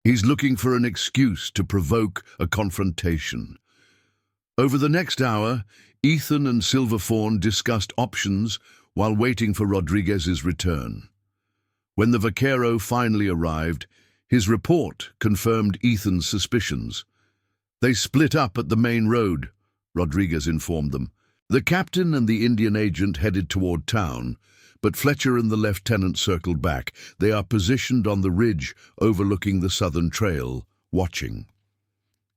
He's looking for an excuse to provoke a confrontation. Over the next hour, Ethan and Silverfawn discussed options while waiting for Rodriguez's return. When the vaquero finally arrived, his report confirmed Ethan's suspicions. They split up at the main road, Rodriguez informed them. The captain and the Indian agent headed toward town, but Fletcher and the lieutenant circled back. They are positioned on the ridge overlooking the southern trail, watching.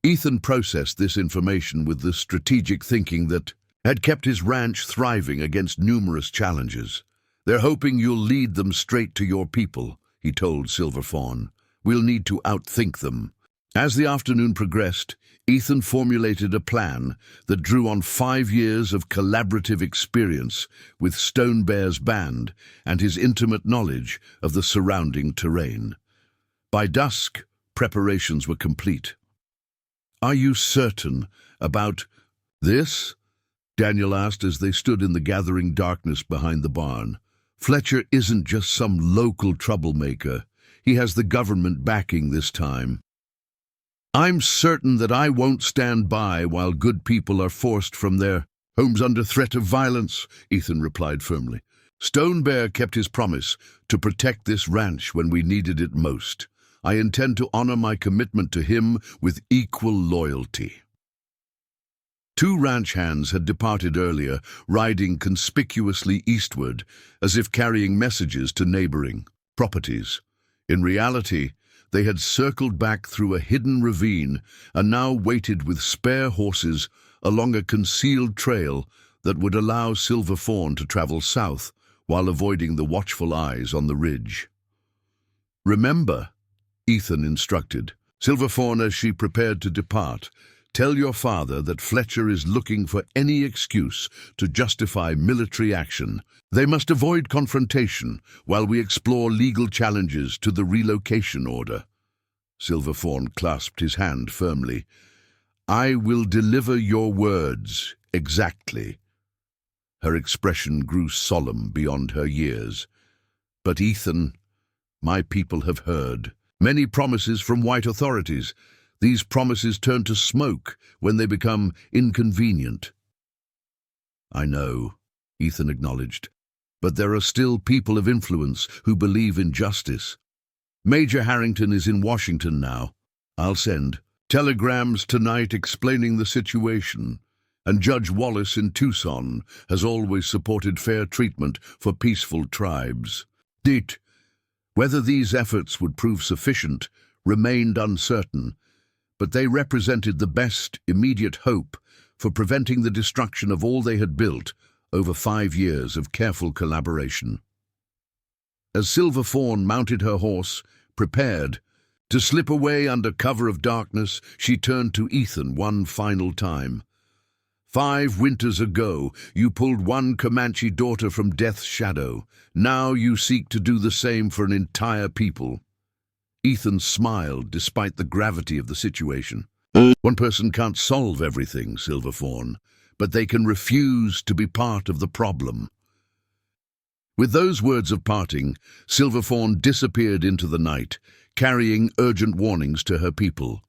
Ethan processed this information with the strategic thinking that had kept his ranch thriving against numerous challenges. They're hoping you'll lead them straight to your people, he told Silverfawn. We'll need to outthink them. As the afternoon progressed, Ethan formulated a plan that drew on 5 years of collaborative experience with Stone Bear's band and his intimate knowledge of the surrounding terrain. By dusk, preparations were complete. "Are you certain about this?" Daniel asked as they stood in the gathering darkness behind the barn. "Fletcher isn't just some local troublemaker. He has the government backing this time." "I'm certain that I won't stand by while good people are forced from their homes under threat of violence," Ethan replied firmly. "Stone Bear kept his promise to protect this ranch when we needed it most. I intend to honor my commitment to him with equal loyalty." 2 ranch hands had departed earlier, riding conspicuously eastward, as if carrying messages to neighboring properties. In reality, they had circled back through a hidden ravine and now waited with spare horses along a concealed trail that would allow Silverfawn to travel south while avoiding the watchful eyes on the ridge. "Remember," Ethan instructed Silverfawn as she prepared to depart, "tell your father that Fletcher is looking for any excuse to justify military action. They must avoid confrontation while we explore legal challenges to the relocation order." Silverfawn clasped his hand firmly. "I will deliver your words exactly." Her expression grew solemn beyond her years. "But Ethan, my people have heard many promises from white authorities. These promises turn to smoke when they become inconvenient." "I know," Ethan acknowledged, "but there are still people of influence who believe in justice. Major Harrington is in Washington now. I'll send telegrams tonight explaining the situation, and Judge Wallace in Tucson has always supported fair treatment for peaceful tribes. Whether these efforts would prove sufficient remained uncertain, but they represented the best immediate hope for preventing the destruction of all they had built over 5 years of careful collaboration. As Silverfawn mounted her horse, prepared to slip away under cover of darkness, she turned to Ethan one final time. "5 winters ago, you pulled one Comanche daughter from death's shadow. Now you seek to do the same for an entire people." Ethan smiled despite the gravity of the situation. "One person can't solve everything, Silverfawn, but they can refuse to be part of the problem." With those words of parting, Silverfawn disappeared into the night, carrying urgent warnings to her people.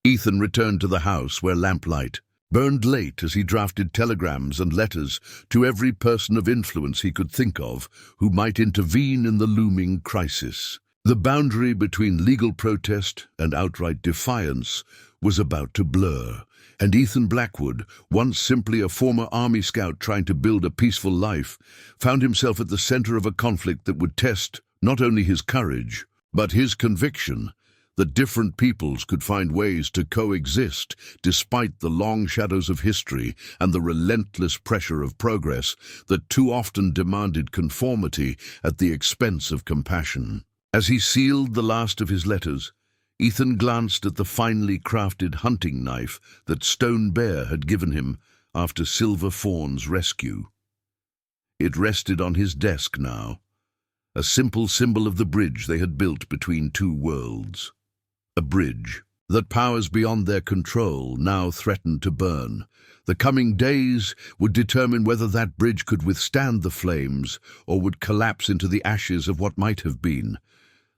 Ethan returned to the house where lamplight burned late as he drafted telegrams and letters to every person of influence he could think of who might intervene in the looming crisis. The boundary between legal protest and outright defiance was about to blur, and Ethan Blackwood, once simply a former Army scout trying to build a peaceful life, found himself at the center of a conflict that would test not only his courage, but his conviction that different peoples could find ways to coexist despite the long shadows of history and the relentless pressure of progress that too often demanded conformity at the expense of compassion. As he sealed the last of his letters, Ethan glanced at the finely crafted hunting knife that Stone Bear had given him after Silverfawn's rescue. It rested on his desk now, a simple symbol of the bridge they had built between 2 worlds. A bridge that powers beyond their control now threatened to burn. The coming days would determine whether that bridge could withstand the flames or would collapse into the ashes of what might have been.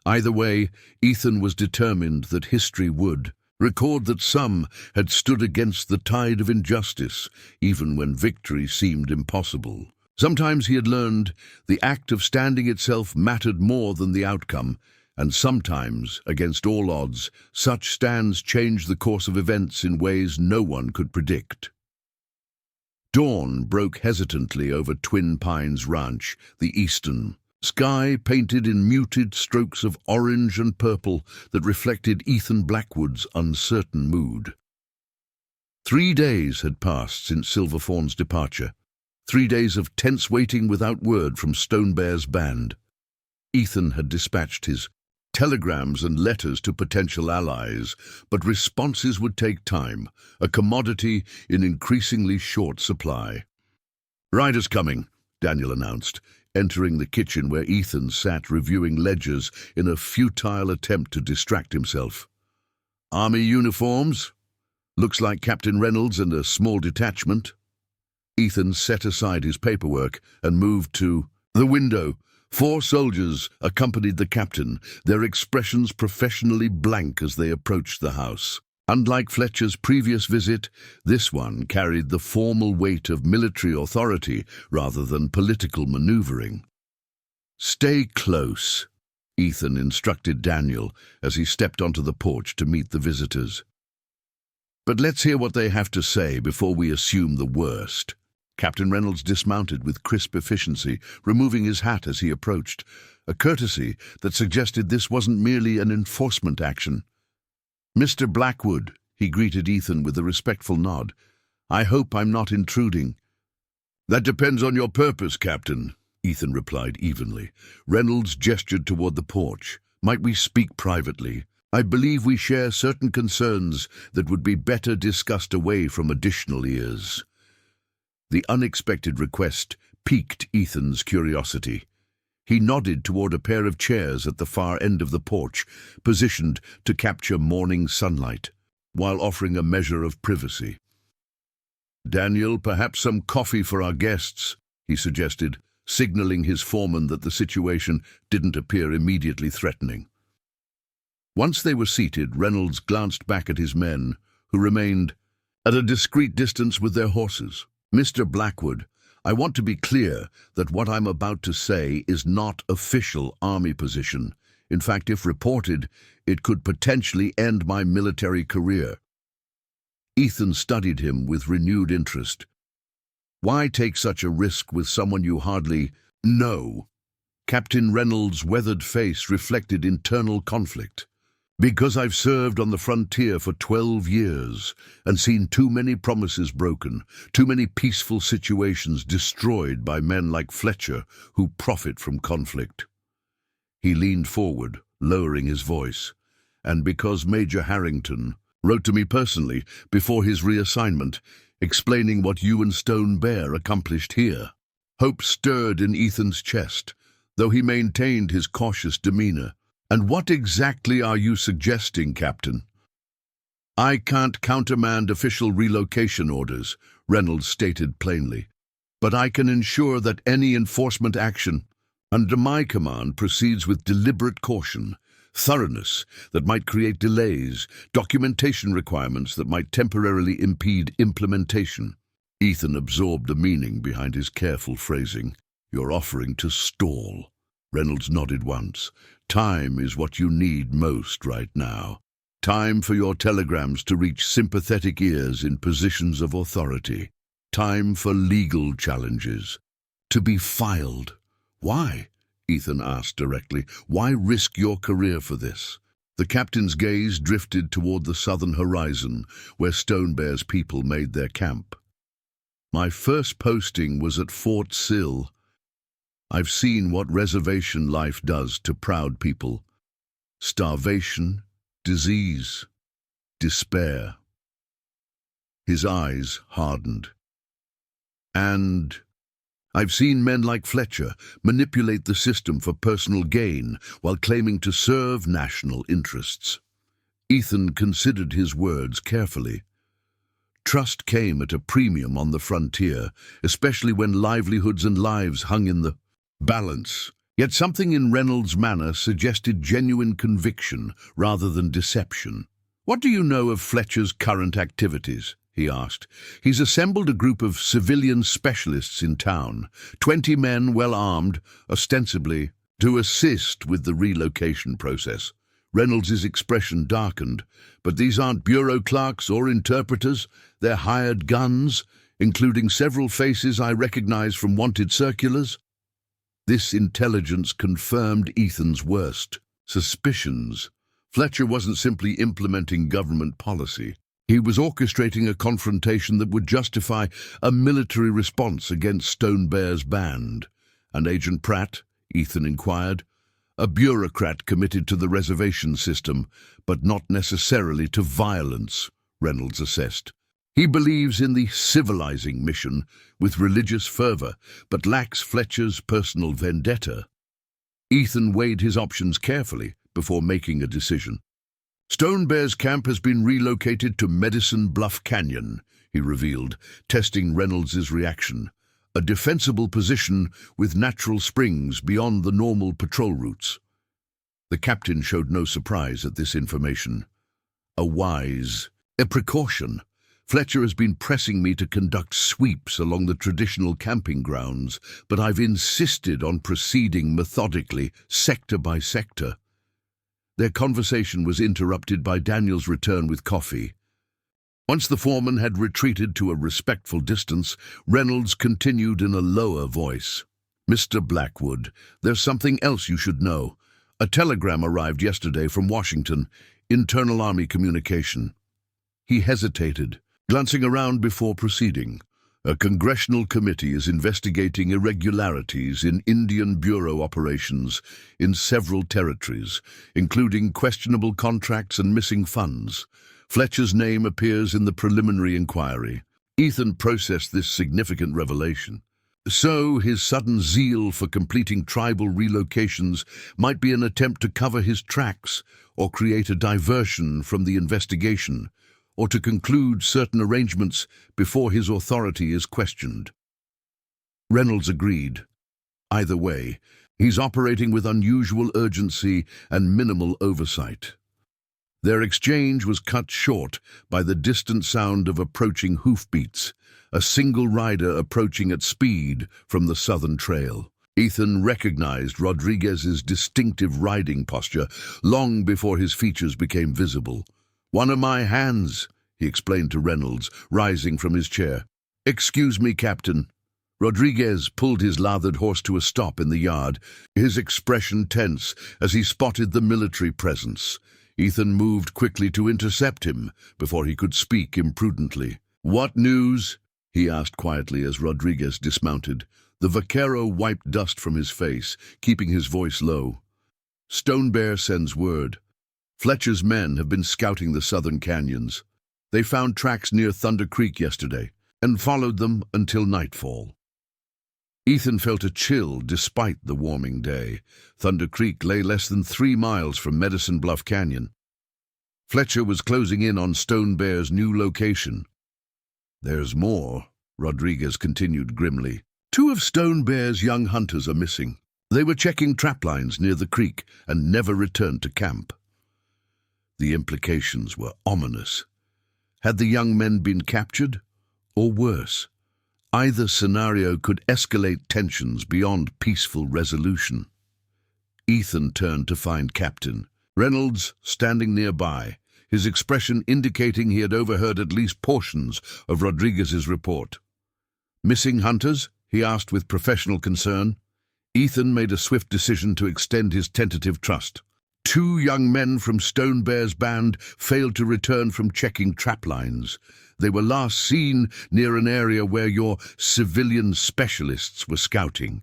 Either way, Ethan was determined that history would record that some had stood against the tide of injustice, even when victory seemed impossible. Sometimes he had learned the act of standing itself mattered more than the outcome, and sometimes, against all odds, such stands changed the course of events in ways no one could predict. Dawn broke hesitantly over Twin Pines Ranch, the eastern sky painted in muted strokes of orange and purple that reflected Ethan Blackwood's uncertain mood. 3 days had passed since Silverthorn's departure, 3 days of tense waiting without word from Stone Bear's band. Ethan had dispatched his telegrams and letters to potential allies, but responses would take time, a commodity in increasingly short supply. "Riders coming," Daniel announced, entering the kitchen where Ethan sat reviewing ledgers in a futile attempt to distract himself. "Army uniforms? Looks like Captain Reynolds and a small detachment." Ethan set aside his paperwork and moved to the window. 4 soldiers accompanied the captain, their expressions professionally blank as they approached the house. Unlike Fletcher's previous visit, this one carried the formal weight of military authority rather than political maneuvering. "Stay close," Ethan instructed Daniel as he stepped onto the porch to meet the visitors. "But let's hear what they have to say before we assume the worst." Captain Reynolds dismounted with crisp efficiency, removing his hat as he approached, a courtesy that suggested this wasn't merely an enforcement action. "Mr. Blackwood," he greeted Ethan with a respectful nod. "I hope I'm not intruding." "That depends on your purpose, Captain," Ethan replied evenly. Reynolds gestured toward the porch. "Might we speak privately? I believe we share certain concerns that would be better discussed away from additional ears." The unexpected request piqued Ethan's curiosity. He nodded toward a pair of chairs at the far end of the porch, positioned to capture morning sunlight, while offering a measure of privacy. "Daniel, perhaps some coffee for our guests," he suggested, signaling his foreman that the situation didn't appear immediately threatening. Once they were seated, Reynolds glanced back at his men, who remained at a discreet distance with their horses. "Mr. Blackwood, I want to be clear that what I'm about to say is not official Army position. In fact, if reported, it could potentially end my military career." Ethan studied him with renewed interest. "Why take such a risk with someone you hardly know?" Captain Reynolds' weathered face reflected internal conflict. "Because I've served on the frontier for 12 years and seen too many promises broken, too many peaceful situations destroyed by men like Fletcher who profit from conflict." He leaned forward, lowering his voice. "And because Major Harrington wrote to me personally before his reassignment, explaining what you and Stone Bear accomplished here." Hope stirred in Ethan's chest, though he maintained his cautious demeanor. "And what exactly are you suggesting, Captain?" "I can't countermand official relocation orders," Reynolds stated plainly, "but I can ensure that any enforcement action under my command proceeds with deliberate caution, thoroughness that might create delays, documentation requirements that might temporarily impede implementation." Ethan absorbed the meaning behind his careful phrasing. "You're offering to stall." Reynolds nodded once. "Time is what you need most right now. Time for your telegrams to reach sympathetic ears in positions of authority. Time for legal challenges to be filed." "Why?" Ethan asked directly. "Why risk your career for this?" The captain's gaze drifted toward the southern horizon, where Stone Bear's people made their camp. "My first posting was at Fort Sill. I've seen what reservation life does to proud people. Starvation, disease, despair." His eyes hardened. "And I've seen men like Fletcher manipulate the system for personal gain while claiming to serve national interests." Ethan considered his words carefully. Trust came at a premium on the frontier, especially when livelihoods and lives hung in the balance. Yet something in Reynolds' manner suggested genuine conviction rather than deception. "What do you know of Fletcher's current activities?" he asked. "He's assembled a group of civilian specialists in town, 20 men well armed, ostensibly to assist with the relocation process." Reynolds' expression darkened. "But these aren't bureau clerks or interpreters. They're hired guns, including several faces I recognize from wanted circulars." This intelligence confirmed Ethan's worst suspicions. Fletcher wasn't simply implementing government policy. He was orchestrating a confrontation that would justify a military response against Stone Bear's band. "And Agent Pratt?" Ethan inquired. "A bureaucrat committed to the reservation system, but not necessarily to violence," Reynolds assessed. "He believes in the civilizing mission with religious fervor, but lacks Fletcher's personal vendetta." Ethan weighed his options carefully before making a decision. "Stone Bear's camp has been relocated to Medicine Bluff Canyon," he revealed, testing Reynolds' reaction. "A defensible position with natural springs beyond the normal patrol routes." The captain showed no surprise at this information. A precaution. "Fletcher has been pressing me to conduct sweeps along the traditional camping grounds, but I've insisted on proceeding methodically, sector by sector." Their conversation was interrupted by Daniel's return with coffee. Once the foreman had retreated to a respectful distance, Reynolds continued in a lower voice. "Mr. Blackwood, there's something else you should know. A telegram arrived yesterday from Washington, Internal Army Communication." He hesitated, glancing around before proceeding. "A congressional committee is investigating irregularities in Indian Bureau operations in several territories, including questionable contracts and missing funds. Fletcher's name appears in the preliminary inquiry." Ethan processed this significant revelation. So his sudden zeal for completing tribal relocations might be an attempt to cover his tracks or create a diversion from the investigation, or to conclude certain arrangements before his authority is questioned. Reynolds agreed. Either way, he's operating with unusual urgency and minimal oversight. Their exchange was cut short by the distant sound of approaching hoofbeats, a single rider approaching at speed from the southern trail. Ethan recognized Rodriguez's distinctive riding posture long before his features became visible. "One of my hands," he explained to Reynolds, rising from his chair. "Excuse me, Captain." Rodriguez pulled his lathered horse to a stop in the yard, his expression tense as he spotted the military presence. Ethan moved quickly to intercept him before he could speak imprudently. "What news?" he asked quietly as Rodriguez dismounted. The vaquero wiped dust from his face, keeping his voice low. "Stone Bear sends word. Fletcher's men have been scouting the southern canyons. They found tracks near Thunder Creek yesterday and followed them until nightfall." Ethan felt a chill despite the warming day. Thunder Creek lay less than 3 miles from Medicine Bluff Canyon. Fletcher was closing in on Stone Bear's new location. "There's more," Rodriguez continued grimly. "2 of Stone Bear's young hunters are missing. They were checking trap lines near the creek and never returned to camp." The implications were ominous. Had the young men been captured? Or worse? Either scenario could escalate tensions beyond peaceful resolution. Ethan turned to find Captain Reynolds standing nearby, his expression indicating he had overheard at least portions of Rodriguez's report. "Missing hunters?" he asked with professional concern. Ethan made a swift decision to extend his tentative trust. 2 young men from Stone Bear's band failed to return from checking trap lines. They were last seen near an area where your civilian specialists were scouting."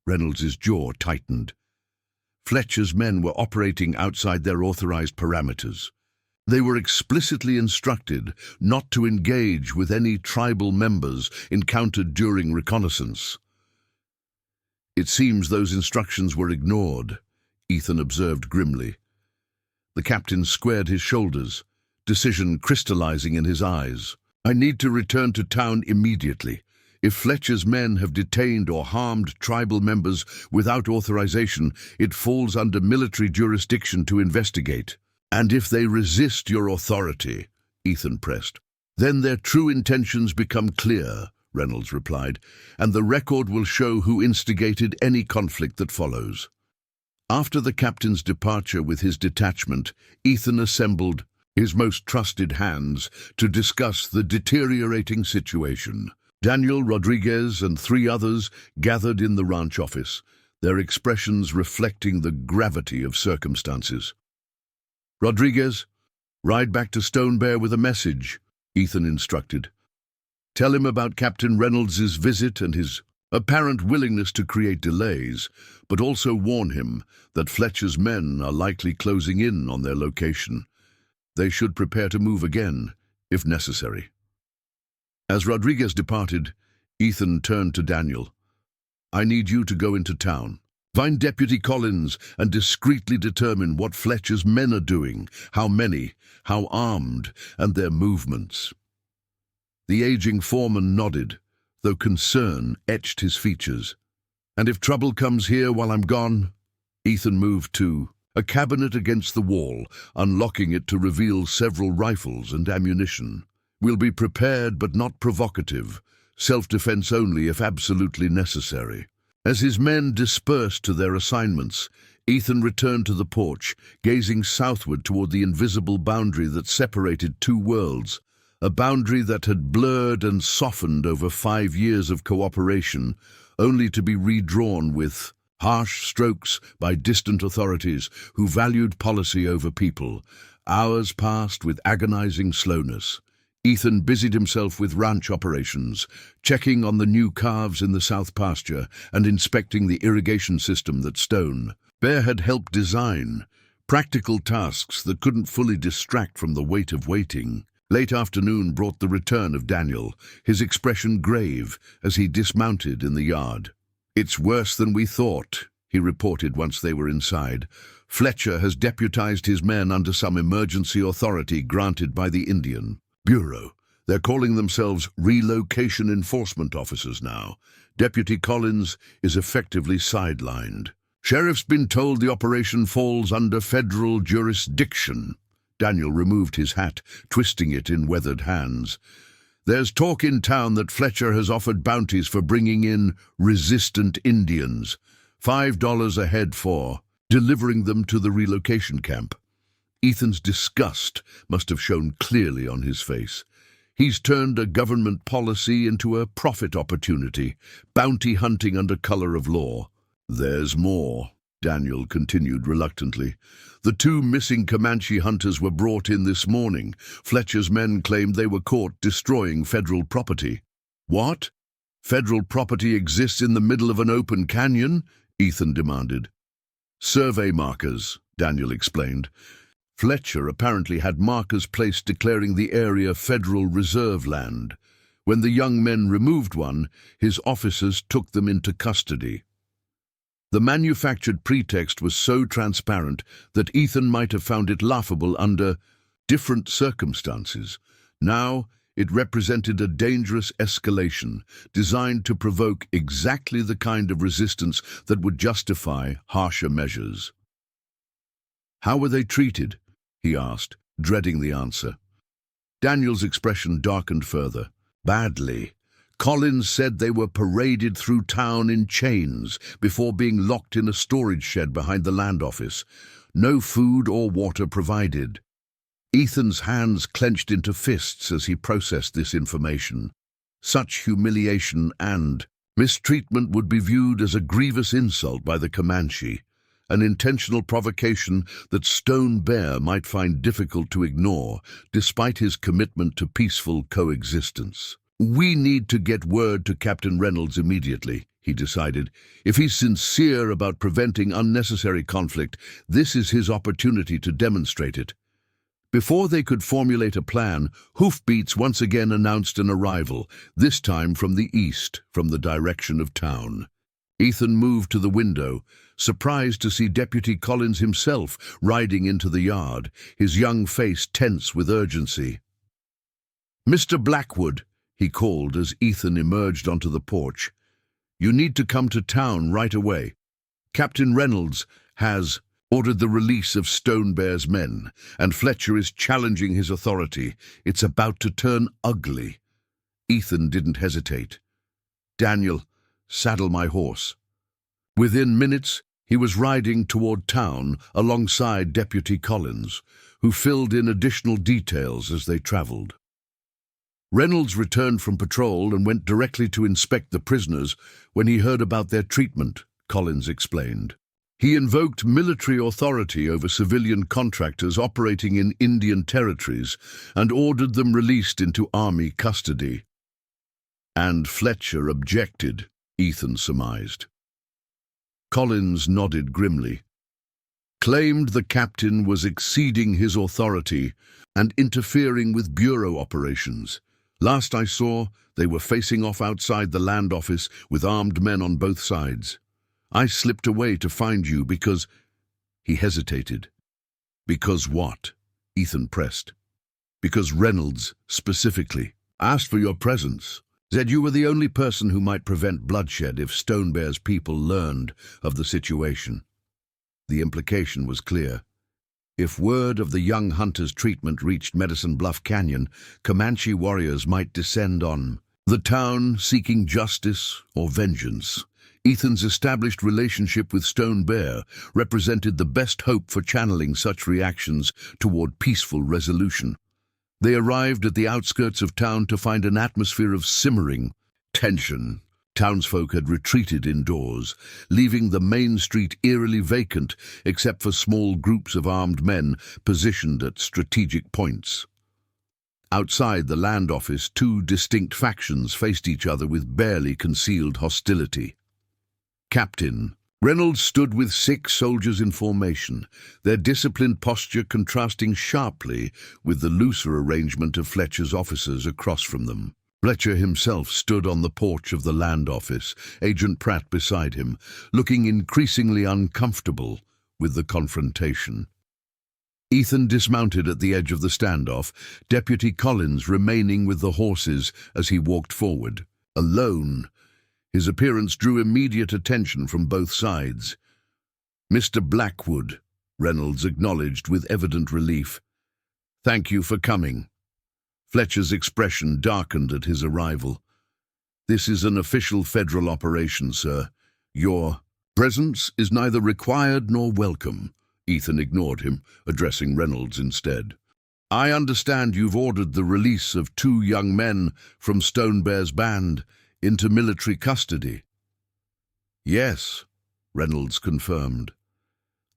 Reynolds' jaw tightened. Fletcher's men were operating outside their authorized parameters. They were explicitly instructed not to engage with any tribal members encountered during reconnaissance. "It seems those instructions were ignored," Ethan observed grimly. The captain squared his shoulders, decision crystallizing in his eyes. "I need to return to town immediately. If Fletcher's men have detained or harmed tribal members without authorization, it falls under military jurisdiction to investigate. And if they resist your authority, Ethan pressed, then their true intentions become clear, Reynolds replied, and the record will show who instigated any conflict that follows. After the captain's departure with his detachment, Ethan assembled his most trusted hands to discuss the deteriorating situation. Daniel, Rodriguez, and 3 others gathered in the ranch office, their expressions reflecting the gravity of circumstances. "Rodriguez, ride back to Stone Bear with a message," Ethan instructed. "Tell him about Captain Reynolds's visit and his apparent willingness to create delays, but also warn him that Fletcher's men are likely closing in on their location. They should prepare to move again, if necessary." As Rodriguez departed, Ethan turned to Daniel. "I need you to go into town. Find Deputy Collins and discreetly determine what Fletcher's men are doing, how many, how armed, and their movements." The aging foreman nodded, though concern etched his features. "And if trouble comes here while I'm gone?" Ethan moved to a cabinet against the wall, unlocking it to reveal several rifles and ammunition. "We'll be prepared but not provocative, self-defense only if absolutely necessary." As his men dispersed to their assignments, Ethan returned to the porch, gazing southward toward the invisible boundary that separated 2 worlds, a boundary that had blurred and softened over 5 years of cooperation, only to be redrawn with harsh strokes by distant authorities who valued policy over people. Hours passed with agonizing slowness. Ethan busied himself with ranch operations, checking on the new calves in the south pasture and inspecting the irrigation system that Stone Bear had helped design, practical tasks that couldn't fully distract from the weight of waiting. Late afternoon brought the return of Daniel, his expression grave as he dismounted in the yard. "It's worse than we thought," he reported once they were inside. "Fletcher has deputized his men under some emergency authority granted by the Indian Bureau. They're calling themselves relocation enforcement officers now. Deputy Collins is effectively sidelined. Sheriff's been told the operation falls under federal jurisdiction." Daniel removed his hat, twisting it in weathered hands. "There's talk in town that Fletcher has offered bounties for bringing in resistant Indians, $5 a head for delivering them to the relocation camp." Ethan's disgust must have shown clearly on his face. He's turned a government policy into a profit opportunity, bounty hunting under color of law. "There's more," Daniel continued reluctantly. "The 2 missing Comanche hunters were brought in this morning. Fletcher's men claimed they were caught destroying federal property." "What? Federal property exists in the middle of an open canyon?" Ethan demanded. "Survey markers," Daniel explained. Fletcher apparently had markers placed declaring the area federal reserve land. When the young men removed one, his officers took them into custody. The manufactured pretext was so transparent that Ethan might have found it laughable under different circumstances. Now, it represented a dangerous escalation, designed to provoke exactly the kind of resistance that would justify harsher measures. "How were they treated?" he asked, dreading the answer. Daniel's expression darkened further. "Badly. Collins said they were paraded through town in chains before being locked in a storage shed behind the land office. No food or water provided." Ethan's hands clenched into fists as he processed this information. Such humiliation and mistreatment would be viewed as a grievous insult by the Comanche, an intentional provocation that Stone Bear might find difficult to ignore, despite his commitment to peaceful coexistence. "We need to get word to Captain Reynolds immediately," he decided. "If he's sincere about preventing unnecessary conflict, this is his opportunity to demonstrate it." Before they could formulate a plan, hoofbeats once again announced an arrival, this time from the east, from the direction of town. Ethan moved to the window, surprised to see Deputy Collins himself riding into the yard, his young face tense with urgency. "Mr. Blackwood," he called as Ethan emerged onto the porch. "You need to come to town right away. Captain Reynolds has ordered the release of Stone Bear's men, and Fletcher is challenging his authority. It's about to turn ugly." Ethan didn't hesitate. "Daniel, saddle my horse." Within minutes, he was riding toward town alongside Deputy Collins, who filled in additional details as they traveled. Reynolds returned from patrol and went directly to inspect the prisoners when he heard about their treatment, Collins explained. He invoked military authority over civilian contractors operating in Indian territories and ordered them released into army custody. And Fletcher objected, Ethan surmised. Collins nodded grimly. Claimed the captain was exceeding his authority and interfering with bureau operations. Last I saw, they were facing off outside the land office with armed men on both sides. I slipped away to find you because—" He hesitated. "Because what?" Ethan pressed. "Because Reynolds, specifically, asked for your presence. Said you were the only person who might prevent bloodshed if Stone Bear's people learned of the situation." The implication was clear. If word of the young hunter's treatment reached Medicine Bluff Canyon, Comanche warriors might descend on the town seeking justice or vengeance. Ethan's established relationship with Stone Bear represented the best hope for channeling such reactions toward peaceful resolution. They arrived at the outskirts of town to find an atmosphere of simmering tension. Townsfolk had retreated indoors, leaving the main street eerily vacant except for small groups of armed men positioned at strategic points. Outside the land office, two distinct factions faced each other with barely concealed hostility. Captain Reynolds stood with 6 soldiers in formation, their disciplined posture contrasting sharply with the looser arrangement of Fletcher's officers across from them. Fletcher himself stood on the porch of the land office, Agent Pratt beside him, looking increasingly uncomfortable with the confrontation. Ethan dismounted at the edge of the standoff, Deputy Collins remaining with the horses as he walked forward. Alone, his appearance drew immediate attention from both sides. "Mr. Blackwood," Reynolds acknowledged with evident relief. "Thank you for coming." Fletcher's expression darkened at his arrival. "This is an official federal operation, sir. Your presence is neither required nor welcome." Ethan ignored him, addressing Reynolds instead. "I understand you've ordered the release of 2 young men from Stone Bear's band into military custody." "Yes," Reynolds confirmed.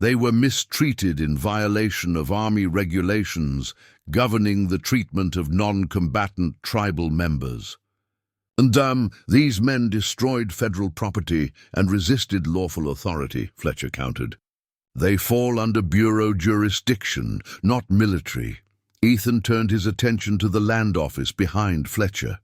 "They were mistreated in violation of Army regulations governing the treatment of non-combatant tribal members. And these men destroyed federal property and resisted lawful authority," Fletcher countered. "They fall under bureau jurisdiction, not military." Ethan turned his attention to the land office behind Fletcher.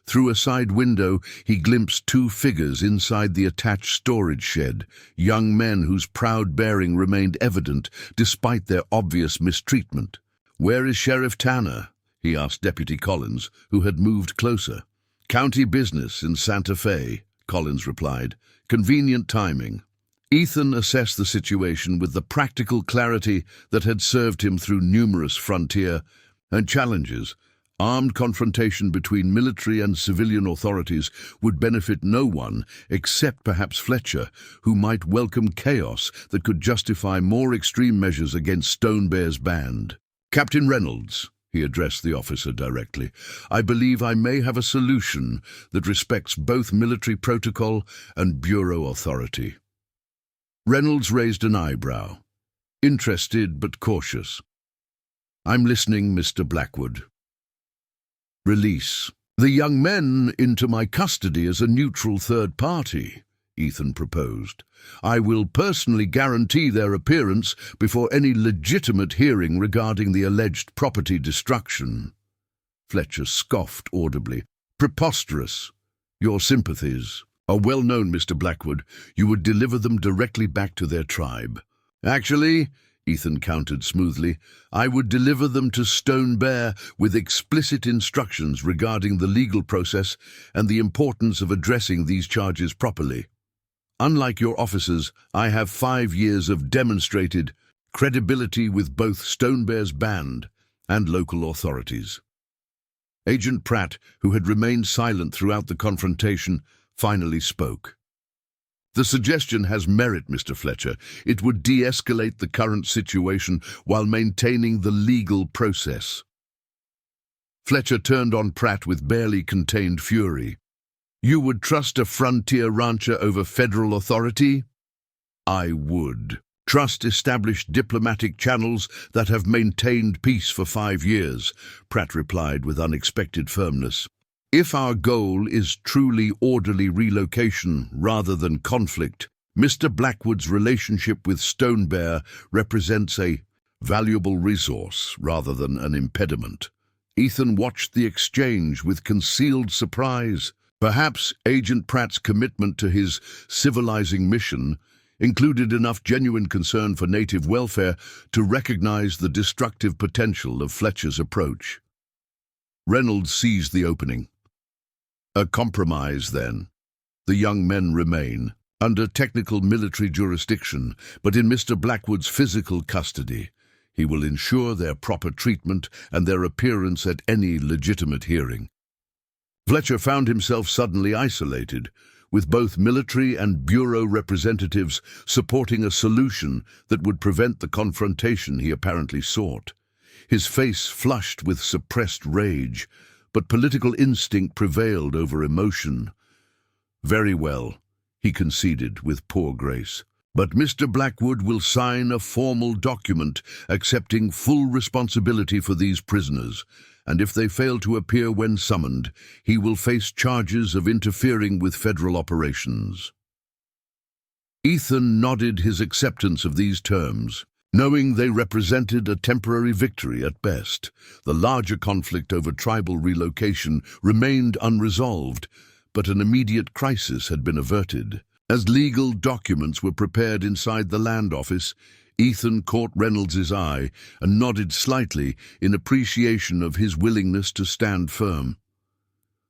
Through a side window, he glimpsed 2 figures inside the attached storage shed, young men whose proud bearing remained evident despite their obvious mistreatment. "Where is Sheriff Tanner?" he asked Deputy Collins, who had moved closer. "County business in Santa Fe," Collins replied. "Convenient timing." Ethan assessed the situation with the practical clarity that had served him through numerous frontier and challenges. Armed confrontation between military and civilian authorities would benefit no one except perhaps Fletcher, who might welcome chaos that could justify more extreme measures against Stone Bear's band. "Captain Reynolds," he addressed the officer directly, "I believe I may have a solution that respects both military protocol and bureau authority." Reynolds raised an eyebrow, interested but cautious. "I'm listening, Mr. Blackwood." "Release the young men into my custody as a neutral third party," Ethan proposed. "I will personally guarantee their appearance before any legitimate hearing regarding the alleged property destruction." Fletcher scoffed audibly. "Preposterous. Your sympathies are well known, Mr. Blackwood. You would deliver them directly back to their tribe." "Actually, Ethan countered smoothly. "I would deliver them to Stone Bear with explicit instructions regarding the legal process and the importance of addressing these charges properly. Unlike your officers, I have 5 years of demonstrated credibility with both Stone Bear's band and local authorities." Agent Pratt, who had remained silent throughout the confrontation, finally spoke. "The suggestion has merit, Mr. Fletcher. It would de-escalate the current situation while maintaining the legal process." Fletcher turned on Pratt with barely contained fury. "You would trust a frontier rancher over federal authority?" "I would. Trust established diplomatic channels that have maintained peace for 5 years," Pratt replied with unexpected firmness. "If our goal is truly orderly relocation rather than conflict, Mr. Blackwood's relationship with Stone Bear represents a valuable resource rather than an impediment." Ethan watched the exchange with concealed surprise. Perhaps Agent Pratt's commitment to his civilizing mission included enough genuine concern for native welfare to recognize the destructive potential of Fletcher's approach. Reynolds seized the opening. "A compromise, then. The young men remain under technical military jurisdiction, but in Mr. Blackwood's physical custody. He will ensure their proper treatment and their appearance at any legitimate hearing." Fletcher found himself suddenly isolated, with both military and bureau representatives supporting a solution that would prevent the confrontation he apparently sought. His face flushed with suppressed rage, but political instinct prevailed over emotion. "Very well," he conceded with poor grace. "But Mr. Blackwood will sign a formal document accepting full responsibility for these prisoners, and if they fail to appear when summoned, he will face charges of interfering with federal operations." Ethan nodded his acceptance of these terms, knowing they represented a temporary victory at best. The larger conflict over tribal relocation remained unresolved, but an immediate crisis had been averted. As legal documents were prepared inside the land office, Ethan caught Reynolds's eye and nodded slightly in appreciation of his willingness to stand firm.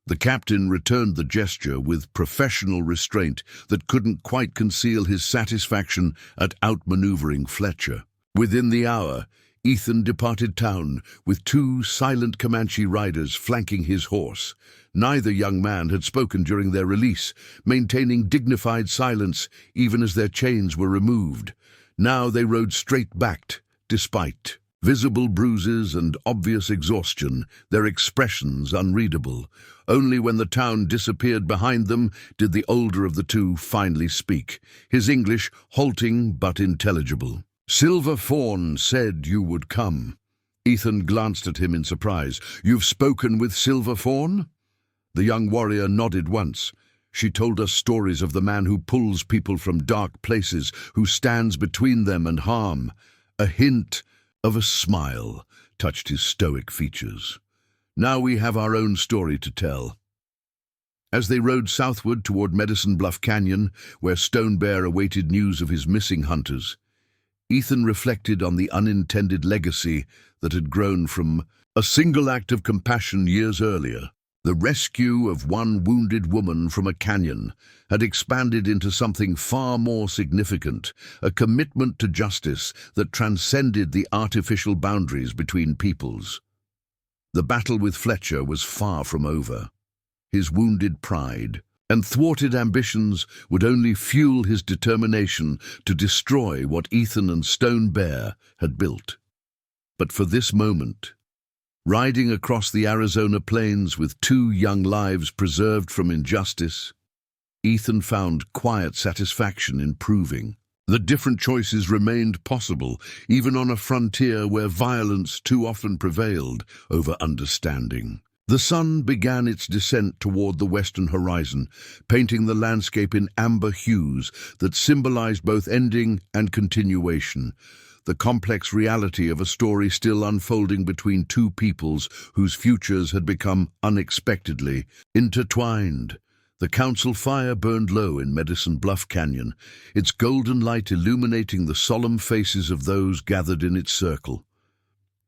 The captain returned the gesture with professional restraint that couldn't quite conceal his satisfaction at outmaneuvering Fletcher. Within the hour, Ethan departed town with 2 silent Comanche riders flanking his horse. Neither young man had spoken during their release, maintaining dignified silence even as their chains were removed. Now they rode straight-backed, despite visible bruises and obvious exhaustion, their expressions unreadable. Only when the town disappeared behind them did the older of the two finally speak, his English halting but intelligible. "Silver Fawn said you would come." Ethan glanced at him in surprise. "You've spoken with Silver Fawn?" The young warrior nodded once. "She told us stories of the man who pulls people from dark places, who stands between them and harm." A hint of a smile touched his stoic features. "Now we have our own story to tell." As they rode southward toward Medicine Bluff Canyon, where Stone Bear awaited news of his missing hunters, Ethan reflected on the unintended legacy that had grown from a single act of compassion years earlier. The rescue of one wounded woman from a canyon had expanded into something far more significant, a commitment to justice that transcended the artificial boundaries between peoples. The battle with Fletcher was far from over. His wounded pride and thwarted ambitions would only fuel his determination to destroy what Ethan and Stone Bear had built. But for this moment, riding across the Arizona plains with 2 young lives preserved from injustice, Ethan found quiet satisfaction in proving that different choices remained possible, even on a frontier where violence too often prevailed over understanding. The sun began its descent toward the western horizon, painting the landscape in amber hues that symbolized both ending and continuation, the complex reality of a story still unfolding between 2 peoples whose futures had become unexpectedly intertwined. The council fire burned low in Medicine Bluff Canyon, its golden light illuminating the solemn faces of those gathered in its circle.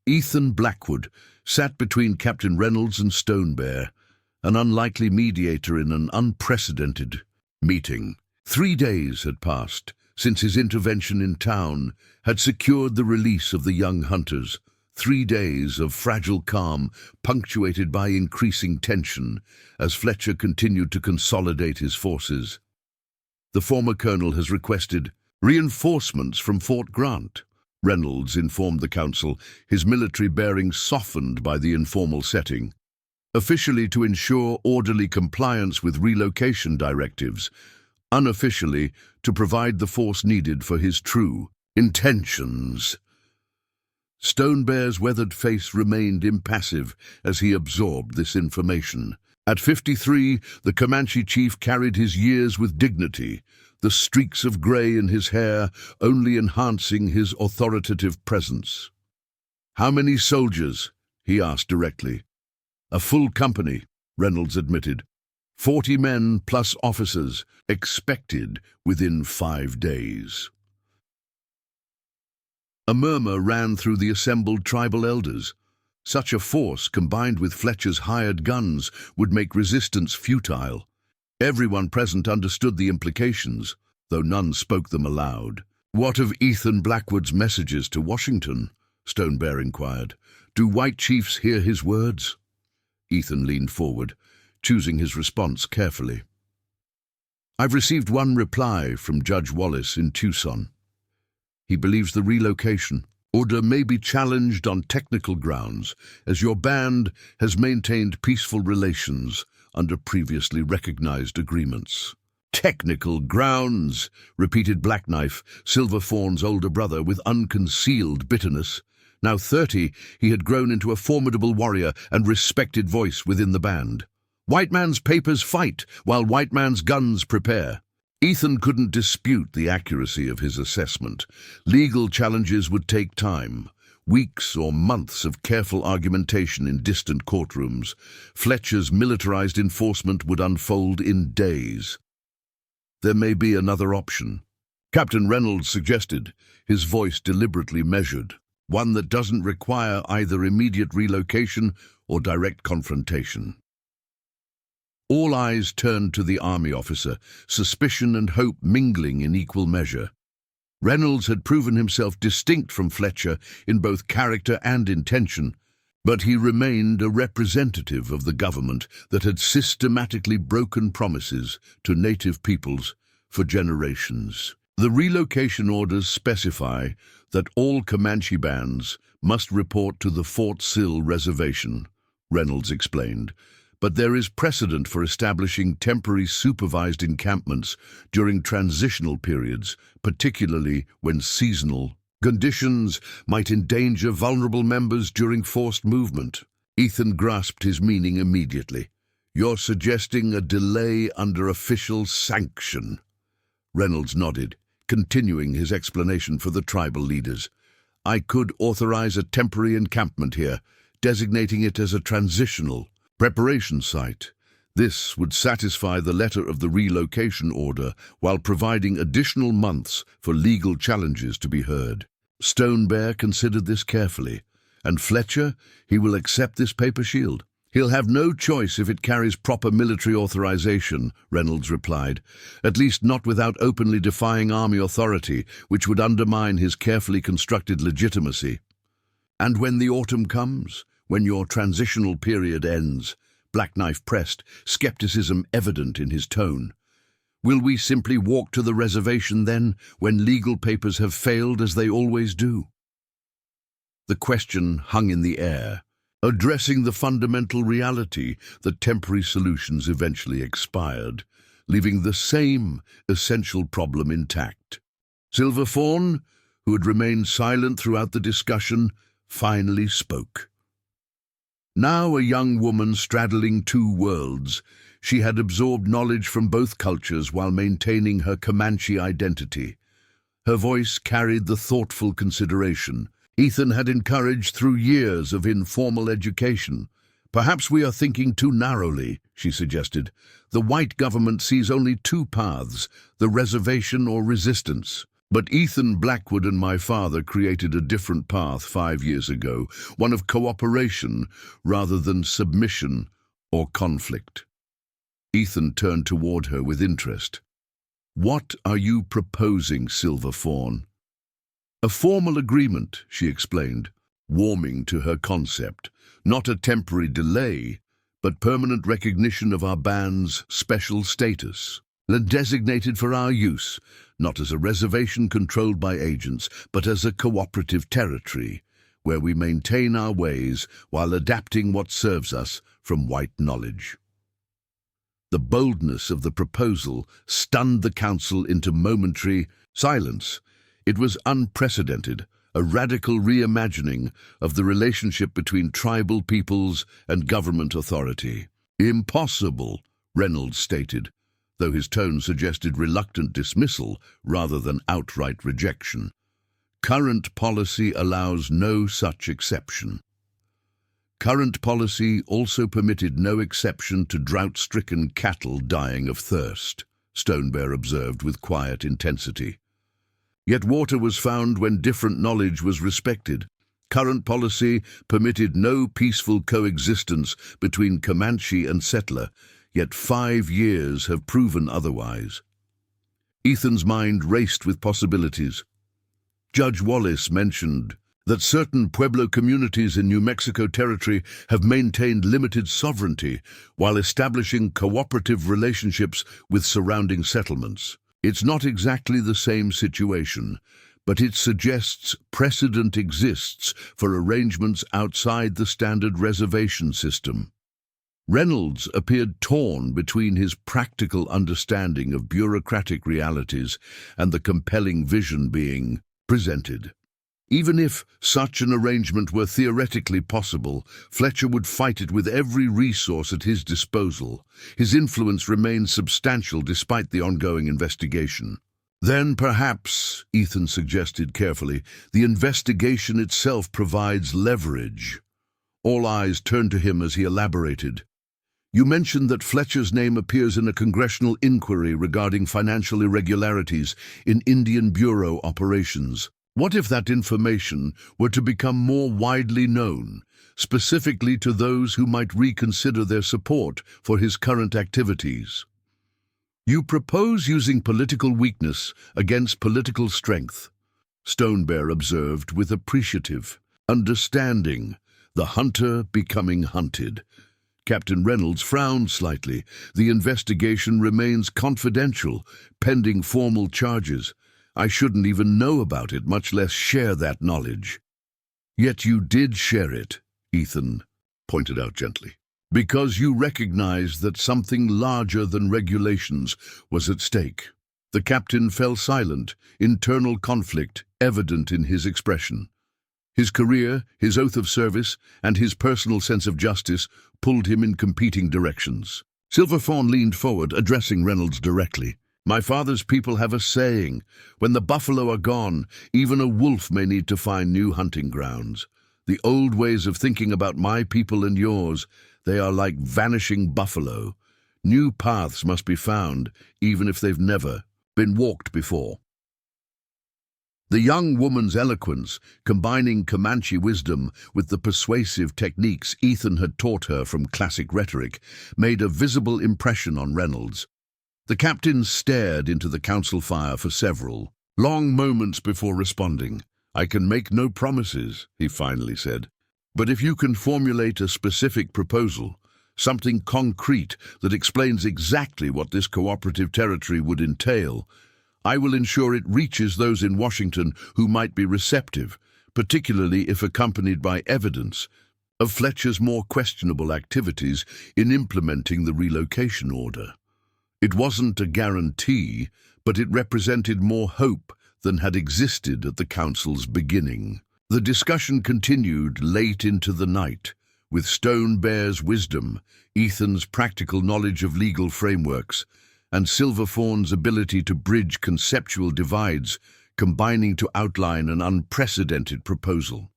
Ethan Blackwood sat between Captain Reynolds and Stone Bear, an unlikely mediator in an unprecedented meeting. 3 days had passed since his intervention in town had secured the release of the young hunters. 3 days of fragile calm, punctuated by increasing tension, as Fletcher continued to consolidate his forces. The former colonel has requested reinforcements from Fort Grant, Reynolds informed the council, his military bearing softened by the informal setting. Officially to ensure orderly compliance with relocation directives, unofficially to provide the force needed for his true intentions. Stone Bear's weathered face remained impassive as he absorbed this information. At 53, the Comanche chief carried his years with dignity, the streaks of grey in his hair only enhancing his authoritative presence. "How many soldiers?" he asked directly. "A full company," Reynolds admitted. 40 men plus officers, expected within 5 days. A murmur ran through the assembled tribal elders. Such a force, combined with Fletcher's hired guns, would make resistance futile. Everyone present understood the implications, though none spoke them aloud. "What of Ethan Blackwood's messages to Washington?" Stone Bear inquired. "Do white chiefs hear his words?" Ethan leaned forward, choosing his response carefully. "I've received one reply from Judge Wallace in Tucson. He believes the relocation order may be challenged on technical grounds, as your band has maintained peaceful relations under previously recognized agreements." "Technical grounds," repeated Blackknife, Silverthorn's older brother, with unconcealed bitterness. Now 30, he had grown into a formidable warrior and respected voice within the band. "White man's papers fight, while white man's guns prepare." Ethan couldn't dispute the accuracy of his assessment. Legal challenges would take time, weeks or months of careful argumentation in distant courtrooms. Fletcher's militarized enforcement would unfold in days. "There may be another option," Captain Reynolds suggested, his voice deliberately measured. "One that doesn't require either immediate relocation or direct confrontation." All eyes turned to the army officer, suspicion and hope mingling in equal measure. Reynolds had proven himself distinct from Fletcher in both character and intention, but he remained a representative of the government that had systematically broken promises to native peoples for generations. The relocation orders specify that all Comanche bands must report to the Fort Sill Reservation, Reynolds explained, but there is precedent for establishing temporary supervised encampments during transitional periods, particularly when seasonal conditions might endanger vulnerable members during forced movement. Ethan grasped his meaning immediately. "You're suggesting a delay under official sanction." Reynolds nodded, continuing his explanation for the tribal leaders. "I could authorize a temporary encampment here, designating it as a transitional preparation site. This would satisfy the letter of the relocation order while providing additional months for legal challenges to be heard." Stone Bear considered this carefully. "And Fletcher, he will accept this paper shield. He'll have no choice if it carries proper military authorization," Reynolds replied, "at least not without openly defying army authority, which would undermine his carefully constructed legitimacy." "And when the autumn comes, when your transitional period ends," Blackknife pressed, skepticism evident in his tone. "Will we simply walk to the reservation then, when legal papers have failed as they always do?" The question hung in the air, addressing the fundamental reality that temporary solutions eventually expired, leaving the same essential problem intact. Silverthorn, who had remained silent throughout the discussion, finally spoke. Now a young woman straddling 2 worlds, she had absorbed knowledge from both cultures while maintaining her Comanche identity. Her voice carried the thoughtful consideration Ethan had encouraged through years of informal education. "Perhaps we are thinking too narrowly," she suggested. The white government sees only two paths, the reservation or resistance. But Ethan Blackwood and my father created a different path 5 years ago, one of cooperation rather than submission or conflict. Ethan turned toward her with interest. "What are you proposing, Silver Fawn?" "A formal agreement," she explained, warming to her concept. "Not a temporary delay, but permanent recognition of our band's special status, designated for our use, not as a reservation controlled by agents, but as a cooperative territory, where we maintain our ways while adapting what serves us from white knowledge." The boldness of the proposal stunned the council into momentary silence. It was unprecedented, a radical reimagining of the relationship between tribal peoples and government authority. "Impossible," Reynolds stated, though his tone suggested reluctant dismissal rather than outright rejection. "Current policy allows no such exception." Current policy also permitted no exception to drought-stricken cattle dying of thirst, Stonebear observed with quiet intensity. Yet water was found when different knowledge was respected. Current policy permitted no peaceful coexistence between Comanche and settler, yet 5 years have proven otherwise. Ethan's mind raced with possibilities. Judge Wallace mentioned that certain Pueblo communities in New Mexico territory have maintained limited sovereignty while establishing cooperative relationships with surrounding settlements. It's not exactly the same situation, but it suggests precedent exists for arrangements outside the standard reservation system. Reynolds appeared torn between his practical understanding of bureaucratic realities and the compelling vision being presented. Even if such an arrangement were theoretically possible, Fletcher would fight it with every resource at his disposal. His influence remained substantial despite the ongoing investigation. "Then perhaps," Ethan suggested carefully, "the investigation itself provides leverage." All eyes turned to him as he elaborated. "You mentioned that Fletcher's name appears in a congressional inquiry regarding financial irregularities in Indian Bureau operations. What if that information were to become more widely known, specifically to those who might reconsider their support for his current activities?" "You propose using political weakness against political strength," Stonebear observed with appreciative understanding, the hunter becoming hunted. Captain Reynolds frowned slightly. "The investigation remains confidential, pending formal charges. I shouldn't even know about it, much less share that knowledge." "Yet you did share it," Ethan pointed out gently, "because you recognized that something larger than regulations was at stake." The captain fell silent, internal conflict evident in his expression. His career, his oath of service, and his personal sense of justice pulled him in competing directions. Silver Fawn leaned forward, addressing Reynolds directly. "My father's people have a saying, when the buffalo are gone, even a wolf may need to find new hunting grounds. The old ways of thinking about my people and yours, they are like vanishing buffalo. New paths must be found, even if they've never been walked before." The young woman's eloquence, combining Comanche wisdom with the persuasive techniques Ethan had taught her from classic rhetoric, made a visible impression on Reynolds. The captain stared into the council fire for several long moments before responding. "I can make no promises," he finally said. "But if you can formulate a specific proposal, something concrete that explains exactly what this cooperative territory would entail, I will ensure it reaches those in Washington who might be receptive, particularly if accompanied by evidence of Fletcher's more questionable activities in implementing the relocation order." It wasn't a guarantee, but it represented more hope than had existed at the council's beginning. The discussion continued late into the night, with Stonebear's wisdom, Ethan's practical knowledge of legal frameworks, and Silver Fawn's ability to bridge conceptual divides, combining to outline an unprecedented proposal.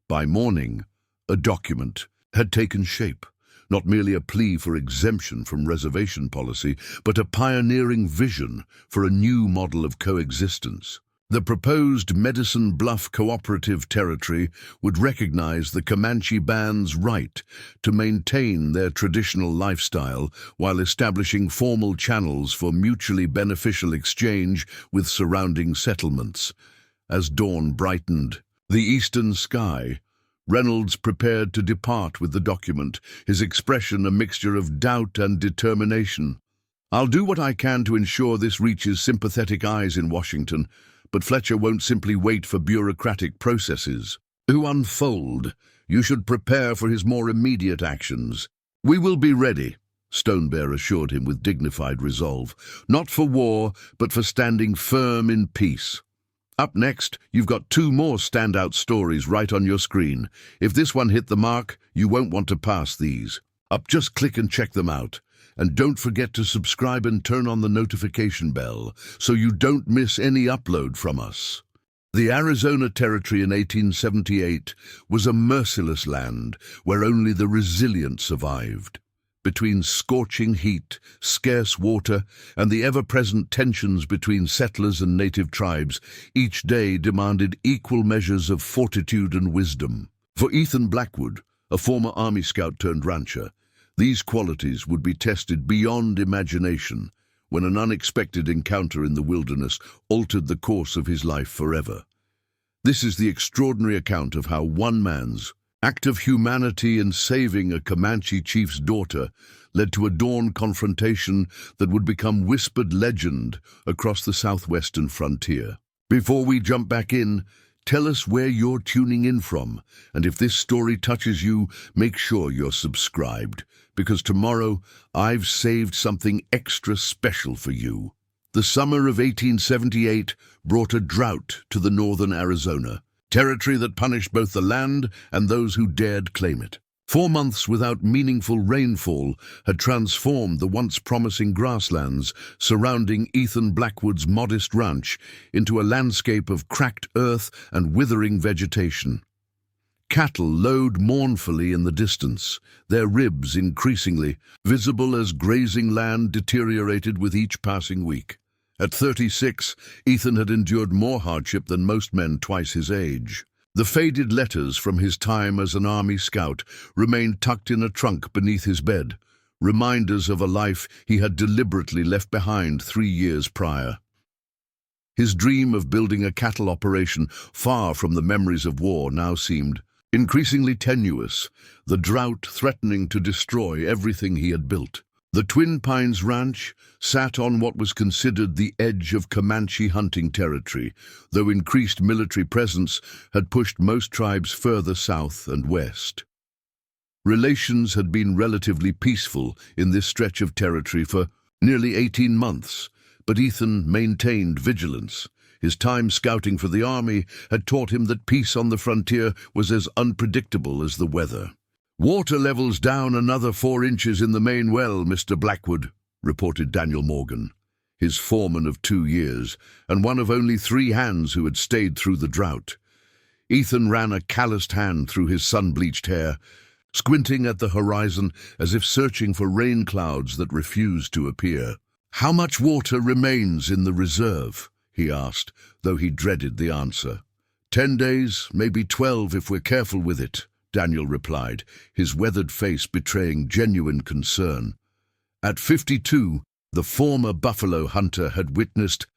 By morning, a document had taken shape, not merely a plea for exemption from reservation policy, but a pioneering vision for a new model of coexistence. The proposed Medicine Bluff Cooperative Territory would recognize the Comanche band's right to maintain their traditional lifestyle while establishing formal channels for mutually beneficial exchange with surrounding settlements. As dawn brightened the eastern sky, Reynolds prepared to depart with the document, his expression a mixture of doubt and determination. "I'll do what I can to ensure this reaches sympathetic eyes in Washington, but Fletcher won't simply wait for bureaucratic processes to unfold. You should prepare for his more immediate actions." "We will be ready," Stonebear assured him with dignified resolve. "Not for war, but for standing firm in peace." Up next, you've got two more standout stories right on your screen. If this one hit the mark, you won't want to pass these up. Just click and check them out. And don't forget to subscribe and turn on the notification bell so you don't miss any upload from us. The Arizona Territory in 1878 was a merciless land where only the resilient survived. Between scorching heat, scarce water, and the ever-present tensions between settlers and native tribes, each day demanded equal measures of fortitude and wisdom. For Ethan Blackwood, a former Army scout turned rancher, these qualities would be tested beyond imagination when an unexpected encounter in the wilderness altered the course of his life forever. This is the extraordinary account of how one man's act of humanity in saving a Comanche chief's daughter led to a dawn confrontation that would become whispered legend across the southwestern frontier. Before we jump back in, tell us where you're tuning in from, and if this story touches you, make sure you're subscribed, because tomorrow I've saved something extra special for you. The summer of 1878 brought a drought to the northern Arizona, territory that punished both the land and those who dared claim it. 4 months without meaningful rainfall had transformed the once promising grasslands surrounding Ethan Blackwood's modest ranch into a landscape of cracked earth and withering vegetation. Cattle lowed mournfully in the distance, their ribs increasingly visible as grazing land deteriorated with each passing week. At 36, Ethan had endured more hardship than most men twice his age. The faded letters from his time as an Army scout remained tucked in a trunk beneath his bed, reminders of a life he had deliberately left behind 3 years prior. His dream of building a cattle operation far from the memories of war now seemed increasingly tenuous, the drought threatening to destroy everything he had built. The Twin Pines Ranch sat on what was considered the edge of Comanche hunting territory, though increased military presence had pushed most tribes further south and west. Relations had been relatively peaceful in this stretch of territory for nearly 18 months, but Ethan maintained vigilance. His time scouting for the Army had taught him that peace on the frontier was as unpredictable as the weather. "Water levels down another 4 inches in the main well, Mr. Blackwood," reported Daniel Morgan, his foreman of 2 years, and one of only 3 hands who had stayed through the drought. Ethan ran a calloused hand through his sun-bleached hair, squinting at the horizon as if searching for rain clouds that refused to appear. "How much water remains in the reserve?" he asked, though he dreaded the answer. 10 days, maybe 12 if we're careful with it," Daniel replied, his weathered face betraying genuine concern. At 52, the former buffalo hunter had witnessed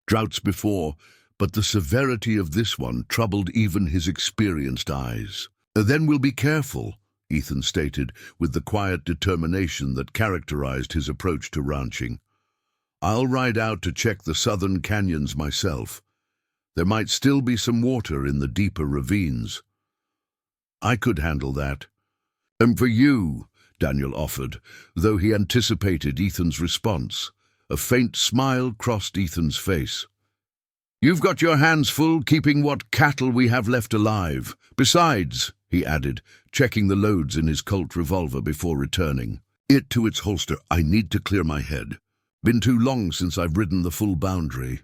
droughts before, but the severity of this one troubled even his experienced eyes. "Then we'll be careful," Ethan stated, with the quiet determination that characterized his approach to ranching. "I'll ride out to check the southern canyons myself. There might still be some water in the deeper ravines." "I could handle that." "And for you," Daniel offered, though he anticipated Ethan's response. A faint smile crossed Ethan's face. "You've got your hands full keeping what cattle we have left alive. Besides," he added, checking the loads in his Colt revolver before returning it to its holster, "I need to clear my head. Been too long since I've ridden the full boundary."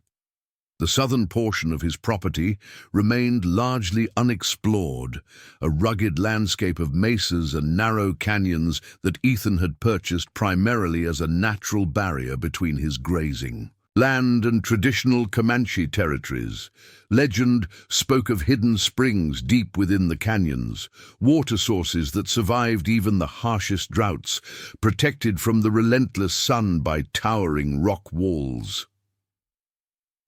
The southern portion of his property remained largely unexplored, a rugged landscape of mesas and narrow canyons that Ethan had purchased primarily as a natural barrier between his grazing land and traditional Comanche territories. Legend spoke of hidden springs deep within the canyons, water sources that survived even the harshest droughts, protected from the relentless sun by towering rock walls.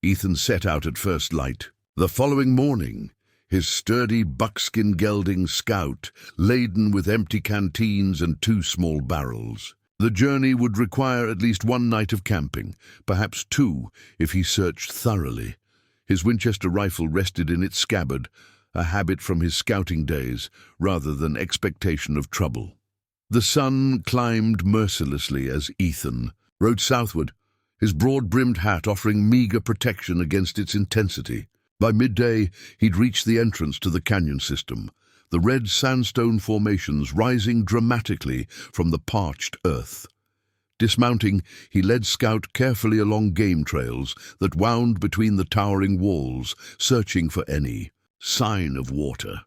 Ethan set out at first light. The following morning, his sturdy buckskin gelding Scout, laden with empty canteens and 2 small barrels. The journey would require at least 1 night of camping, perhaps 2 if he searched thoroughly. His Winchester rifle rested in its scabbard, a habit from his scouting days rather than expectation of trouble. The sun climbed mercilessly as Ethan rode southward, his broad-brimmed hat offering meager protection against its intensity. By midday, he'd reached the entrance to the canyon system, the red sandstone formations rising dramatically from the parched earth. Dismounting, he led Scout carefully along game trails that wound between the towering walls, searching for any sign of water.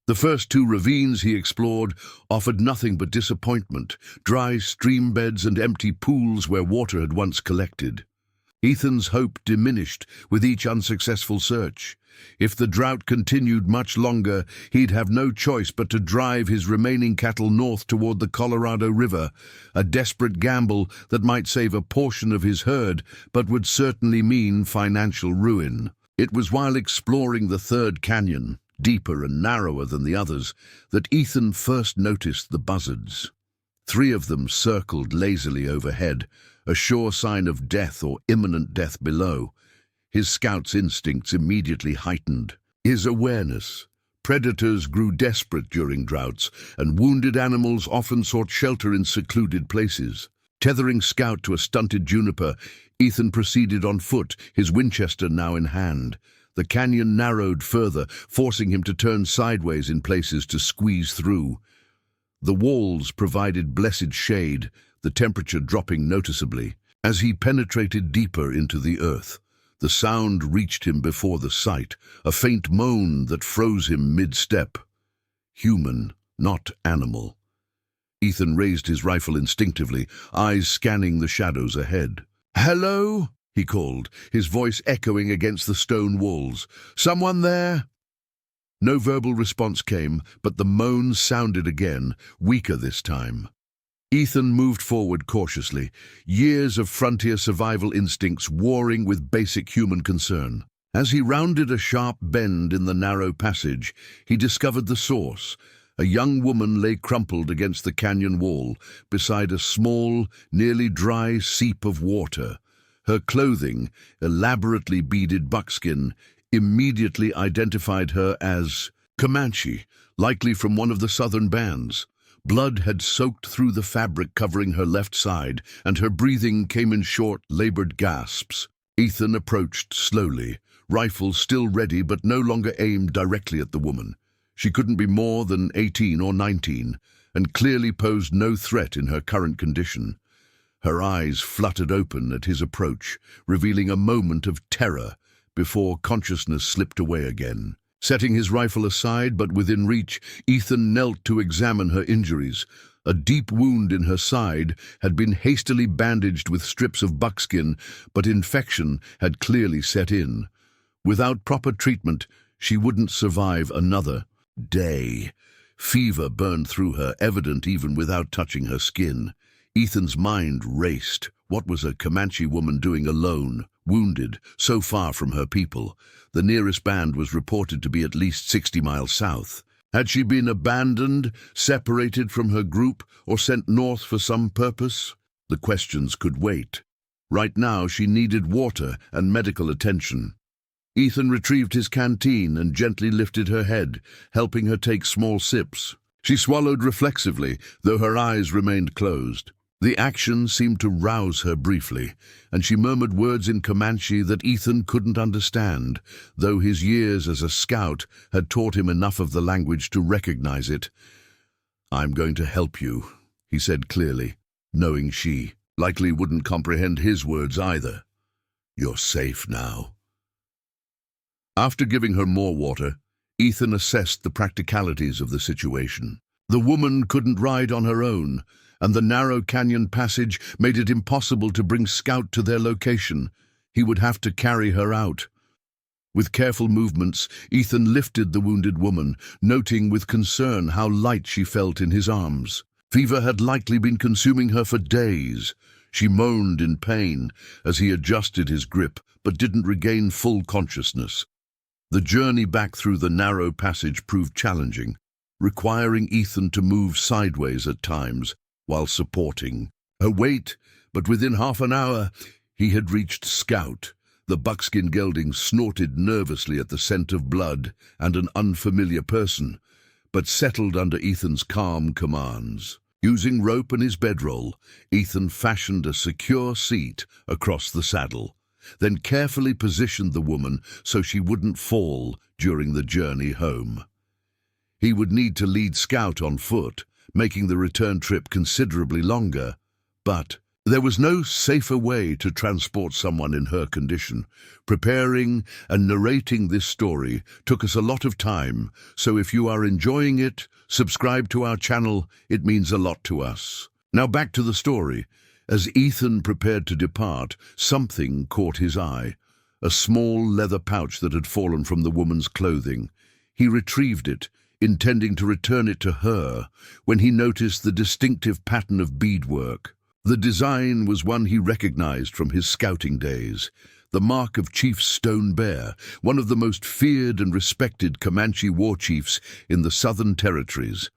The first 2 ravines he explored offered nothing but disappointment, dry stream beds and empty pools where water had once collected. Ethan's hope diminished with each unsuccessful search. If the drought continued much longer, he'd have no choice but to drive his remaining cattle north toward the Colorado River, a desperate gamble that might save a portion of his herd, but would certainly mean financial ruin. It was while exploring the 3rd canyon, deeper and narrower than the others, that Ethan first noticed the buzzards. 3 of them circled lazily overhead, a sure sign of death or imminent death below. His Scout's instincts immediately heightened. His awareness. Predators grew desperate during droughts, and wounded animals often sought shelter in secluded places. Tethering Scout to a stunted juniper, Ethan proceeded on foot, his Winchester now in hand. The canyon narrowed further, forcing him to turn sideways in places to squeeze through. The walls provided blessed shade, the temperature dropping noticeably. As he penetrated deeper into the earth, the sound reached him before the sight, a faint moan that froze him mid-step. Human, not animal. Ethan raised his rifle instinctively, eyes scanning the shadows ahead. "Hello?" he called, his voice echoing against the stone walls. "Someone there?" No verbal response came, but the moan sounded again, weaker this time. Ethan moved forward cautiously, years of frontier survival instincts warring with basic human concern. As he rounded a sharp bend in the narrow passage, he discovered the source. A young woman lay crumpled against the canyon wall, beside a small, nearly dry seep of water. Her clothing, elaborately beaded buckskin, immediately identified her as Comanche, likely from one of the southern bands. Blood had soaked through the fabric covering her left side, and her breathing came in short, labored gasps. Ethan approached slowly, rifle still ready but no longer aimed directly at the woman. She couldn't be more than 18 or 19, and clearly posed no threat in her current condition. Her eyes fluttered open at his approach, revealing a moment of terror before consciousness slipped away again. Setting his rifle aside but within reach, Ethan knelt to examine her injuries. A deep wound in her side had been hastily bandaged with strips of buckskin, but infection had clearly set in. Without proper treatment, she wouldn't survive another day. Fever burned through her, evident even without touching her skin. Ethan's mind raced. What was a Comanche woman doing alone, wounded, so far from her people? The nearest band was reported to be at least 60 miles south. Had she been abandoned, separated from her group, or sent north for some purpose? The questions could wait. Right now she needed water and medical attention. Ethan retrieved his canteen and gently lifted her head, helping her take small sips. She swallowed reflexively, though her eyes remained closed. The action seemed to rouse her briefly, and she murmured words in Comanche that Ethan couldn't understand, though his years as a scout had taught him enough of the language to recognize it. "I'm going to help you," he said clearly, knowing she likely wouldn't comprehend his words either. You're safe now. After giving her more water, Ethan assessed the practicalities of the situation. The woman couldn't ride on her own, and the narrow canyon passage made it impossible to bring Scout to their location. He would have to carry her out. With careful movements, Ethan lifted the wounded woman, noting with concern how light she felt in his arms. Fever had likely been consuming her for days. She moaned in pain as he adjusted his grip, but didn't regain full consciousness. The journey back through the narrow passage proved challenging, requiring Ethan to move sideways at times while supporting her weight, but within half an hour he had reached Scout. The buckskin gelding snorted nervously at the scent of blood and an unfamiliar person, but settled under Ethan's calm commands. Using rope and his bedroll, Ethan fashioned a secure seat across the saddle, then carefully positioned the woman so she wouldn't fall during the journey home. He would need to lead Scout on foot, making the return trip considerably longer, but there was no safer way to transport someone in her condition. Preparing and narrating this story took us a lot of time, so if you are enjoying it, subscribe to our channel. It means a lot to us. Now back to the story. As Ethan prepared to depart, something caught his eye, a small leather pouch that had fallen from the woman's clothing. He retrieved it, intending to return it to her, when he noticed the distinctive pattern of beadwork. The design was one he recognized from his scouting days, the mark of Chief Stone Bear, one of the most feared and respected Comanche war chiefs in the Southern Territories.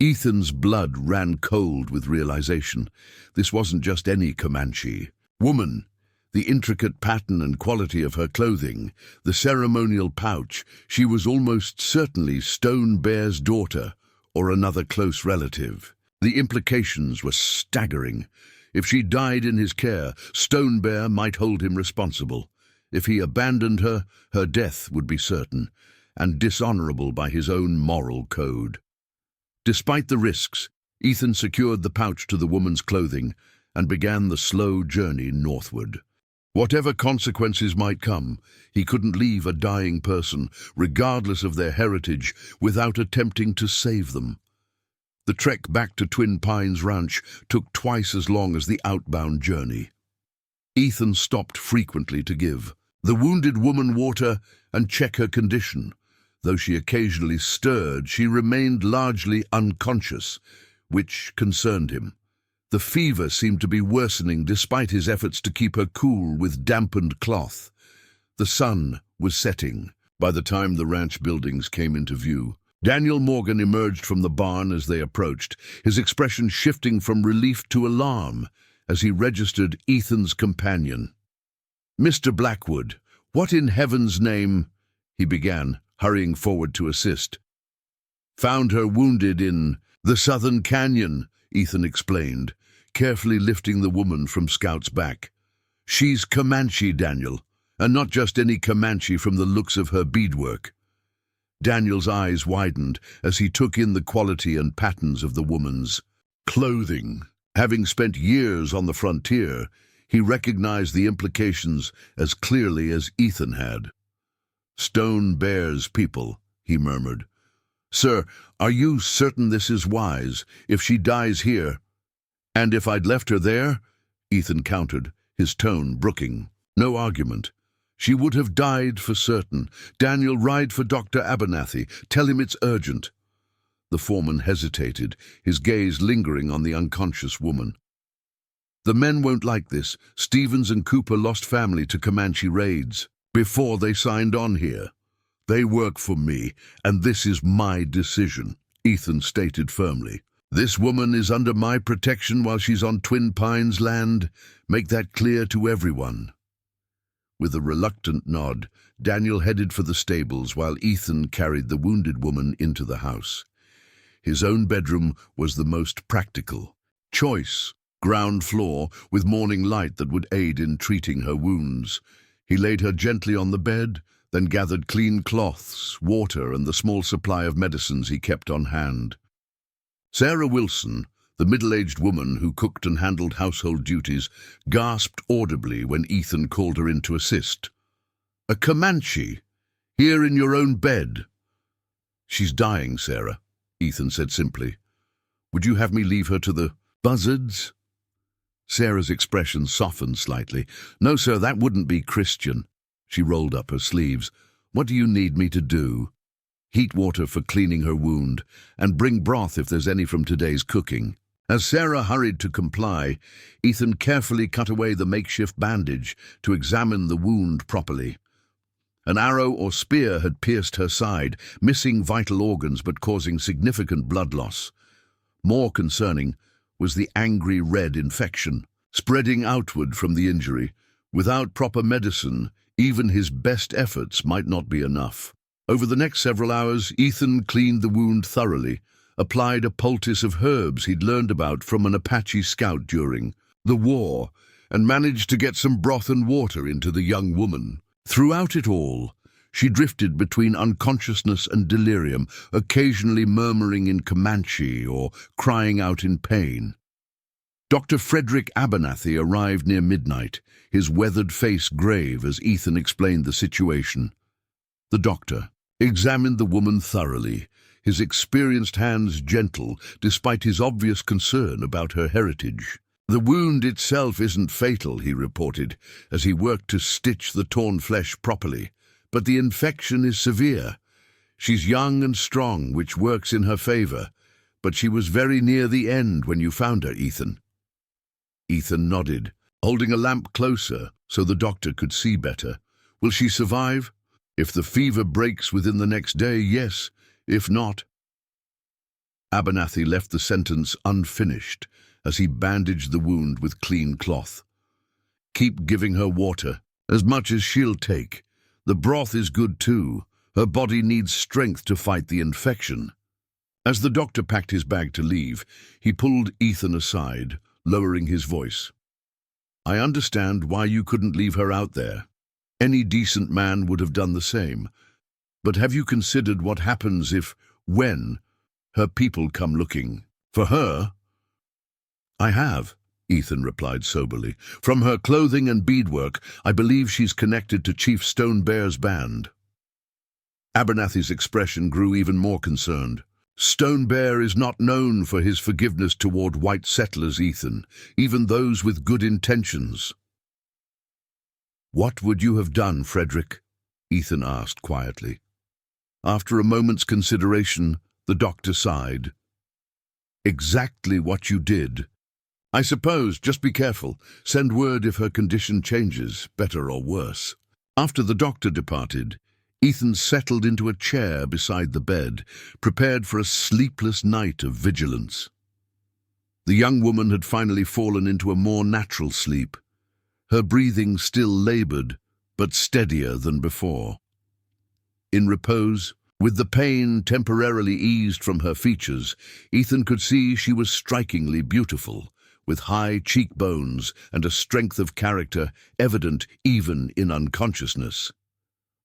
Ethan's blood ran cold with realization. This wasn't just any Comanche woman. The intricate pattern and quality of her clothing, the ceremonial pouch, she was almost certainly Stone Bear's daughter or another close relative. The implications were staggering. If she died in his care, Stone Bear might hold him responsible. If he abandoned her, her death would be certain, and dishonorable by his own moral code. Despite the risks, Ethan secured the pouch to the woman's clothing and began the slow journey northward. Whatever consequences might come, he couldn't leave a dying person, regardless of their heritage, without attempting to save them. The trek back to Twin Pines Ranch took twice as long as the outbound journey. Ethan stopped frequently to give the wounded woman water and check her condition. Though she occasionally stirred, she remained largely unconscious, which concerned him. The fever seemed to be worsening despite his efforts to keep her cool with dampened cloth. The sun was setting by the time the ranch buildings came into view. Daniel Morgan emerged from the barn as they approached, his expression shifting from relief to alarm as he registered Ethan's companion. "Mr. Blackwood, what in heaven's name?" he began, hurrying forward to assist. "Found her wounded in the Southern Canyon," Ethan explained, carefully lifting the woman from Scout's back. "She's Comanche, Daniel, and not just any Comanche from the looks of her beadwork." Daniel's eyes widened as he took in the quality and patterns of the woman's clothing. Having spent years on the frontier, he recognized the implications as clearly as Ethan had. "Stone Bear's people," he murmured. "Sir, are you certain this is wise, if she dies here?" "And if I'd left her there?" Ethan countered, his tone brooking. No argument. "She would have died for certain. Daniel, ride for Dr. Abernathy. Tell him it's urgent." The foreman hesitated, his gaze lingering on the unconscious woman. "The men won't like this. Stevens and Cooper lost family to Comanche raids before they signed on here. They work for me, and this is my decision," Ethan stated firmly. "This woman is under my protection while she's on Twin Pines land. Make that clear to everyone." With a reluctant nod, Daniel headed for the stables while Ethan carried the wounded woman into the house. His own bedroom was the most practical choice, ground floor with morning light that would aid in treating her wounds. He laid her gently on the bed, then gathered clean cloths, water, and the small supply of medicines he kept on hand. Sarah Wilson, The middle-aged woman who cooked and handled household duties gasped audibly when Ethan called her in to assist. "A Comanche, here in your own bed." "She's dying, Sarah," Ethan said simply. "Would you have me leave her to the buzzards?" Sarah's expression softened slightly. "No, sir, that wouldn't be Christian." She rolled up her sleeves. "What do you need me to do?" "Heat water for cleaning her wound, and bring broth if there's any from today's cooking." As Sarah hurried to comply, Ethan carefully cut away the makeshift bandage to examine the wound properly. An arrow or spear had pierced her side, missing vital organs but causing significant blood loss. More concerning was the angry red infection, spreading outward from the injury. Without proper medicine, even his best efforts might not be enough. Over the next several hours, Ethan cleaned the wound thoroughly, applied a poultice of herbs he'd learned about from an Apache scout during the war, and managed to get some broth and water into the young woman. Throughout it all, she drifted between unconsciousness and delirium, occasionally murmuring in Comanche or crying out in pain. Dr. Frederick Abernathy arrived near midnight, his weathered face grave as Ethan explained the situation. The doctor examined the woman thoroughly, his experienced hands gentle despite his obvious concern about her heritage. "The wound itself isn't fatal," he reported, as he worked to stitch the torn flesh properly. "But the infection is severe. She's young and strong, which works in her favor. But she was very near the end when you found her, Ethan." Ethan nodded, holding a lamp closer so the doctor could see better. "Will she survive? If the fever breaks within the next day, yes. If not—" Abernathy left the sentence unfinished as he bandaged the wound with clean cloth. "Keep giving her water, as much as she'll take. The broth is good too. Her body needs strength to fight the infection." As the doctor packed his bag to leave, he pulled Ethan aside, lowering his voice. "I understand why you couldn't leave her out there. Any decent man would have done the same. But have you considered what happens if, when, her people come looking for her?" "I have," Ethan replied soberly. "From her clothing and beadwork, I believe she's connected to Chief Stone Bear's band." Abernathy's expression grew even more concerned. "Stone Bear is not known for his forgiveness toward white settlers, Ethan, even those with good intentions." "What would you have done, Frederick?" Ethan asked quietly. After a moment's consideration, the doctor sighed. "Exactly what you did. I suppose, just be careful. Send word if her condition changes, better or worse." After the doctor departed, Ethan settled into a chair beside the bed, prepared for a sleepless night of vigilance. The young woman had finally fallen into a more natural sleep, her breathing still labored, but steadier than before. In repose, with the pain temporarily eased from her features, Ethan could see she was strikingly beautiful, with high cheekbones and a strength of character evident even in unconsciousness.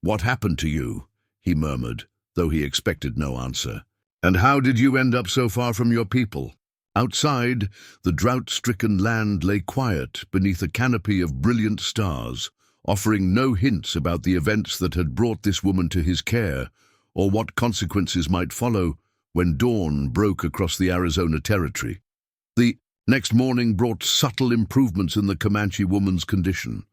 "What happened to you?" he murmured, though he expected no answer. "And how did you end up so far from your people?" Outside, the drought-stricken land lay quiet beneath a canopy of brilliant stars, offering no hints about the events that had brought this woman to his care, or what consequences might follow when dawn broke across the Arizona territory. The next morning brought subtle improvements in the Comanche woman's condition.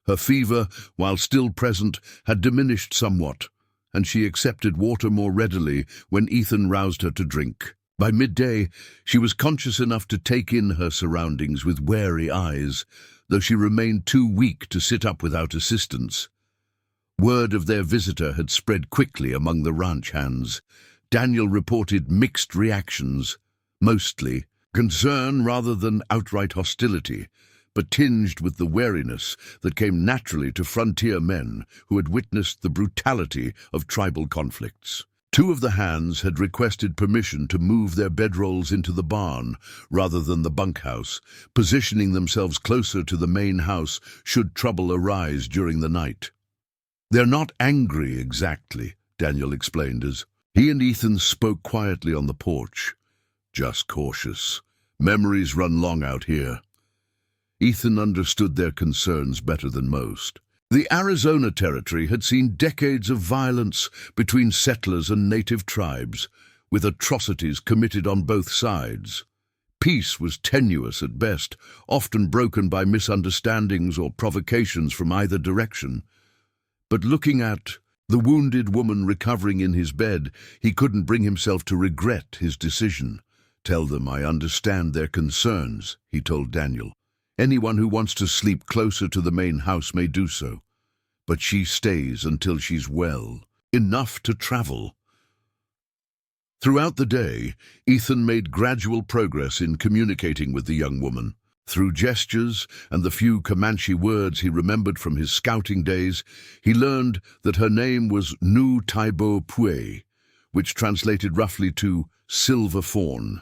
Her fever, while still present, had diminished somewhat, and she accepted water more readily when Ethan roused her to drink. By midday, she was conscious enough to take in her surroundings with wary eyes, though she remained too weak to sit up without assistance. Word of their visitor had spread quickly among the ranch hands. Daniel reported mixed reactions, mostly concern rather than outright hostility, but tinged with the wariness that came naturally to frontier men who had witnessed the brutality of tribal conflicts. Two of the hands had requested permission to move their bedrolls into the barn rather than the bunkhouse, positioning themselves closer to the main house should trouble arise during the night. "They're not angry exactly," Daniel explained as he and Ethan spoke quietly on the porch. "Just cautious. Memories run long out here. Ethan understood their concerns better than most. The Arizona Territory had seen decades of violence between settlers and native tribes, with atrocities committed on both sides. Peace was tenuous at best, often broken by misunderstandings or provocations from either direction. But looking at the wounded woman recovering in his bed, he couldn't bring himself to regret his decision. "Tell them I understand their concerns," he told Daniel. "Anyone who wants to sleep closer to the main house may do so. But she stays until she's well, enough to travel." Throughout the day, Ethan made gradual progress in communicating with the young woman. Through gestures and the few Comanche words he remembered from his scouting days, he learned that her name was Nu Taibo Pue, which translated roughly to silver fawn.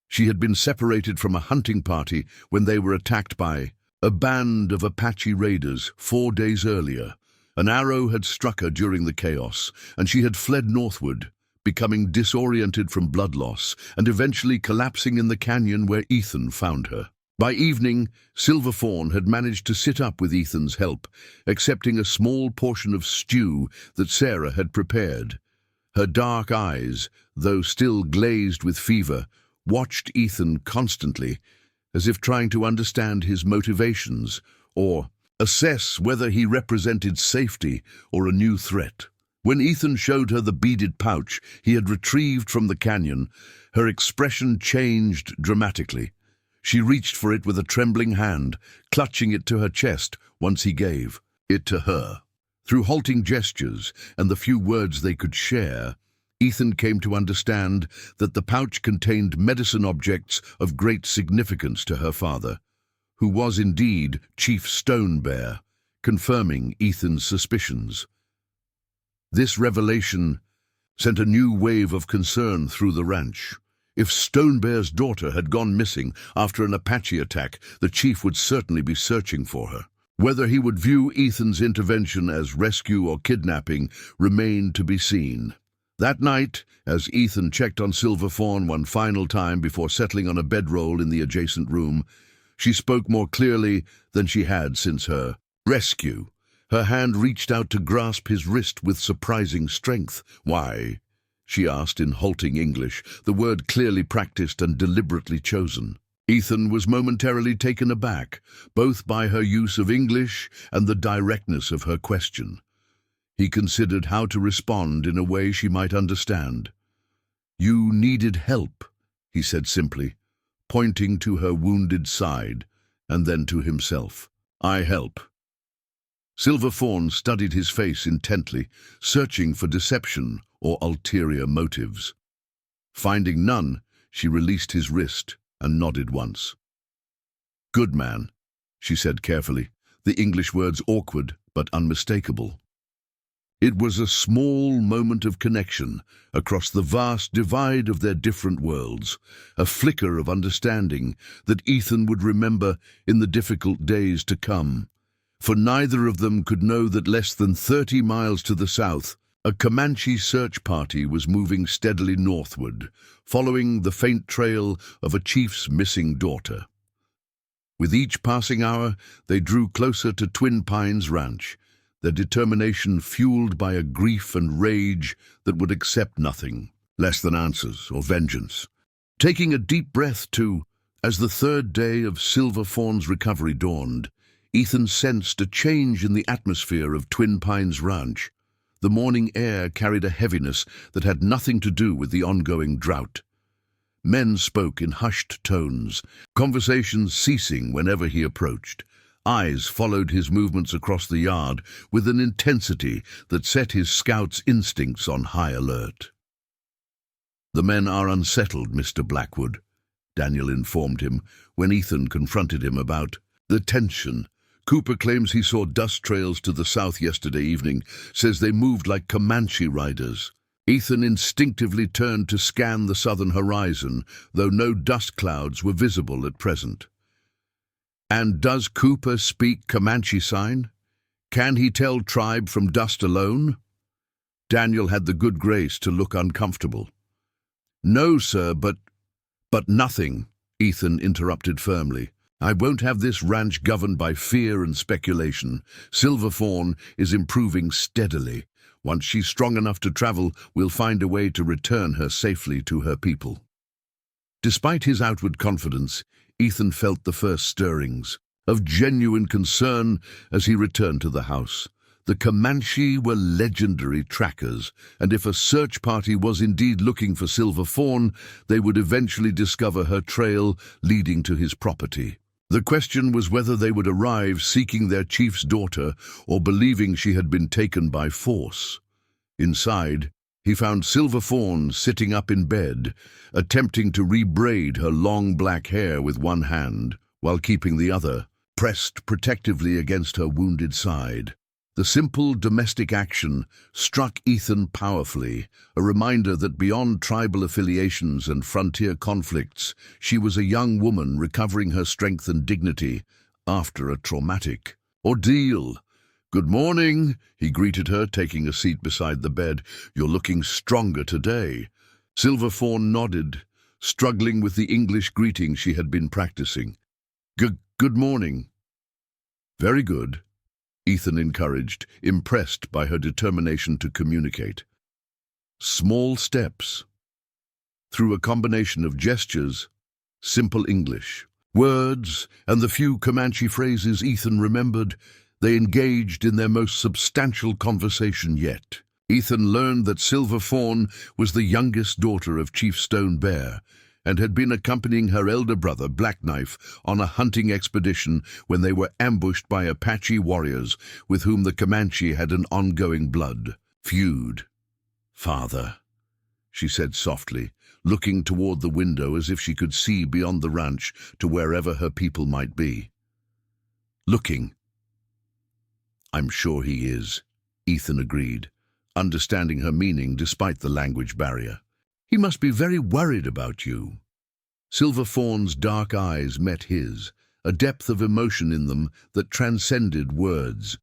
She had been separated from a hunting party when they were attacked by a band of Apache raiders 4 days earlier. An arrow had struck her during the chaos, and she had fled northward, becoming disoriented from blood loss and eventually collapsing in the canyon where Ethan found her. By evening, Silver Fawn had managed to sit up with Ethan's help, accepting a small portion of stew that Sarah had prepared. Her dark eyes, though still glazed with fever, watched Ethan constantly, as if trying to understand his motivations or assess whether he represented safety or a new threat. When Ethan showed her the beaded pouch he had retrieved from the canyon, her expression changed dramatically. She reached for it with a trembling hand, clutching it to her chest once he gave it to her. Through halting gestures and the few words they could share, Ethan came to understand that the pouch contained medicine objects of great significance to her father, who was indeed Chief Stone Bear, confirming Ethan's suspicions. This revelation sent a new wave of concern through the ranch. If Stone Bear's daughter had gone missing after an Apache attack, the chief would certainly be searching for her. Whether he would view Ethan's intervention as rescue or kidnapping remained to be seen. That night, as Ethan checked on Silver Fawn one final time before settling on a bedroll in the adjacent room, she spoke more clearly than she had since her rescue. Her hand reached out to grasp his wrist with surprising strength. "Why?" she asked in halting English, the word clearly practiced and deliberately chosen. Ethan was momentarily taken aback, both by her use of English and the directness of her question. He considered how to respond in a way she might understand. "You needed help," he said simply, pointing to her wounded side, and then to himself. "I help." Silver Fawn studied his face intently, searching for deception or ulterior motives. Finding none, she released his wrist and nodded once. "Good man," she said carefully, the English words awkward but unmistakable. It was a small moment of connection across the vast divide of their different worlds, a flicker of understanding that Ethan would remember in the difficult days to come. For neither of them could know that less than 30 miles to the south, a Comanche search party was moving steadily northward, following the faint trail of a chief's missing daughter. With each passing hour, they drew closer to Twin Pines Ranch, their determination fueled by a grief and rage that would accept nothing less than answers or vengeance. Taking a deep breath, too, as the third day of Silver Fawn's recovery dawned, Ethan sensed a change in the atmosphere of Twin Pines Ranch. The morning air carried a heaviness that had nothing to do with the ongoing drought. Men spoke in hushed tones, conversations ceasing whenever he approached. Eyes followed his movements across the yard with an intensity that set his scout's instincts on high alert. "The men are unsettled, Mr. Blackwood," Daniel informed him when Ethan confronted him about the tension. "Cooper claims he saw dust trails to the south yesterday evening, says they moved like Comanche riders." Ethan instinctively turned to scan the southern horizon, though no dust clouds were visible at present. "And does Cooper speak Comanche sign? Can he tell tribe from dust alone?" Daniel had the good grace to look uncomfortable. "No, sir, but nothing," Ethan interrupted firmly. I won't have this ranch governed by fear and speculation. Silver Fawn is improving steadily. Once she's strong enough to travel, we'll find a way to return her safely to her people. Despite his outward confidence, Ethan felt the first stirrings of genuine concern as he returned to the house. The Comanche were legendary trackers, and if a search party was indeed looking for Silver Fawn, they would eventually discover her trail leading to his property. The question was whether they would arrive seeking their chief's daughter or believing she had been taken by force. Inside, he found Silver Fawn sitting up in bed, attempting to rebraid her long black hair with one hand, while keeping the other pressed protectively against her wounded side. The simple domestic action struck Ethan powerfully, a reminder that beyond tribal affiliations and frontier conflicts, she was a young woman recovering her strength and dignity after a traumatic ordeal. "Good morning," he greeted her, taking a seat beside the bed. "You're looking stronger today." Silver Fawn nodded, struggling with the English greeting she had been practicing. Good morning." "Very good," Ethan encouraged, impressed by her determination to communicate. Small steps. Through a combination of gestures, simple English, words, and the few Comanche phrases Ethan remembered, they engaged in their most substantial conversation yet. Ethan learned that Silver Fawn was the youngest daughter of Chief Stone Bear, and had been accompanying her elder brother, Black Knife, on a hunting expedition when they were ambushed by Apache warriors with whom the Comanche had an ongoing blood feud. "Father," she said softly, looking toward the window as if she could see beyond the ranch to wherever her people might be. "Looking." "I'm sure he is," Ethan agreed, understanding her meaning despite the language barrier. "He must be very worried about you." Silver Fawn's dark eyes met his, a depth of emotion in them that transcended words.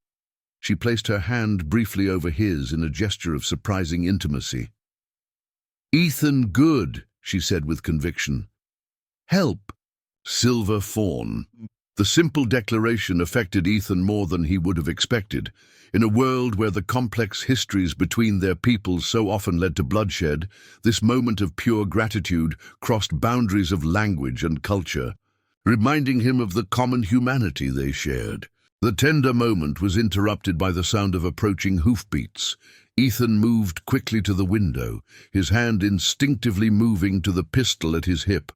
She placed her hand briefly over his in a gesture of surprising intimacy. "Ethan, good," she said with conviction. "Help." Silver Fawn. The simple declaration affected Ethan more than he would have expected. In a world where the complex histories between their peoples so often led to bloodshed, this moment of pure gratitude crossed boundaries of language and culture, reminding him of the common humanity they shared. The tender moment was interrupted by the sound of approaching hoofbeats. Ethan moved quickly to the window, his hand instinctively moving to the pistol at his hip.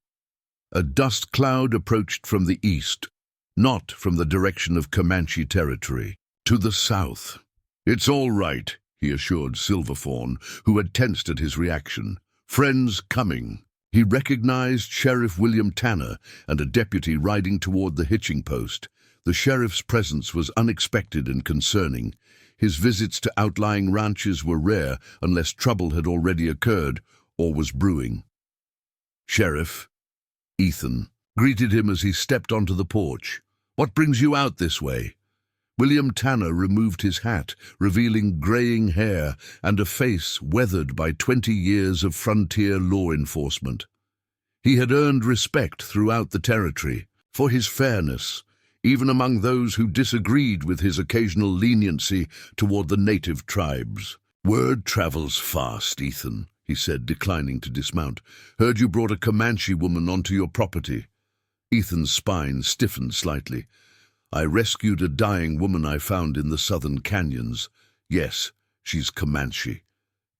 A dust cloud approached from the east, not from the direction of Comanche territory. To the south. "It's all right," he assured Silver Fawn, who had tensed at his reaction. "Friends coming." He recognized Sheriff William Tanner and a deputy riding toward the hitching post. The sheriff's presence was unexpected and concerning. His visits to outlying ranches were rare unless trouble had already occurred or was brewing. "Sheriff," Ethan greeted him as he stepped onto the porch. "What brings you out this way?" William Tanner removed his hat, revealing graying hair and a face weathered by 20 years of frontier law enforcement. He had earned respect throughout the territory for his fairness, even among those who disagreed with his occasional leniency toward the native tribes. "Word travels fast, Ethan," he said, declining to dismount. "Heard you brought a Comanche woman onto your property." Ethan's spine stiffened slightly. "I rescued a dying woman I found in the southern canyons. Yes, she's Comanche.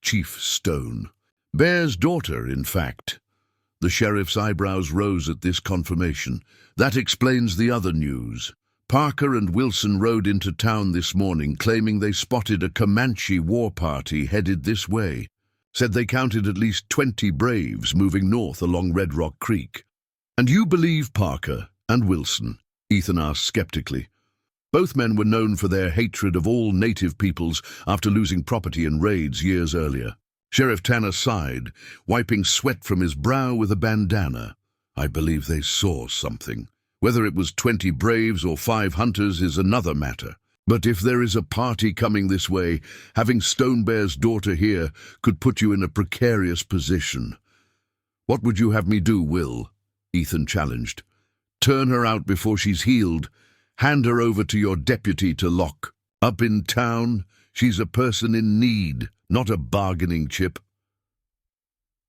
Chief Stone. Bear's daughter, in fact." The sheriff's eyebrows rose at this confirmation. "That explains the other news. Parker and Wilson rode into town this morning claiming they spotted a Comanche war party headed this way. Said they counted at least 20 braves moving north along Red Rock Creek." "And you believe Parker and Wilson?" Ethan asked skeptically. Both men were known for their hatred of all native peoples after losing property in raids years earlier. Sheriff Tanner sighed, wiping sweat from his brow with a bandana. "I believe they saw something. Whether it was 20 braves or 5 hunters is another matter. But if there is a party coming this way, having Stone Bear's daughter here could put you in a precarious position. What would you have me do, Will?" Ethan challenged. "Turn her out before she's healed. Hand her over to your deputy to lock up in town. She's a person in need, not a bargaining chip."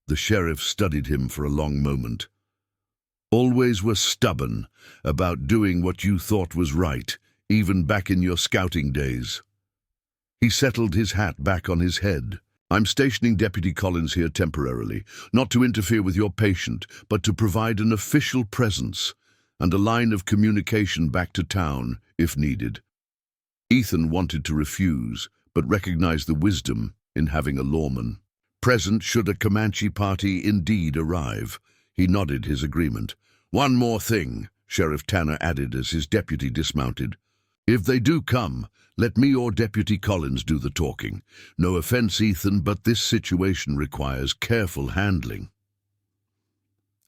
The sheriff studied him for a long moment. "Always were stubborn about doing what you thought was right, even back in your scouting days." He settled his hat back on his head. "I'm stationing Deputy Collins here temporarily, not to interfere with your patient, but to provide an official presence and a line of communication back to town, if needed." Ethan wanted to refuse, but recognized the wisdom in having a lawman present should a Comanche party indeed arrive. He nodded his agreement. "One more thing," Sheriff Tanner added as his deputy dismounted. "If they do come, let me or Deputy Collins do the talking. No offense, Ethan, but this situation requires careful handling."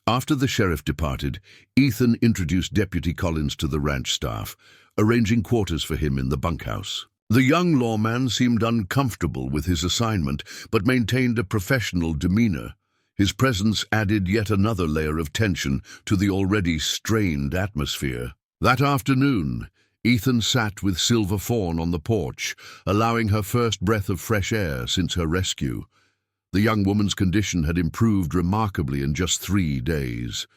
After the sheriff departed, Ethan introduced Deputy Collins to the ranch staff, arranging quarters for him in the bunkhouse. The young lawman seemed uncomfortable with his assignment, but maintained a professional demeanor. His presence added yet another layer of tension to the already strained atmosphere. That afternoon, Ethan sat with Silver Fawn on the porch, allowing her first breath of fresh air since her rescue. The young woman's condition had improved remarkably in just 3 days.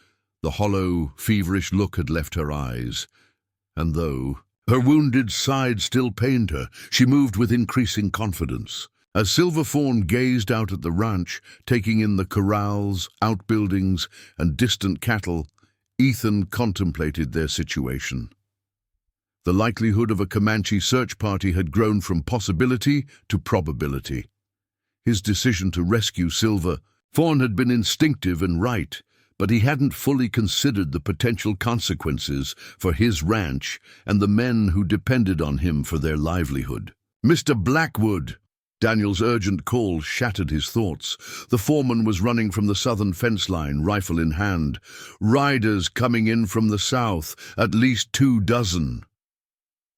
The hollow, feverish look had left her eyes, and though her wounded side still pained her, she moved with increasing confidence. As Silver Fawn gazed out at the ranch, taking in the corrals, outbuildings, and distant cattle, Ethan contemplated their situation. The likelihood of a Comanche search party had grown from possibility to probability. His decision to rescue Silver Fawn had been instinctive and right, but he hadn't fully considered the potential consequences for his ranch and the men who depended on him for their livelihood. "Mr. Blackwood!" Daniel's urgent call shattered his thoughts. The foreman was running from the southern fence line, rifle in hand. "Riders coming in from the south, at least 2 dozen.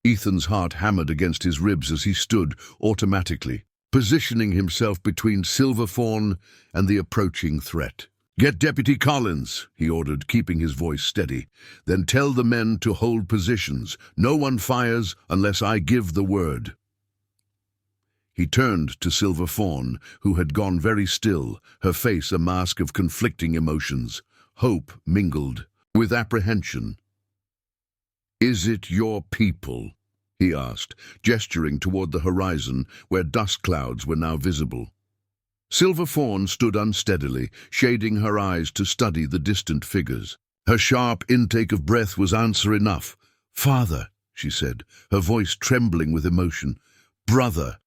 Ethan's heart hammered against his ribs as he stood, automatically, positioning himself between Silver Fawn and the approaching threat. "Get Deputy Collins," he ordered, keeping his voice steady. "Then tell the men to hold positions. No one fires unless I give the word." He turned to Silver Fawn, who had gone very still, her face a mask of conflicting emotions. Hope mingled with apprehension. "Is it your people?" he asked, gesturing toward the horizon where dust clouds were now visible. Silver Fawn stood unsteadily, shading her eyes to study the distant figures. Her sharp intake of breath was answer enough. "Father," she said, her voice trembling with emotion. "Brother."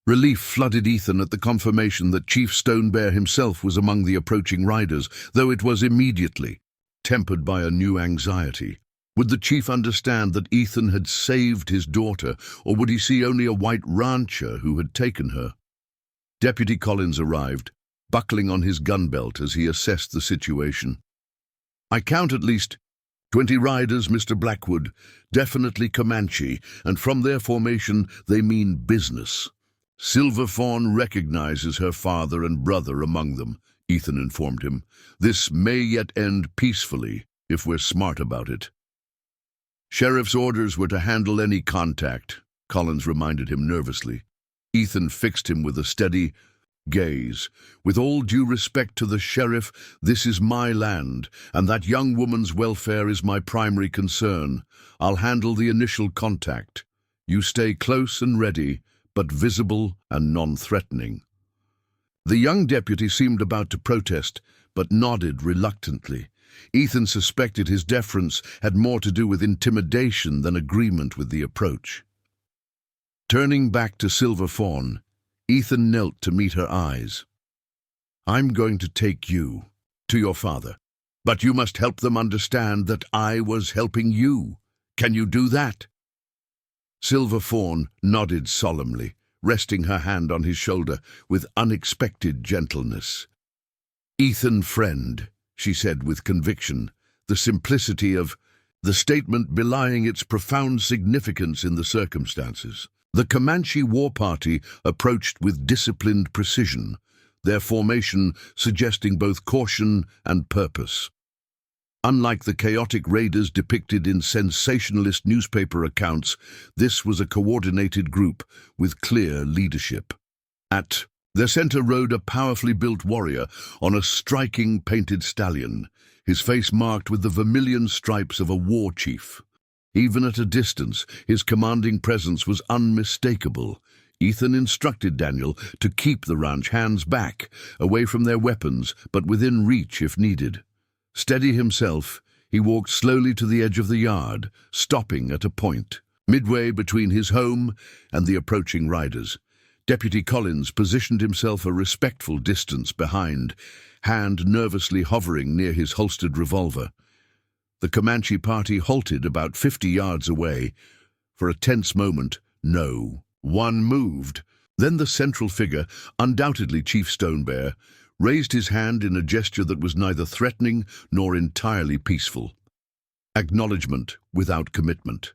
Relief flooded Ethan at the confirmation that Chief Stonebear himself was among the approaching riders, though it was immediately tempered by a new anxiety. Would the chief understand that Ethan had saved his daughter, or would he see only a white rancher who had taken her? Deputy Collins arrived, buckling on his gun belt as he assessed the situation. "I count at least 20 riders, Mr. Blackwood, definitely Comanche, and from their formation they mean business. Silver Fawn recognizes her father and brother among them," Ethan informed him. "This may yet end peacefully, if we're smart about it." "Sheriff's orders were to handle any contact," Collins reminded him nervously. Ethan fixed him with a steady gaze. "With all due respect to the sheriff, this is my land, and that young woman's welfare is my primary concern. I'll handle the initial contact. You stay close and ready, but visible and non-threatening." The young deputy seemed about to protest, but nodded reluctantly. Ethan suspected his deference had more to do with intimidation than agreement with the approach. Turning back to Silver Fawn, Ethan knelt to meet her eyes. "I'm going to take you to your father, but you must help them understand that I was helping you. Can you do that?" Silver Fawn nodded solemnly, resting her hand on his shoulder with unexpected gentleness. "Ethan, friend," she said with conviction, the simplicity of the statement belying its profound significance in the circumstances. The Comanche war party approached with disciplined precision, their formation suggesting both caution and purpose. Unlike the chaotic raiders depicted in sensationalist newspaper accounts, this was a coordinated group with clear leadership. At their center rode a powerfully built warrior on a striking painted stallion, his face marked with the vermilion stripes of a war chief. Even at a distance, his commanding presence was unmistakable. Ethan instructed Daniel to keep the ranch hands back, away from their weapons, but within reach if needed. Steady himself, he walked slowly to the edge of the yard, stopping at a point, midway between his home and the approaching riders. Deputy Collins positioned himself a respectful distance behind, hand nervously hovering near his holstered revolver. The Comanche party halted about 50 yards away. For a tense moment, no one moved. Then the central figure, undoubtedly Chief Stonebear, raised his hand in a gesture that was neither threatening nor entirely peaceful. Acknowledgement without commitment.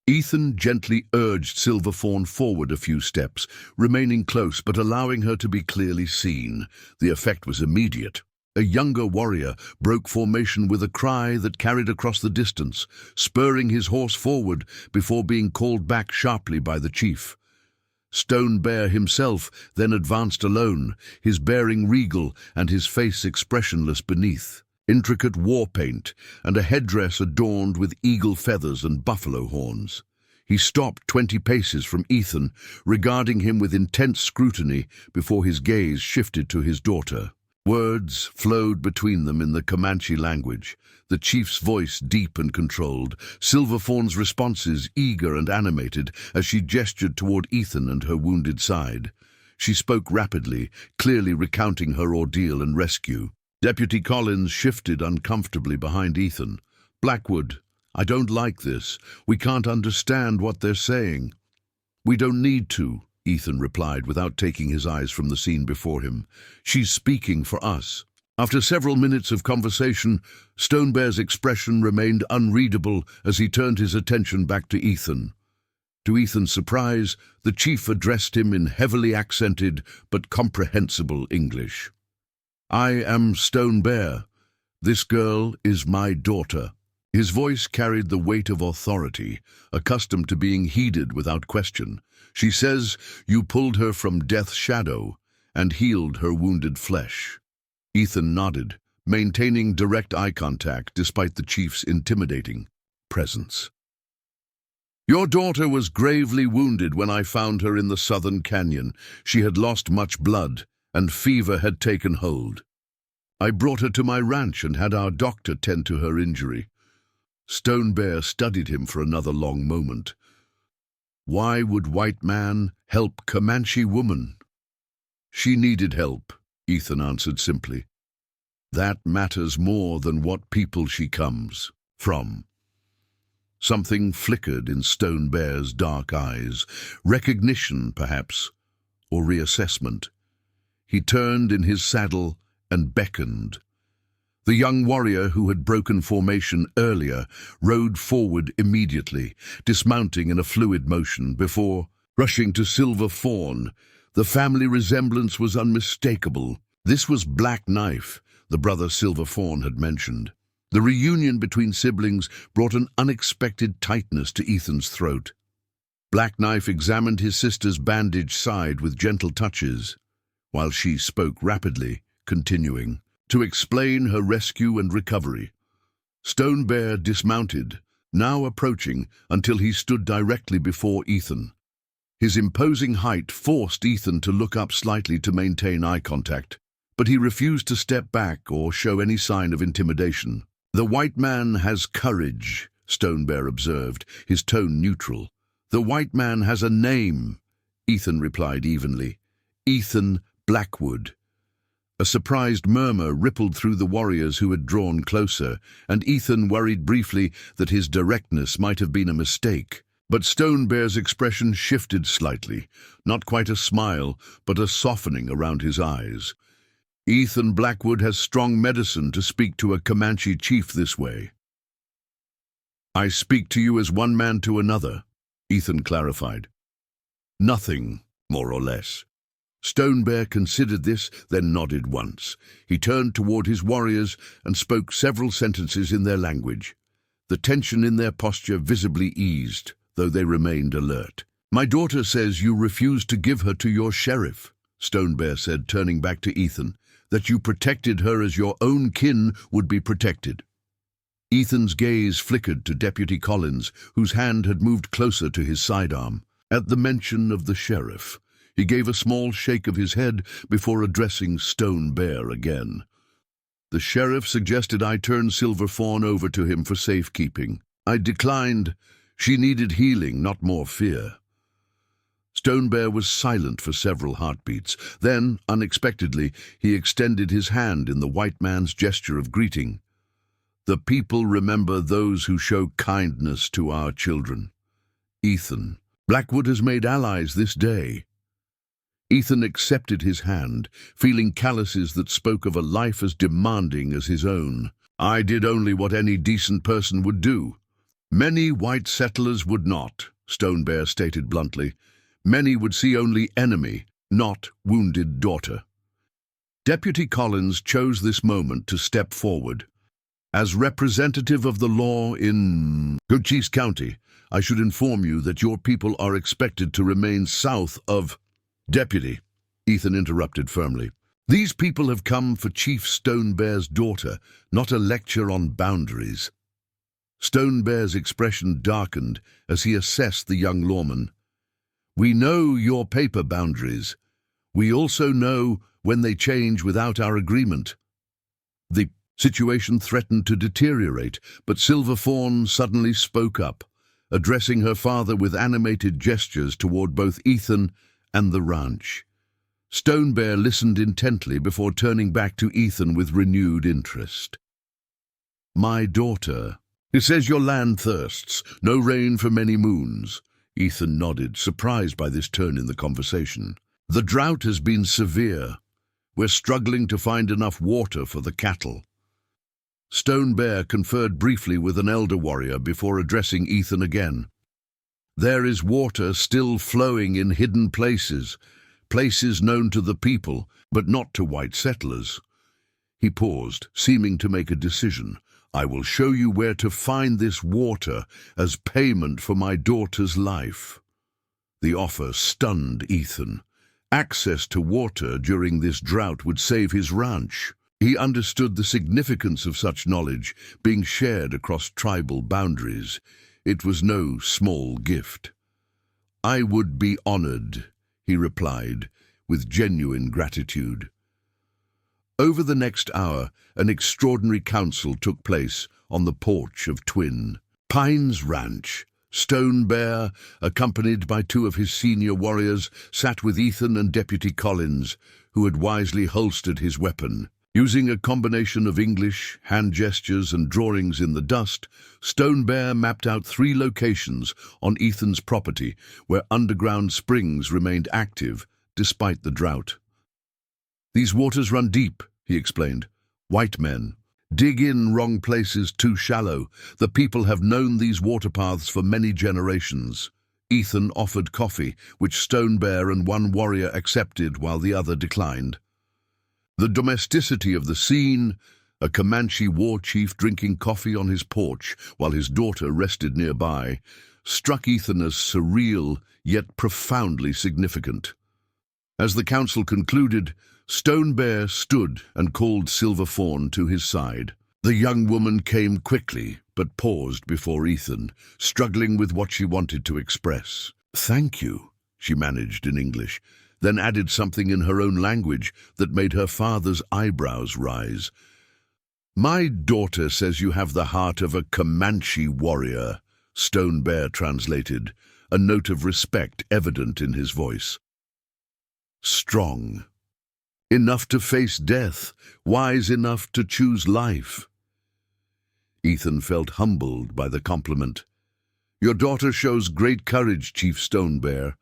Ethan gently urged Silverfawn forward a few steps, remaining close but allowing her to be clearly seen. The effect was immediate. A younger warrior broke formation with a cry that carried across the distance, spurring his horse forward before being called back sharply by the chief. Stonebear himself then advanced alone, his bearing regal and his face expressionless beneath. Intricate war paint and a headdress adorned with eagle feathers and buffalo horns. He stopped 20 paces from Ethan, regarding him with intense scrutiny before his gaze shifted to his daughter. Words flowed between them in the Comanche language, the chief's voice deep and controlled, Silverfawn's responses eager and animated as she gestured toward Ethan and her wounded side. She spoke rapidly, clearly recounting her ordeal and rescue. Deputy Collins shifted uncomfortably behind Ethan. "Blackwood, I don't like this. We can't understand what they're saying." "We don't need to," Ethan replied without taking his eyes from the scene before him. "She's speaking for us." After several minutes of conversation, Stonebear's expression remained unreadable as he turned his attention back to Ethan. To Ethan's surprise, the chief addressed him in heavily accented but comprehensible English. "I am Stonebear. This girl is my daughter." His voice carried the weight of authority, accustomed to being heeded without question. "She says you pulled her from death's shadow and healed her wounded flesh." Ethan nodded, maintaining direct eye contact despite the chief's intimidating presence. "Your daughter was gravely wounded when I found her in the southern canyon. She had lost much blood, and fever had taken hold. I brought her to my ranch and had our doctor tend to her injury." Stonebear studied him for another long moment. "Why would white man help Comanche woman?" "She needed help," Ethan answered simply. "That matters more than what people she comes from." Something flickered in Stonebear's dark eyes. Recognition, perhaps, or reassessment. He turned in his saddle and beckoned. The young warrior who had broken formation earlier rode forward immediately, dismounting in a fluid motion before rushing to Silverfawn. The family resemblance was unmistakable. This was Black Knife, the brother Silverfawn had mentioned. The reunion between siblings brought an unexpected tightness to Ethan's throat. Black Knife examined his sister's bandaged side with gentle touches, while she spoke rapidly, continuing to explain her rescue and recovery. Stonebear dismounted, now approaching until he stood directly before Ethan. His imposing height forced Ethan to look up slightly to maintain eye contact, but he refused to step back or show any sign of intimidation. "The white man has courage," Stonebear observed, his tone neutral. "The white man has a name," Ethan replied evenly. "Ethan Blackwood." A surprised murmur rippled through the warriors who had drawn closer, and Ethan worried briefly that his directness might have been a mistake. But Stonebear's expression shifted slightly, not quite a smile, but a softening around his eyes. "Ethan Blackwood has strong medicine to speak to a Comanche chief this way." "I speak to you as one man to another," Ethan clarified. "Nothing, more or less." Stone Bear considered this, then nodded once. He turned toward his warriors and spoke several sentences in their language. The tension in their posture visibly eased, though they remained alert. "My daughter says you refused to give her to your sheriff," Stone Bear said, turning back to Ethan, "that you protected her as your own kin would be protected." Ethan's gaze flickered to Deputy Collins, whose hand had moved closer to his sidearm. At the mention of the sheriff, he gave a small shake of his head before addressing Stone Bear again. "The sheriff suggested I turn Silver Fawn over to him for safekeeping. I declined. She needed healing, not more fear." Stone Bear was silent for several heartbeats. Then, unexpectedly, he extended his hand in the white man's gesture of greeting. "The people remember those who show kindness to our children. Ethan Blackwood has made allies this day." Ethan accepted his hand, feeling calluses that spoke of a life as demanding as his own. "I did only what any decent person would do. Many white settlers would not," Stone Bear stated bluntly. "Many would see only enemy, not wounded daughter." Deputy Collins chose this moment to step forward. "As representative of the law in Comanche County, I should inform you that your people are expected to remain south of—" "Deputy," Ethan interrupted firmly. "These people have come for Chief Stone Bear's daughter, not a lecture on boundaries." Stone Bear's expression darkened as he assessed the young lawman. "We know your paper boundaries. We also know when they change without our agreement." The situation threatened to deteriorate, but Silver Fawn suddenly spoke up, addressing her father with animated gestures toward both Ethan and the ranch. Stone Bear listened intently before turning back to Ethan with renewed interest. "My daughter, it says your land thirsts, no rain for many moons." Ethan nodded, surprised by this turn in the conversation. "The drought has been severe. We're struggling to find enough water for the cattle." Stone Bear conferred briefly with an elder warrior before addressing Ethan again. "There is water still flowing in hidden places, places known to the people, but not to white settlers." He paused, seeming to make a decision. "I will show you where to find this water as payment for my daughter's life." The offer stunned Ethan. Access to water during this drought would save his ranch. He understood the significance of such knowledge being shared across tribal boundaries. It was no small gift. "I would be honored," he replied, with genuine gratitude. Over the next hour, an extraordinary council took place on the porch of Twin Pines Ranch. Stone Bear, accompanied by two of his senior warriors, sat with Ethan and Deputy Collins, who had wisely holstered his weapon. Using a combination of English, hand gestures, and drawings in the dust, Stone Bear mapped out 3 locations on Ethan's property where underground springs remained active despite the drought. "These waters run deep," he explained. "White men dig in wrong places too shallow. The people have known these water paths for many generations." Ethan offered coffee, which Stone Bear and one warrior accepted while the other declined. The domesticity of the scene, a Comanche war chief drinking coffee on his porch while his daughter rested nearby, struck Ethan as surreal yet profoundly significant. As the council concluded, Stone Bear stood and called Silver Fawn to his side. The young woman came quickly, but paused before Ethan, struggling with what she wanted to express. "Thank you," she managed in English, then added something in her own language that made her father's eyebrows rise. "My daughter says you have the heart of a Comanche warrior," Stone Bear translated, a note of respect evident in his voice. "Strong. Enough to face death, wise enough to choose life." Ethan felt humbled by the compliment. "Your daughter shows great courage, Chief Stone Bear.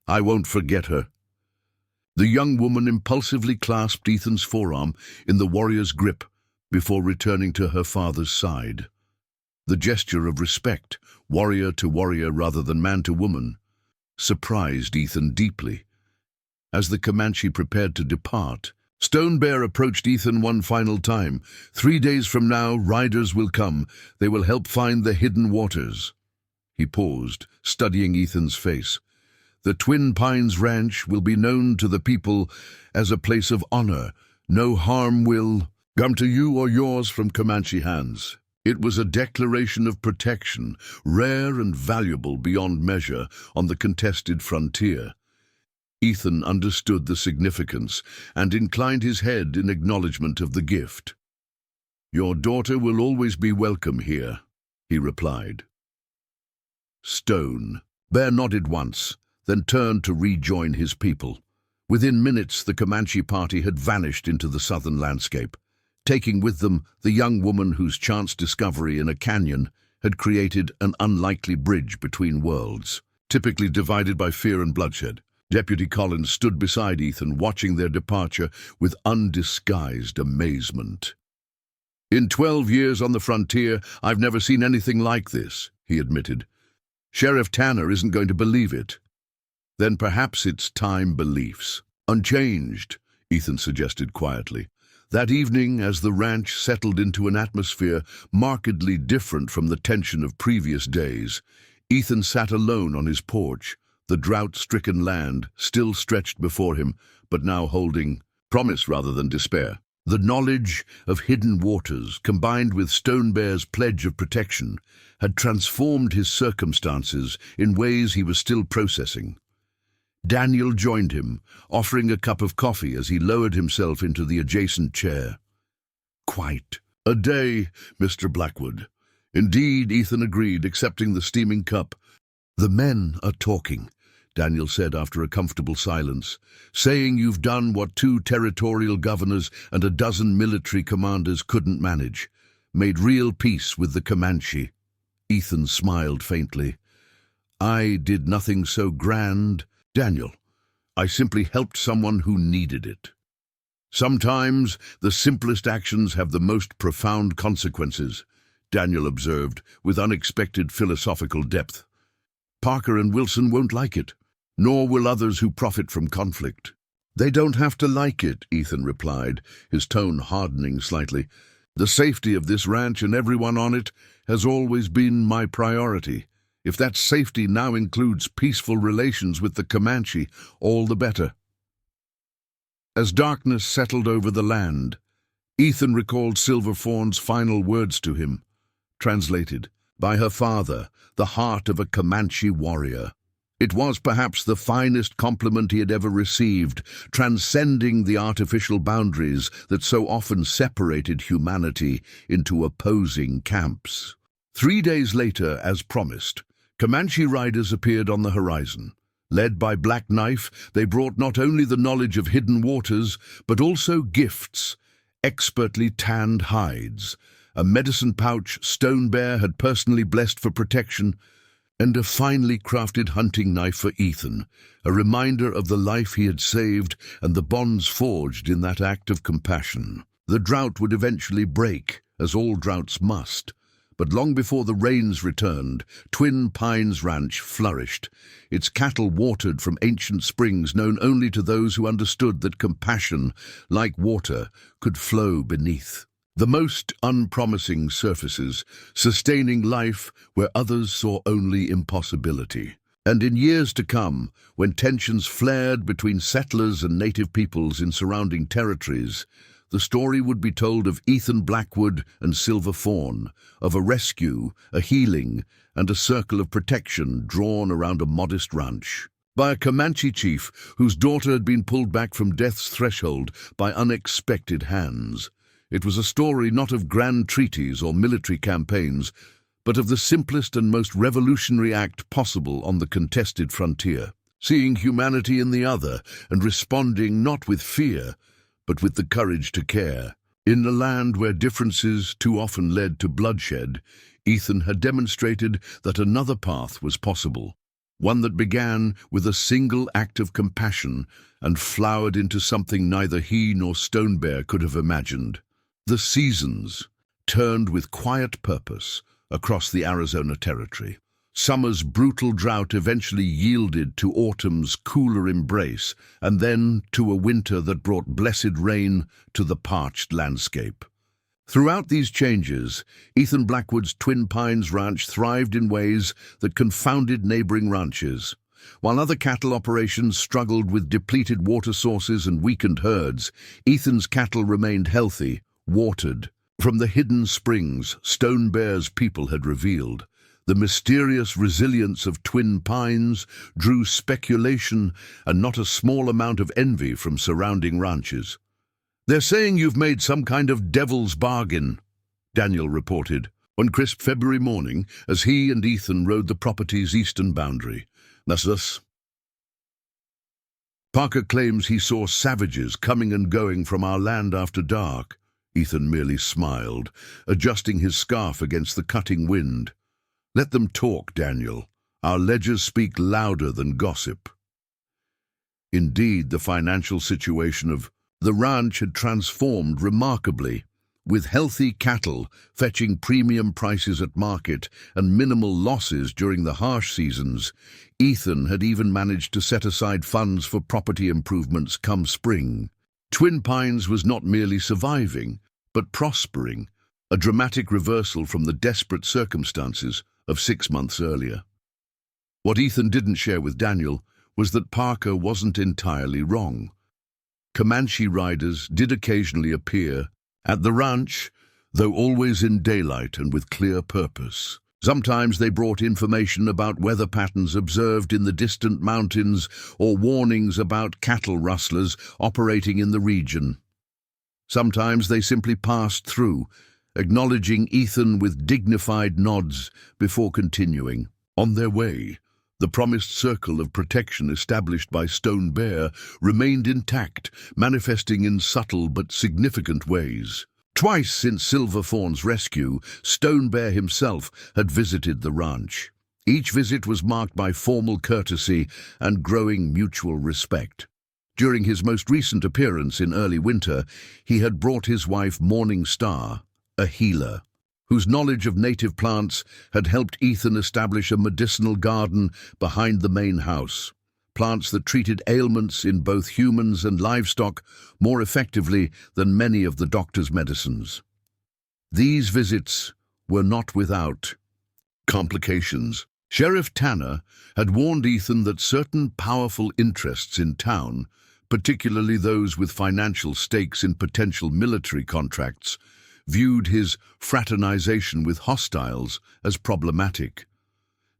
I won't forget her." The young woman impulsively clasped Ethan's forearm in the warrior's grip before returning to her father's side. The gesture of respect, warrior to warrior rather than man to woman, surprised Ethan deeply. As the Comanche prepared to depart, Stone Bear approached Ethan one final time. 3 days from now, riders will come. They will help find the hidden waters. He paused, studying Ethan's face. The Twin Pines Ranch will be known to the people as a place of honor. No harm will come to you or yours from Comanche hands. It was a declaration of protection, rare and valuable beyond measure on the contested frontier. Ethan understood the significance and inclined his head in acknowledgement of the gift. "Your daughter will always be welcome here," he replied. Stone Bear nodded once, then turned to rejoin his people. Within minutes, the Comanche party had vanished into the southern landscape, taking with them the young woman whose chance discovery in a canyon had created an unlikely bridge between worlds, typically divided by fear and bloodshed. Deputy Collins stood beside Ethan, watching their departure with undisguised amazement. "In 12 years on the frontier, I've never seen anything like this," he admitted. "Sheriff Tanner isn't going to believe it." "Then perhaps it's time beliefs." "Unchanged," Ethan suggested quietly. That evening, as the ranch settled into an atmosphere markedly different from the tension of previous days, Ethan sat alone on his porch, the drought-stricken land still stretched before him, but now holding promise rather than despair. The knowledge of hidden waters, combined with Stone Bear's pledge of protection, had transformed his circumstances in ways he was still processing. Daniel joined him, offering a cup of coffee as he lowered himself into the adjacent chair. "Quite a day, Mr. Blackwood." "Indeed," Ethan agreed, accepting the steaming cup. "The men are talking," Daniel said after a comfortable silence, "saying you've done what 2 territorial governors and a dozen military commanders couldn't manage, made real peace with the Comanche." Ethan smiled faintly. "I did nothing so grand, Daniel. I simply helped someone who needed it." "Sometimes the simplest actions have the most profound consequences," Daniel observed with unexpected philosophical depth. "Parker and Wilson won't like it, nor will others who profit from conflict." "They don't have to like it," Ethan replied, his tone hardening slightly. "The safety of this ranch and everyone on it has always been my priority. If that safety now includes peaceful relations with the Comanche, all the better." As darkness settled over the land, Ethan recalled Silver Fawn's final words to him, translated, "By her father, the heart of a Comanche warrior." It was perhaps the finest compliment he had ever received, transcending the artificial boundaries that so often separated humanity into opposing camps. 3 days later, as promised, Comanche riders appeared on the horizon. Led by Black Knife, they brought not only the knowledge of hidden waters, but also gifts: expertly tanned hides, a medicine pouch Stone Bear had personally blessed for protection, and a finely crafted hunting knife for Ethan, a reminder of the life he had saved and the bonds forged in that act of compassion. The drought would eventually break, as all droughts must. But long before the rains returned, Twin Pines Ranch flourished, its cattle watered from ancient springs known only to those who understood that compassion, like water, could flow beneath. The most unpromising surfaces, sustaining life where others saw only impossibility. And in years to come, when tensions flared between settlers and native peoples in surrounding territories, the story would be told of Ethan Blackwood and Silver Fawn, of a rescue, a healing, and a circle of protection drawn around a modest ranch. By a Comanche chief whose daughter had been pulled back from death's threshold by unexpected hands. It was a story not of grand treaties or military campaigns, but of the simplest and most revolutionary act possible on the contested frontier. Seeing humanity in the other and responding not with fear, but with the courage to care. In a land where differences too often led to bloodshed, Ethan had demonstrated that another path was possible, one that began with a single act of compassion and flowered into something neither he nor Stone Bear could have imagined. The seasons turned with quiet purpose across the Arizona Territory. Summer's brutal drought eventually yielded to autumn's cooler embrace, and then to a winter that brought blessed rain to the parched landscape. Throughout these changes, Ethan Blackwood's Twin Pines ranch thrived in ways that confounded neighboring ranches. While other cattle operations struggled with depleted water sources and weakened herds, Ethan's cattle remained healthy, watered. From the hidden springs Stone Bear's people had revealed, the mysterious resilience of Twin Pines drew speculation and not a small amount of envy from surrounding ranches. "They're saying you've made some kind of devil's bargain," Daniel reported, one crisp February morning as he and Ethan rode the property's eastern boundary. Thus, "Parker claims he saw savages coming and going from our land after dark." Ethan merely smiled, adjusting his scarf against the cutting wind. "Let them talk, Daniel. Our ledgers speak louder than gossip." Indeed, the financial situation of the ranch had transformed remarkably. With healthy cattle fetching premium prices at market and minimal losses during the harsh seasons, Ethan had even managed to set aside funds for property improvements come spring. Twin Pines was not merely surviving, but prospering, a dramatic reversal from the desperate circumstances of 6 months earlier. What Ethan didn't share with Daniel was that Parker wasn't entirely wrong. Comanche riders did occasionally appear at the ranch, though always in daylight and with clear purpose. Sometimes they brought information about weather patterns observed in the distant mountains or warnings about cattle rustlers operating in the region. Sometimes they simply passed through, acknowledging Ethan with dignified nods before continuing. On their way, the promised circle of protection established by Stone Bear remained intact, manifesting in subtle but significant ways. Twice since Silver Fawn's rescue, Stone Bear himself had visited the ranch. Each visit was marked by formal courtesy and growing mutual respect. During his most recent appearance in early winter, he had brought his wife Morning Star, a healer, whose knowledge of native plants had helped Ethan establish a medicinal garden behind the main house. Plants that treated ailments in both humans and livestock more effectively than many of the doctor's medicines. These visits were not without complications. Sheriff Tanner had warned Ethan that certain powerful interests in town, particularly those with financial stakes in potential military contracts, viewed his fraternization with hostiles as problematic.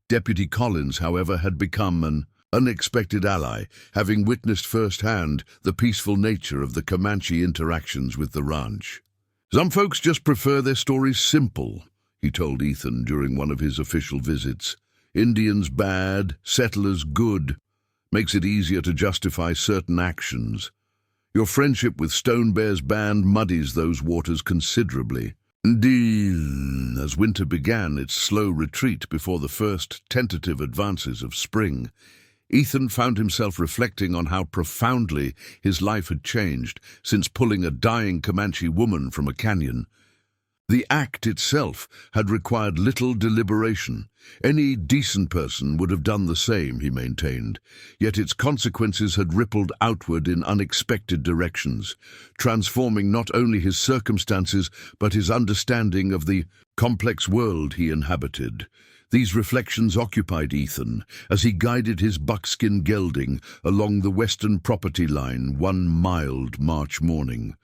Deputy Collins, however, had become an unexpected ally, having witnessed firsthand the peaceful nature of the Comanche interactions with the ranch. "Some folks just prefer their stories simple," he told Ethan during one of his official visits. "Indians bad, settlers good. Makes it easier to justify certain actions. Your friendship with Stone Bear's band muddies those waters considerably." Indeed, as winter began its slow retreat before the first tentative advances of spring, Ethan found himself reflecting on how profoundly his life had changed since pulling a dying Comanche woman from a canyon. The act itself had required little deliberation. Any decent person would have done the same, he maintained, yet its consequences had rippled outward in unexpected directions, transforming not only his circumstances but his understanding of the complex world he inhabited. These reflections occupied Ethan as he guided his buckskin gelding along the western property line one mild March morning.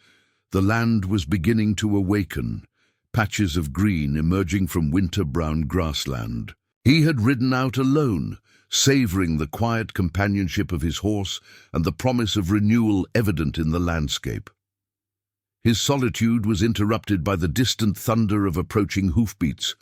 The land was beginning to awaken, patches of green emerging from winter-brown grassland. He had ridden out alone, savoring the quiet companionship of his horse and the promise of renewal evident in the landscape. His solitude was interrupted by the distant thunder of approaching hoofbeats.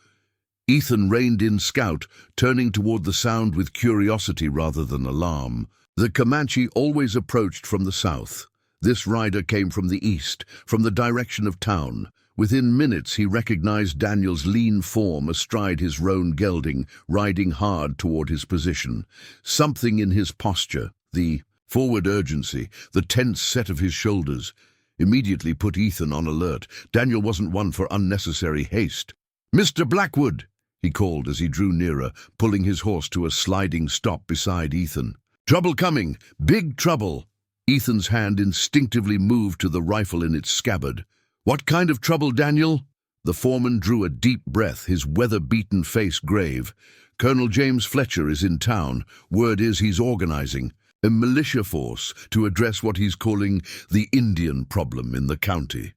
Ethan reined in Scout, turning toward the sound with curiosity rather than alarm. The Comanche always approached from the south. This rider came from the east, from the direction of town. Within minutes he recognized Daniel's lean form astride his roan gelding, riding hard toward his position. Something in his posture, the forward urgency, the tense set of his shoulders, immediately put Ethan on alert. Daniel wasn't one for unnecessary haste. "Mr. Blackwood," he called as he drew nearer, pulling his horse to a sliding stop beside Ethan. "Trouble coming! Big trouble!" Ethan's hand instinctively moved to the rifle in its scabbard. "What kind of trouble, Daniel?" The foreman drew a deep breath, his weather-beaten face grave. "Colonel James Fletcher is in town. Word is he's organizing a militia force to address what he's calling the Indian problem in the county."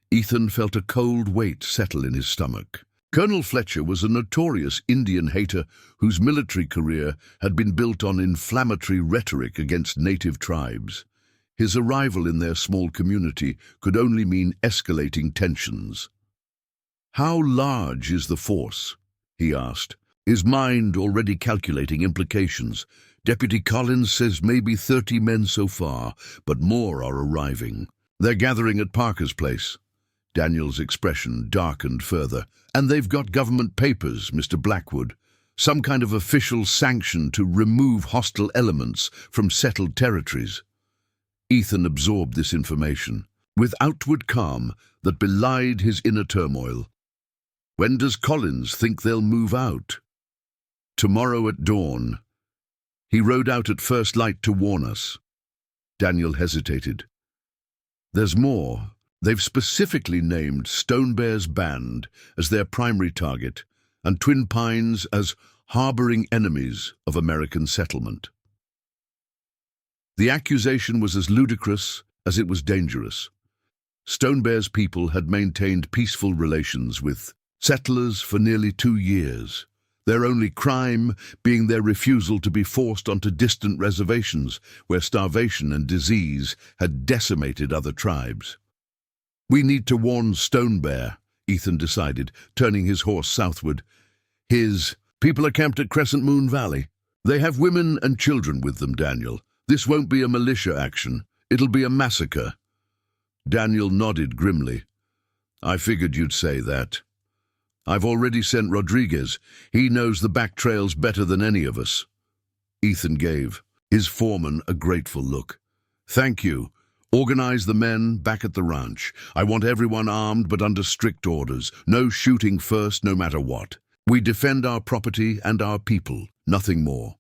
Ethan felt a cold weight settle in his stomach. Colonel Fletcher was a notorious Indian hater whose military career had been built on inflammatory rhetoric against native tribes. His arrival in their small community could only mean escalating tensions. "How large is the force?" he asked, his mind already calculating implications. "Deputy Collins says maybe 30 men so far, but more are arriving. They're gathering at Parker's place." Daniel's expression darkened further. "And they've got government papers, Mr. Blackwood. Some kind of official sanction to remove hostile elements from settled territories." Ethan absorbed this information with outward calm that belied his inner turmoil. "When does Collins think they'll move out?" "Tomorrow at dawn. He rode out at first light to warn us." Daniel hesitated. "There's more. They've specifically named Stone Bear's band as their primary target and Twin Pines as harboring enemies of American settlement." The accusation was as ludicrous as it was dangerous. Stone Bear's people had maintained peaceful relations with settlers for nearly 2 years, their only crime being their refusal to be forced onto distant reservations where starvation and disease had decimated other tribes. "We need to warn Stone Bear," Ethan decided, turning his horse southward. "His people are camped at Crescent Moon Valley. They have women and children with them, Daniel. This won't be a militia action. It'll be a massacre." Daniel nodded grimly. "I figured you'd say that. I've already sent Rodriguez. He knows the back trails better than any of us." Ethan gave his foreman a grateful look. "Thank you. Organize the men back at the ranch. I want everyone armed but under strict orders. No shooting first, no matter what. We defend our property and our people, nothing more."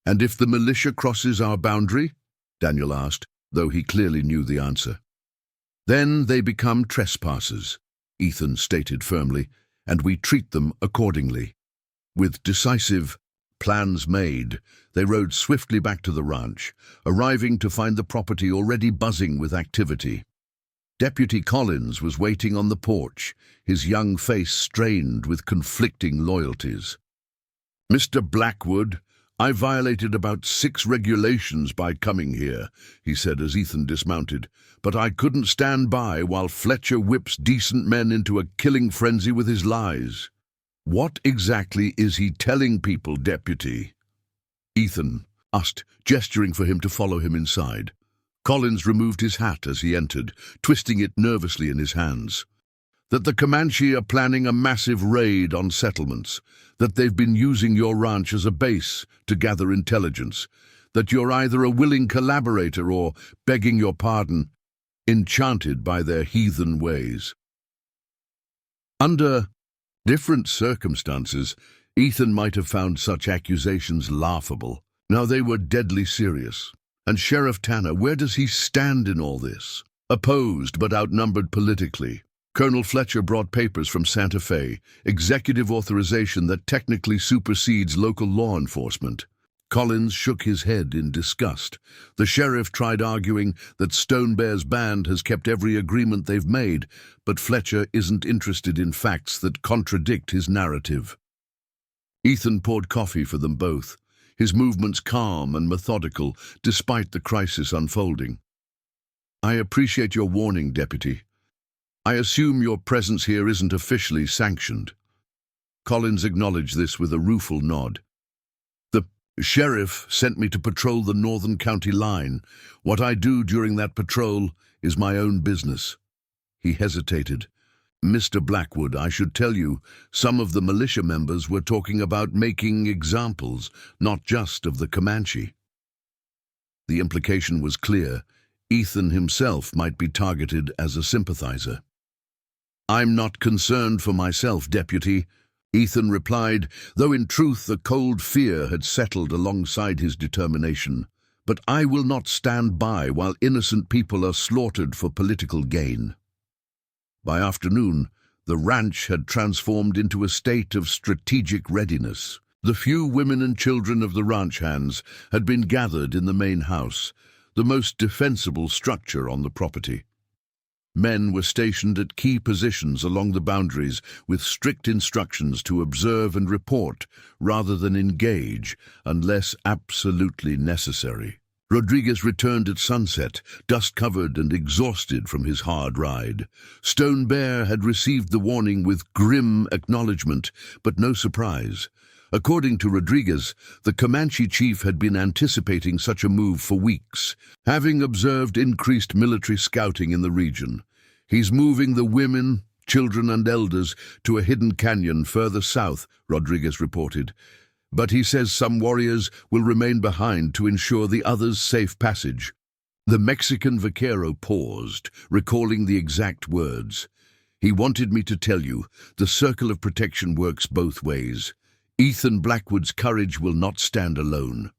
"And if the militia crosses our boundary?" Daniel asked, though he clearly knew the answer. "Then they become trespassers," Ethan stated firmly, "and we treat them accordingly." With decisive plans made, they rode swiftly back to the ranch, arriving to find the property already buzzing with activity. Deputy Collins was waiting on the porch, his young face strained with conflicting loyalties. "Mr. Blackwood, I violated about 6 regulations by coming here," he said as Ethan dismounted, "but I couldn't stand by while Fletcher whips decent men into a killing frenzy with his lies." "What exactly is he telling people, Deputy?" Ethan asked, gesturing for him to follow him inside. Collins removed his hat as he entered, twisting it nervously in his hands. "That the Comanche are planning a massive raid on settlements, that they've been using your ranch as a base to gather intelligence, that you're either a willing collaborator or, begging your pardon, enchanted by their heathen ways." Under different circumstances, Ethan might have found such accusations laughable. Now they were deadly serious. And Sheriff Tanner, where does he stand in all this? Opposed but outnumbered politically. Colonel Fletcher brought papers from Santa Fe, executive authorization that technically supersedes local law enforcement. Collins shook his head in disgust. The sheriff tried arguing that Stone Bear's band has kept every agreement they've made, but Fletcher isn't interested in facts that contradict his narrative. Ethan poured coffee for them both, his movements calm and methodical despite the crisis unfolding. "I appreciate your warning, Deputy. I assume your presence here isn't officially sanctioned." Collins acknowledged this with a rueful nod. "The sheriff sent me to patrol the northern county line. What I do during that patrol is my own business." He hesitated. "Mr. Blackwood, I should tell you, some of the militia members were talking about making examples, not just of the Comanche." The implication was clear. Ethan himself might be targeted as a sympathizer. "I'm not concerned for myself, Deputy," Ethan replied, though in truth a cold fear had settled alongside his determination. "But I will not stand by while innocent people are slaughtered for political gain." By afternoon, the ranch had transformed into a state of strategic readiness. The few women and children of the ranch hands had been gathered in the main house, the most defensible structure on the property. Men were stationed at key positions along the boundaries with strict instructions to observe and report rather than engage unless absolutely necessary. Rodriguez returned at sunset, dust-covered and exhausted from his hard ride. Stone Bear had received the warning with grim acknowledgement, but no surprise. According to Rodriguez, the Comanche chief had been anticipating such a move for weeks, having observed increased military scouting in the region. "He's moving the women, children and elders to a hidden canyon further south," Rodriguez reported. "But he says some warriors will remain behind to ensure the others' safe passage." The Mexican vaquero paused, recalling the exact words. "He wanted me to tell you, the circle of protection works both ways. Ethan Blackwood's courage will not stand alone."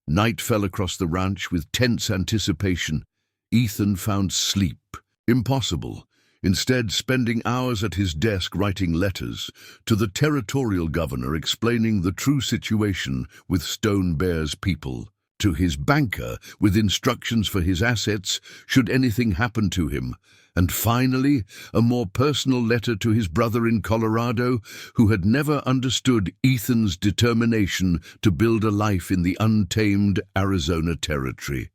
Night fell across the ranch with tense anticipation. Ethan found sleep impossible, instead spending hours at his desk writing letters to the territorial governor explaining the true situation with Stone Bear's people, to his banker with instructions for his assets should anything happen to him, and finally a more personal letter to his brother in Colorado, who had never understood Ethan's determination to build a life in the untamed Arizona territory.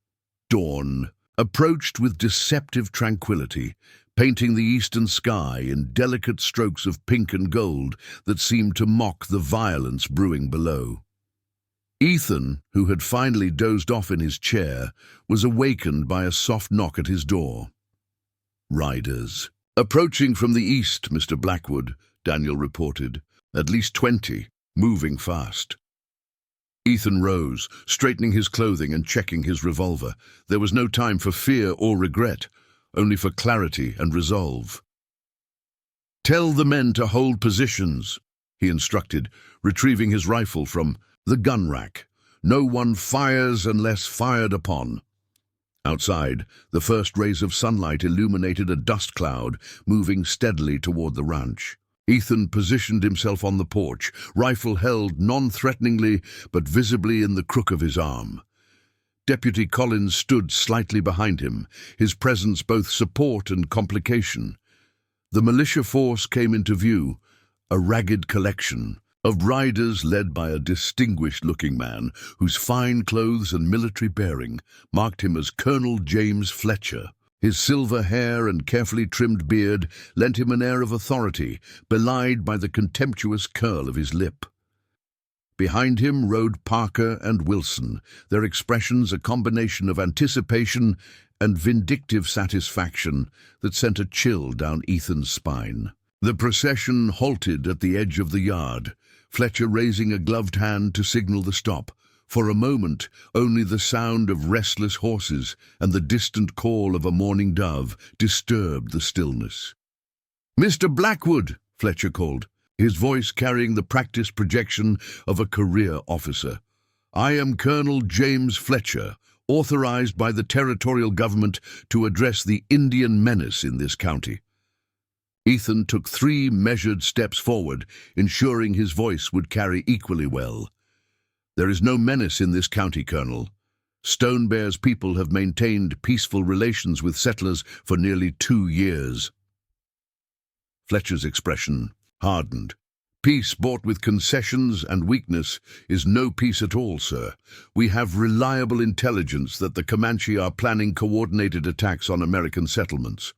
Dawn approached with deceptive tranquility, painting the eastern sky in delicate strokes of pink and gold that seemed to mock the violence brewing below. Ethan, who had finally dozed off in his chair, was awakened by a soft knock at his door. "Riders. Approaching from the east, Mr. Blackwood," Daniel reported. "At least 20, moving fast." Ethan rose, straightening his clothing and checking his revolver. There was no time for fear or regret, only for clarity and resolve. "Tell the men to hold positions," he instructed, retrieving his rifle from the gun rack. "No one fires unless fired upon." Outside, the first rays of sunlight illuminated a dust cloud moving steadily toward the ranch. Ethan positioned himself on the porch, rifle held non-threateningly but visibly in the crook of his arm. Deputy Collins stood slightly behind him, his presence both support and complication. The militia force came into view, a ragged collection of riders led by a distinguished-looking man whose fine clothes and military bearing marked him as Colonel James Fletcher. His silver hair and carefully trimmed beard lent him an air of authority, belied by the contemptuous curl of his lip. Behind him rode Parker and Wilson, their expressions a combination of anticipation and vindictive satisfaction that sent a chill down Ethan's spine. The procession halted at the edge of the yard, Fletcher raising a gloved hand to signal the stop. For a moment, only the sound of restless horses and the distant call of a mourning dove disturbed the stillness. "Mr. Blackwood," Fletcher called, his voice carrying the practiced projection of a career officer. "I am Colonel James Fletcher, authorized by the territorial government to address the Indian menace in this county." Ethan took 3 measured steps forward, ensuring his voice would carry equally well. "There is no menace in this county, Colonel. Stone Bear's people have maintained peaceful relations with settlers for nearly 2 years. Fletcher's expression hardened. "Peace bought with concessions and weakness is no peace at all, sir. We have reliable intelligence that the Comanche are planning coordinated attacks on American settlements."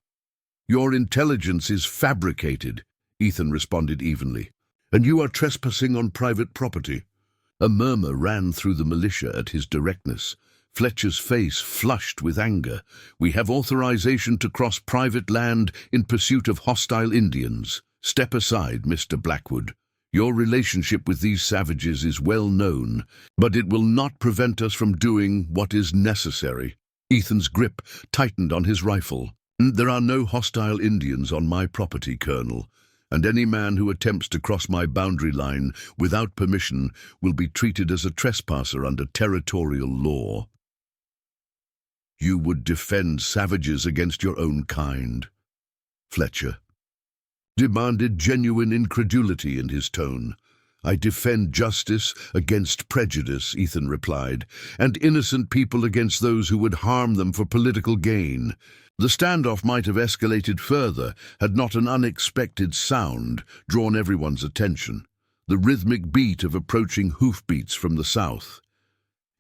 "Your intelligence is fabricated," Ethan responded evenly. "And you are trespassing on private property." A murmur ran through the militia at his directness. Fletcher's face flushed with anger. "We have authorization to cross private land in pursuit of hostile Indians. Step aside, Mr. Blackwood. Your relationship with these savages is well known, but it will not prevent us from doing what is necessary." Ethan's grip tightened on his rifle. There are no hostile Indians on my property, Colonel, and any man who attempts to cross my boundary line without permission will be treated as a trespasser under territorial law. You would defend savages against your own kind, Fletcher demanded, genuine incredulity in his tone. I defend justice against prejudice, Ethan replied, and innocent people against those who would harm them for political gain. The standoff might have escalated further had not an unexpected sound drawn everyone's attention, the rhythmic beat of approaching hoofbeats from the south.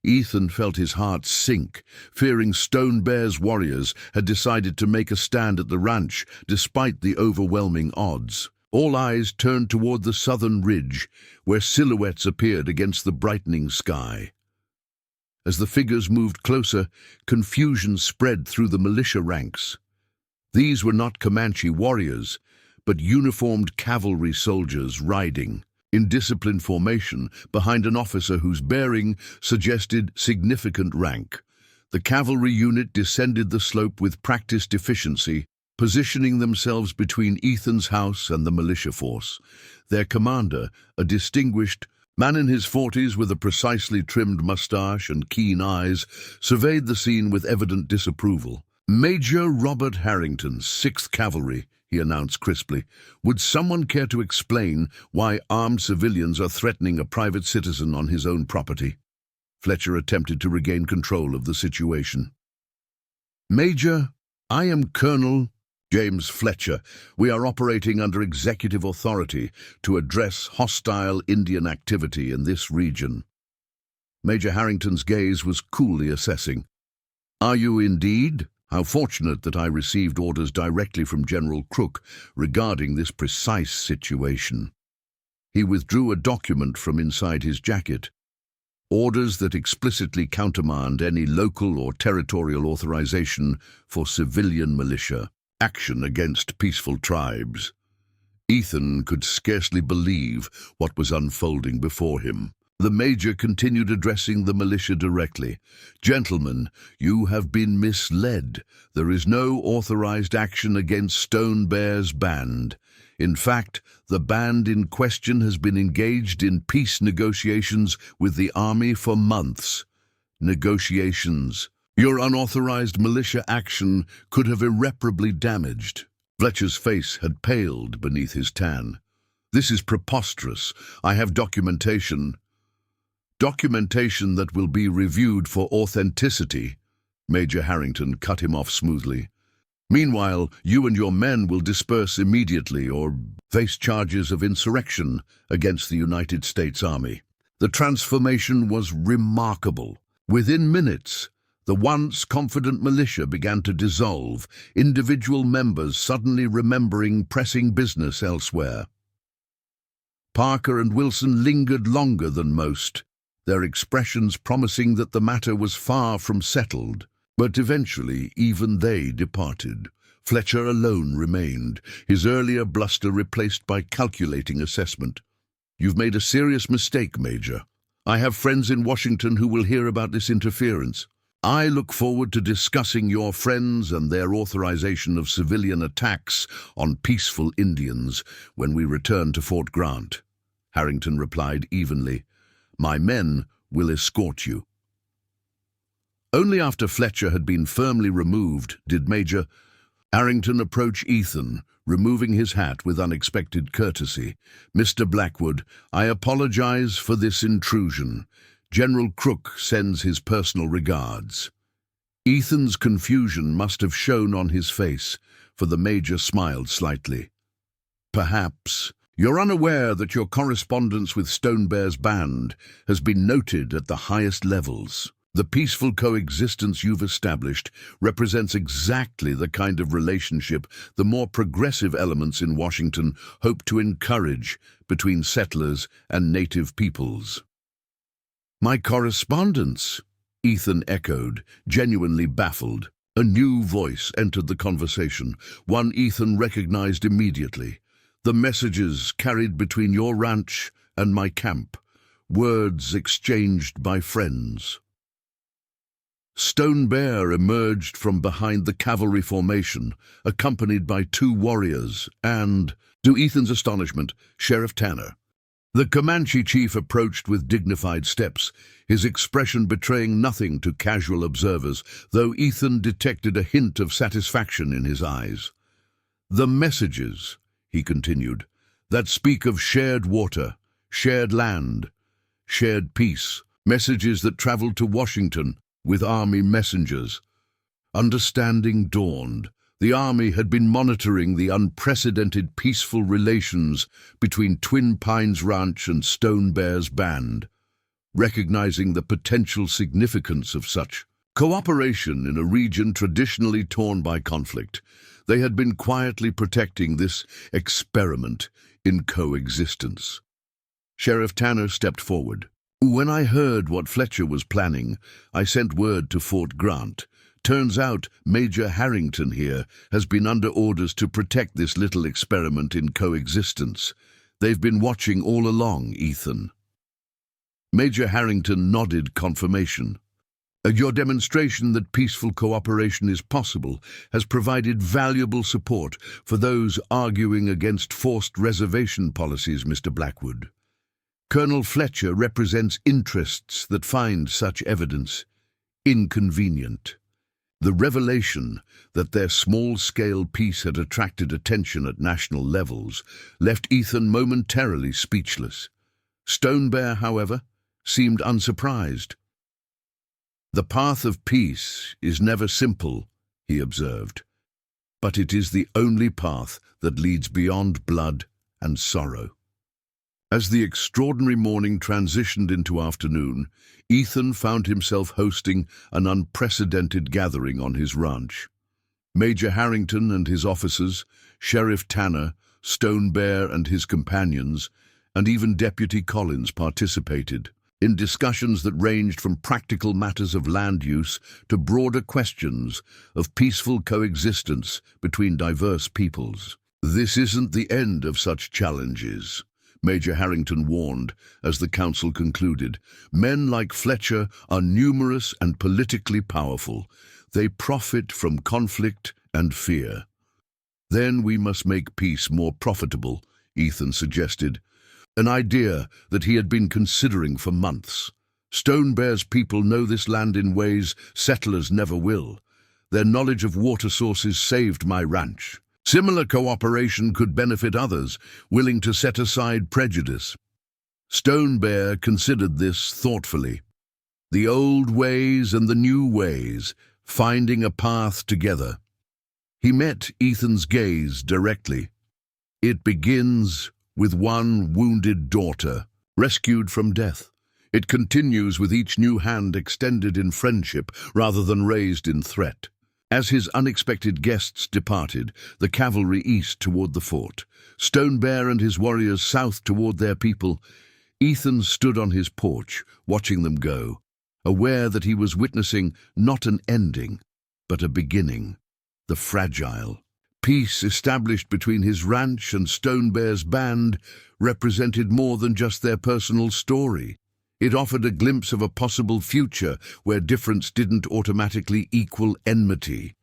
Ethan felt his heart sink, fearing Stone Bear's warriors had decided to make a stand at the ranch despite the overwhelming odds. All eyes turned toward the southern ridge, where silhouettes appeared against the brightening sky. As the figures moved closer, confusion spread through the militia ranks. These were not Comanche warriors, but uniformed cavalry soldiers riding in disciplined formation behind an officer whose bearing suggested significant rank. The cavalry unit descended the slope with practiced efficiency, positioning themselves between Ethan's house and the militia force. Their commander, a distinguished man in his 40s with a precisely trimmed mustache and keen eyes, surveyed the scene with evident disapproval. Major Robert Harrington, 6th Cavalry, he announced crisply. Would someone care to explain why armed civilians are threatening a private citizen on his own property? Fletcher attempted to regain control of the situation. Major, I am Colonel James Fletcher. We are operating under executive authority to address hostile Indian activity in this region. Major Harrington's gaze was coolly assessing. Are you indeed? How fortunate that I received orders directly from General Crook regarding this precise situation. He withdrew a document from inside his jacket. Orders that explicitly countermand any local or territorial authorization for civilian militia action against peaceful tribes. Ethan could scarcely believe what was unfolding before him. The major continued, addressing the militia directly. Gentlemen, you have been misled. There is no authorized action against Stone Bear's band. In fact, the band in question has been engaged in peace negotiations with the army for months. Negotiations. Your unauthorized militia action could have irreparably damaged. Fletcher's face had paled beneath his tan. This is preposterous. I have documentation. Documentation that will be reviewed for authenticity. Major Harrington cut him off smoothly. Meanwhile, you and your men will disperse immediately or face charges of insurrection against the United States Army. The transformation was remarkable. Within minutes, the once confident militia began to dissolve, individual members suddenly remembering pressing business elsewhere. Parker and Wilson lingered longer than most, their expressions promising that the matter was far from settled. But eventually even they departed. Fletcher alone remained, his earlier bluster replaced by calculating assessment. You've made a serious mistake, Major. I have friends in Washington who will hear about this interference. I look forward to discussing your friends and their authorization of civilian attacks on peaceful Indians when we return to Fort Grant. Harrington replied evenly. My men will escort you. Only after Fletcher had been firmly removed did Major Harrington approach Ethan, removing his hat with unexpected courtesy. Mr. Blackwood, I apologize for this intrusion. General Crook sends his personal regards. Ethan's confusion must have shown on his face, for the Major smiled slightly. Perhaps you're unaware that your correspondence with Stone Bear's band has been noted at the highest levels. The peaceful coexistence you've established represents exactly the kind of relationship the more progressive elements in Washington hope to encourage between settlers and native peoples. My correspondence, Ethan echoed, genuinely baffled. A new voice entered the conversation, one Ethan recognized immediately. The messages carried between your ranch and my camp, words exchanged by friends. Stone Bear emerged from behind the cavalry formation, accompanied by 2 warriors and, to Ethan's astonishment, Sheriff Tanner. The Comanche chief approached with dignified steps, his expression betraying nothing to casual observers, though Ethan detected a hint of satisfaction in his eyes. "The messages," he continued, "that speak of shared water, shared land, shared peace, messages that traveled to Washington with army messengers." Understanding dawned. The army had been monitoring the unprecedented peaceful relations between Twin Pines Ranch and Stone Bear's band. Recognizing the potential significance of such cooperation in a region traditionally torn by conflict, they had been quietly protecting this experiment in coexistence. Sheriff Tanner stepped forward. "When I heard what Fletcher was planning, I sent word to Fort Grant. Turns out Major Harrington here has been under orders to protect this little experiment in coexistence. They've been watching all along, Ethan." Major Harrington nodded confirmation. "Your demonstration that peaceful cooperation is possible has provided valuable support for those arguing against forced reservation policies, Mr. Blackwood. Colonel Fletcher represents interests that find such evidence inconvenient." The revelation that their small-scale peace had attracted attention at national levels left Ethan momentarily speechless. Stone Bear, however, seemed unsurprised. "The path of peace is never simple," he observed, "but it is the only path that leads beyond blood and sorrow." As the extraordinary morning transitioned into afternoon, Ethan found himself hosting an unprecedented gathering on his ranch. Major Harrington and his officers, Sheriff Tanner, Stone Bear and his companions, and even Deputy Collins participated in discussions that ranged from practical matters of land use to broader questions of peaceful coexistence between diverse peoples. "This isn't the end of such challenges," Major Harrington warned as the council concluded. "Men like Fletcher are numerous and politically powerful. They profit from conflict and fear." "Then we must make peace more profitable," Ethan suggested, an idea that he had been considering for months. "Stone Bear's people know this land in ways settlers never will. Their knowledge of water sources saved my ranch. Similar cooperation could benefit others, willing to set aside prejudice." Stone Bear considered this thoughtfully. The old ways and the new ways, finding a path together. He met Ethan's gaze directly. "It begins with one wounded daughter, rescued from death. It continues with each new hand extended in friendship rather than raised in threat." As his unexpected guests departed, the cavalry east toward the fort, Stone Bear and his warriors south toward their people, Ethan stood on his porch, watching them go, aware that he was witnessing not an ending, but a beginning. The fragile peace established between his ranch and Stone Bear's band represented more than just their personal story. It offered a glimpse of a possible future where difference didn't automatically equal enmity.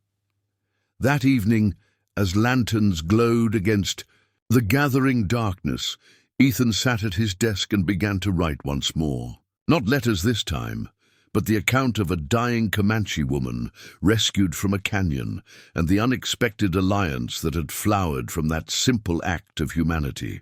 That evening, as lanterns glowed against the gathering darkness, Ethan sat at his desk and began to write once more. Not letters this time, but the account of a dying Comanche woman rescued from a canyon and the unexpected alliance that had flowered from that simple act of humanity.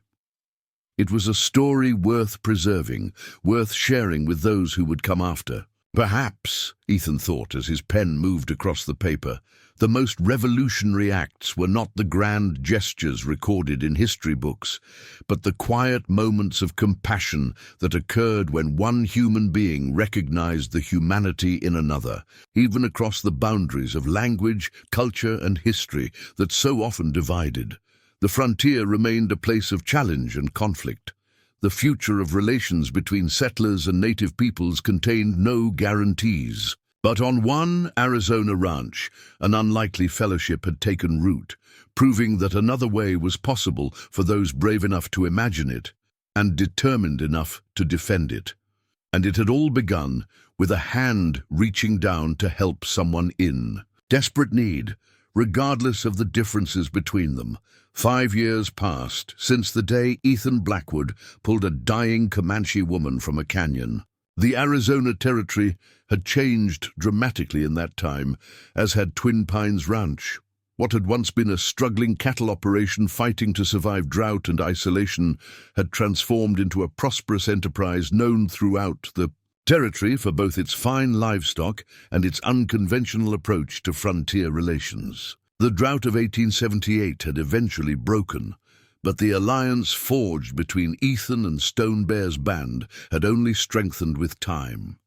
It was a story worth preserving, worth sharing with those who would come after. Perhaps, Ethan thought as his pen moved across the paper, the most revolutionary acts were not the grand gestures recorded in history books, but the quiet moments of compassion that occurred when one human being recognized the humanity in another, even across the boundaries of language, culture, and history that so often divided. The frontier remained a place of challenge and conflict. The future of relations between settlers and native peoples contained no guarantees. But on one Arizona ranch, an unlikely fellowship had taken root, proving that another way was possible for those brave enough to imagine it and determined enough to defend it. And it had all begun with a hand reaching down to help someone in desperate need, regardless of the differences between them. 5 years passed since the day Ethan Blackwood pulled a dying Comanche woman from a canyon. The Arizona Territory had changed dramatically in that time, as had Twin Pines Ranch. What had once been a struggling cattle operation fighting to survive drought and isolation had transformed into a prosperous enterprise known throughout the territory for both its fine livestock and its unconventional approach to frontier relations. The drought of 1878 had eventually broken, but the alliance forged between Ethan and Stone Bear's band had only strengthened with time.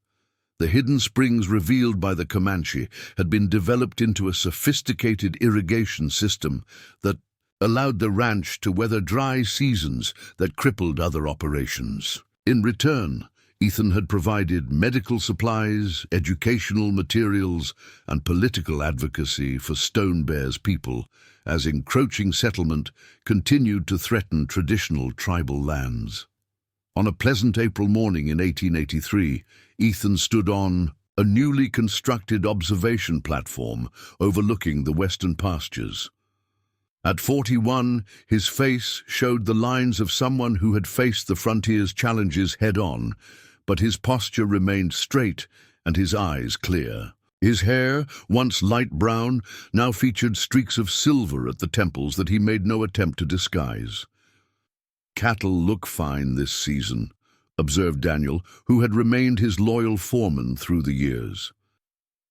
The hidden springs revealed by the Comanche had been developed into a sophisticated irrigation system that allowed the ranch to weather dry seasons that crippled other operations. In return, Ethan had provided medical supplies, educational materials, and political advocacy for Stone Bear's people, as encroaching settlement continued to threaten traditional tribal lands. On a pleasant April morning in 1883, Ethan stood on a newly constructed observation platform overlooking the western pastures. At 41, his face showed the lines of someone who had faced the frontier's challenges head-on, but his posture remained straight and his eyes clear. His hair, once light brown, now featured streaks of silver at the temples that he made no attempt to disguise. "Cattle look fine this season," observed Daniel, who had remained his loyal foreman through the years.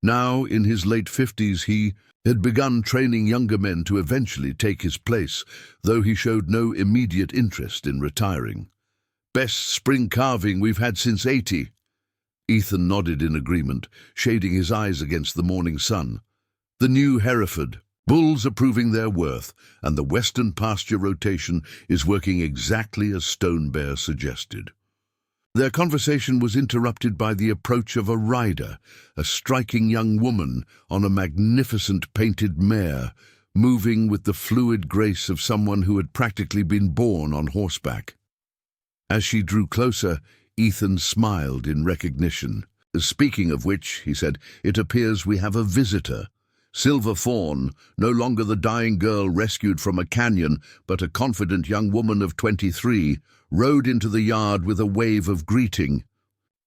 Now, in his late 50s, he had begun training younger men to eventually take his place, though he showed no immediate interest in retiring. "Best spring calving we've had since '80. Ethan nodded in agreement, shading his eyes against the morning sun. The new Hereford, bulls are proving their worth, and the western pasture rotation is working exactly as Stone Bear suggested. Their conversation was interrupted by the approach of a rider, a striking young woman on a magnificent painted mare, moving with the fluid grace of someone who had practically been born on horseback. As she drew closer, Ethan smiled in recognition. "Speaking of which," he said, "it appears we have a visitor. Silver Fawn, no longer the dying girl rescued from a canyon, but a confident young woman of 23, rode into the yard with a wave of greeting.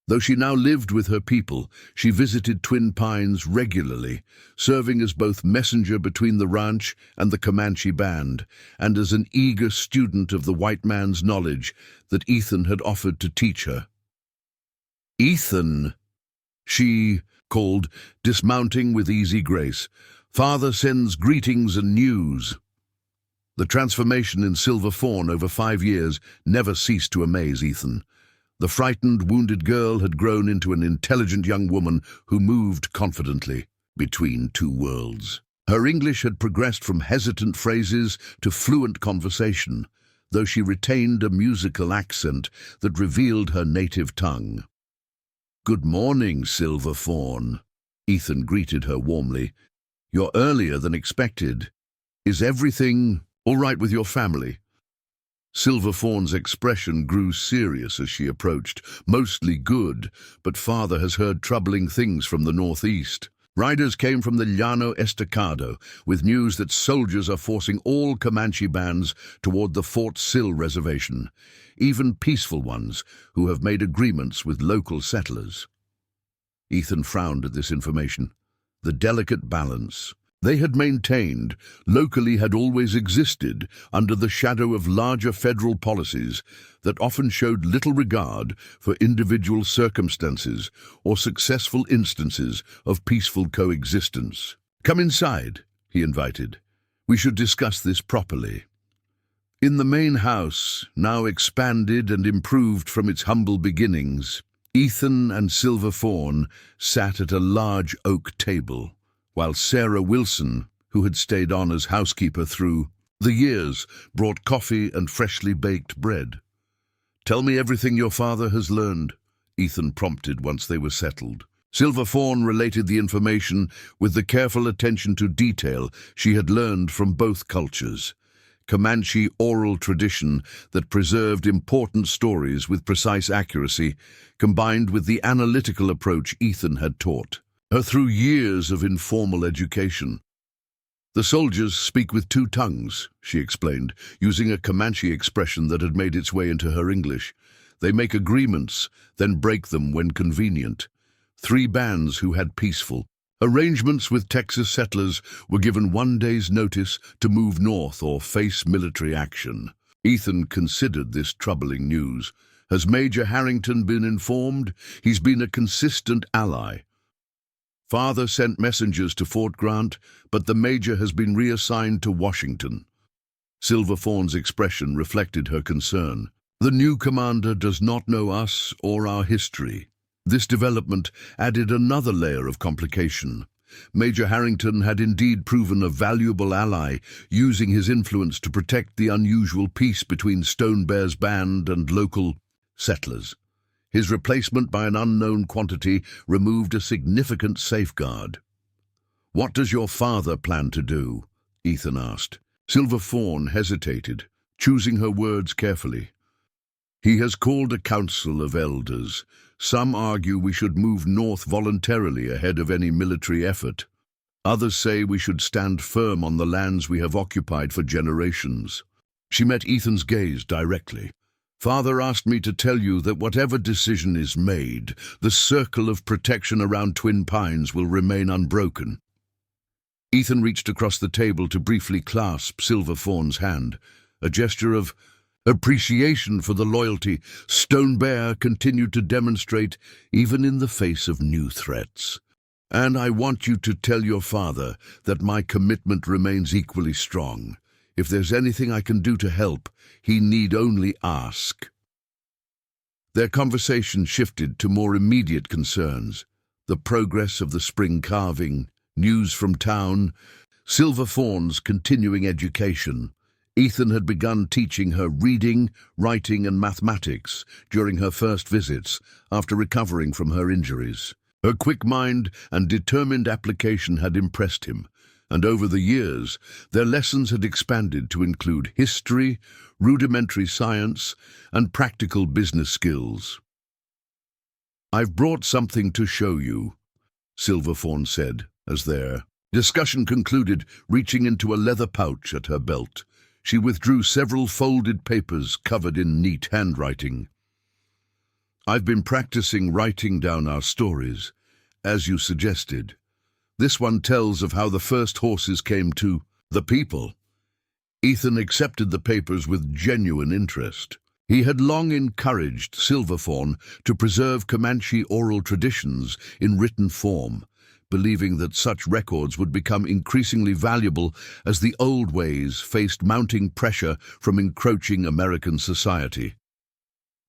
Though she now lived with her people, she visited Twin Pines regularly, serving as both messenger between the ranch and the Comanche band, and as an eager student of the white man's knowledge that Ethan had offered to teach her. "Ethan," she called, dismounting with easy grace, "Father sends greetings and news." The transformation in Silver Fawn over 5 years never ceased to amaze Ethan. The frightened, wounded girl had grown into an intelligent young woman who moved confidently between two worlds. Her English had progressed from hesitant phrases to fluent conversation, though she retained a musical accent that revealed her native tongue. "Good morning, Silver Fawn," Ethan greeted her warmly. "You're earlier than expected. Is everything all right with your family?" Silver Fawn's expression grew serious as she approached. "Mostly good, but Father has heard troubling things from the northeast. Riders came from the Llano Estacado with news that soldiers are forcing all Comanche bands toward the Fort Sill reservation, even peaceful ones who have made agreements with local settlers." Ethan frowned at this information. The delicate balance they had maintained locally had always existed under the shadow of larger federal policies that often showed little regard for individual circumstances or successful instances of peaceful coexistence. "Come inside," he invited. "We should discuss this properly." In the main house, now expanded and improved from its humble beginnings, Ethan and Silver Fawn sat at a large oak table, while Sarah Wilson, who had stayed on as housekeeper through the years, brought coffee and freshly baked bread. "Tell me everything your father has learned," Ethan prompted once they were settled. Silver Fawn related the information with the careful attention to detail she had learned from both cultures, Comanche oral tradition that preserved important stories with precise accuracy, combined with the analytical approach Ethan had taught her through years of informal education. "The soldiers speak with two tongues," she explained, using a Comanche expression that had made its way into her English. "They make agreements, then break them when convenient. 3 bands who had peaceful arrangements with Texas settlers were given 1 day's notice to move north or face military action." Ethan considered this troubling news. Has Major Harrington been informed? He's been a consistent ally. Father sent messengers to Fort Grant, but the Major has been reassigned to Washington. Silver Fawn's expression reflected her concern. The new commander does not know us or our history. This development added another layer of complication. Major Harrington had indeed proven a valuable ally, using his influence to protect the unusual peace between Stone Bear's band and local settlers. His replacement by an unknown quantity removed a significant safeguard. "What does your father plan to do?" Ethan asked. Silver Fawn hesitated, choosing her words carefully. "He has called a council of elders. Some argue we should move north voluntarily ahead of any military effort. Others say we should stand firm on the lands we have occupied for generations." She met Ethan's gaze directly. "Father asked me to tell you that whatever decision is made, the circle of protection around Twin Pines will remain unbroken." Ethan reached across the table to briefly clasp Silver Fawn's hand, a gesture of appreciation for the loyalty Stone Bear continued to demonstrate even in the face of new threats. "And I want you to tell your father that my commitment remains equally strong. If there's anything I can do to help, he need only ask." Their conversation shifted to more immediate concerns: the progress of the spring calving, news from town, Silver Fawn's continuing education. Ethan had begun teaching her reading, writing, and mathematics during her first visits after recovering from her injuries. Her quick mind and determined application had impressed him, and over the years, their lessons had expanded to include history, rudimentary science, and practical business skills. "I've brought something to show you," Silver Fawn said, as their discussion concluded, reaching into a leather pouch at her belt. She withdrew several folded papers covered in neat handwriting. "I've been practicing writing down our stories, as you suggested. This one tells of how the first horses came to the people." Ethan accepted the papers with genuine interest. He had long encouraged Silver Fawn to preserve Comanche oral traditions in written form, believing that such records would become increasingly valuable as the old ways faced mounting pressure from encroaching American society.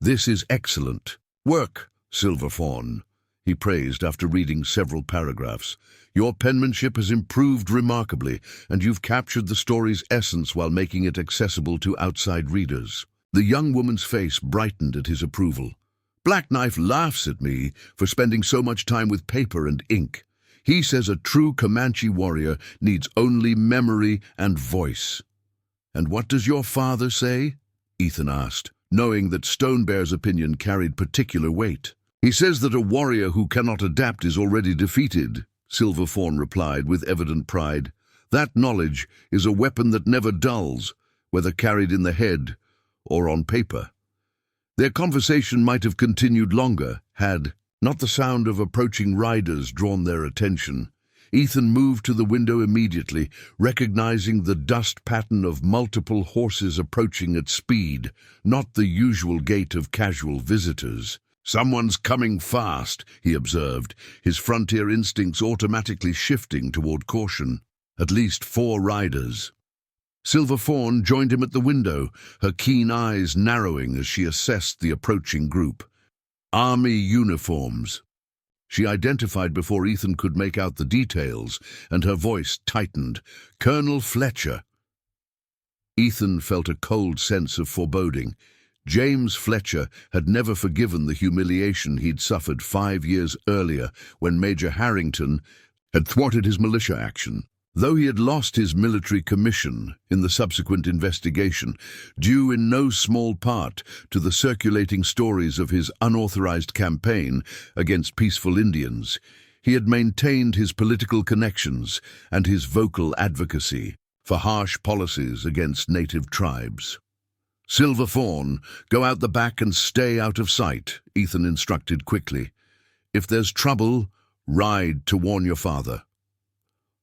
"This is excellent work, Silver Fawn," he praised after reading several paragraphs. "Your penmanship has improved remarkably, and you've captured the story's essence while making it accessible to outside readers." The young woman's face brightened at his approval. "Black Knife laughs at me for spending so much time with paper and ink. He says a true Comanche warrior needs only memory and voice." "And what does your father say?" Ethan asked, knowing that Stone Bear's opinion carried particular weight. "He says that a warrior who cannot adapt is already defeated," Silver Fawn replied with evident pride. "That knowledge is a weapon that never dulls, whether carried in the head or on paper." Their conversation might have continued longer had not the sound of approaching riders drawn their attention. Ethan moved to the window immediately, recognizing the dust pattern of multiple horses approaching at speed, not the usual gait of casual visitors. "Someone's coming fast," he observed, his frontier instincts automatically shifting toward caution. At least 4 riders. Silver Fawn joined him at the window, her keen eyes narrowing as she assessed the approaching group. Army uniforms. She identified before Ethan could make out the details, and her voice tightened. "Colonel Fletcher." Ethan felt a cold sense of foreboding. James Fletcher had never forgiven the humiliation he'd suffered 5 years earlier when Major Harrington had thwarted his militia action. Though he had lost his military commission in the subsequent investigation, due in no small part to the circulating stories of his unauthorized campaign against peaceful Indians, he had maintained his political connections and his vocal advocacy for harsh policies against native tribes. "Silver Fawn, go out the back and stay out of sight," Ethan instructed quickly. "If there's trouble, ride to warn your father."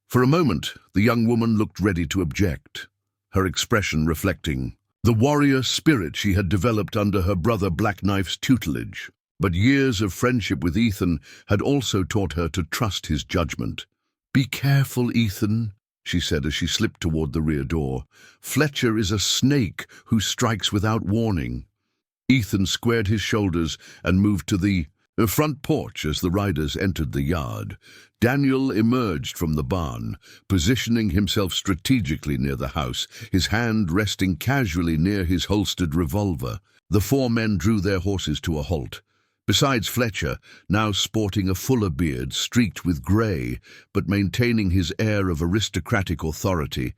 For a moment, the young woman looked ready to object, her expression reflecting the warrior spirit she had developed under her brother Blackknife's tutelage. But years of friendship with Ethan had also taught her to trust his judgment. "Be careful, Ethan," she said as she slipped toward the rear door. "Fletcher is a snake who strikes without warning." Ethan squared his shoulders and moved to the front porch as the riders entered the yard. Daniel emerged from the barn, positioning himself strategically near the house, his hand resting casually near his holstered revolver. The four men drew their horses to a halt. Besides Fletcher, now sporting a fuller beard streaked with grey, but maintaining his air of aristocratic authority,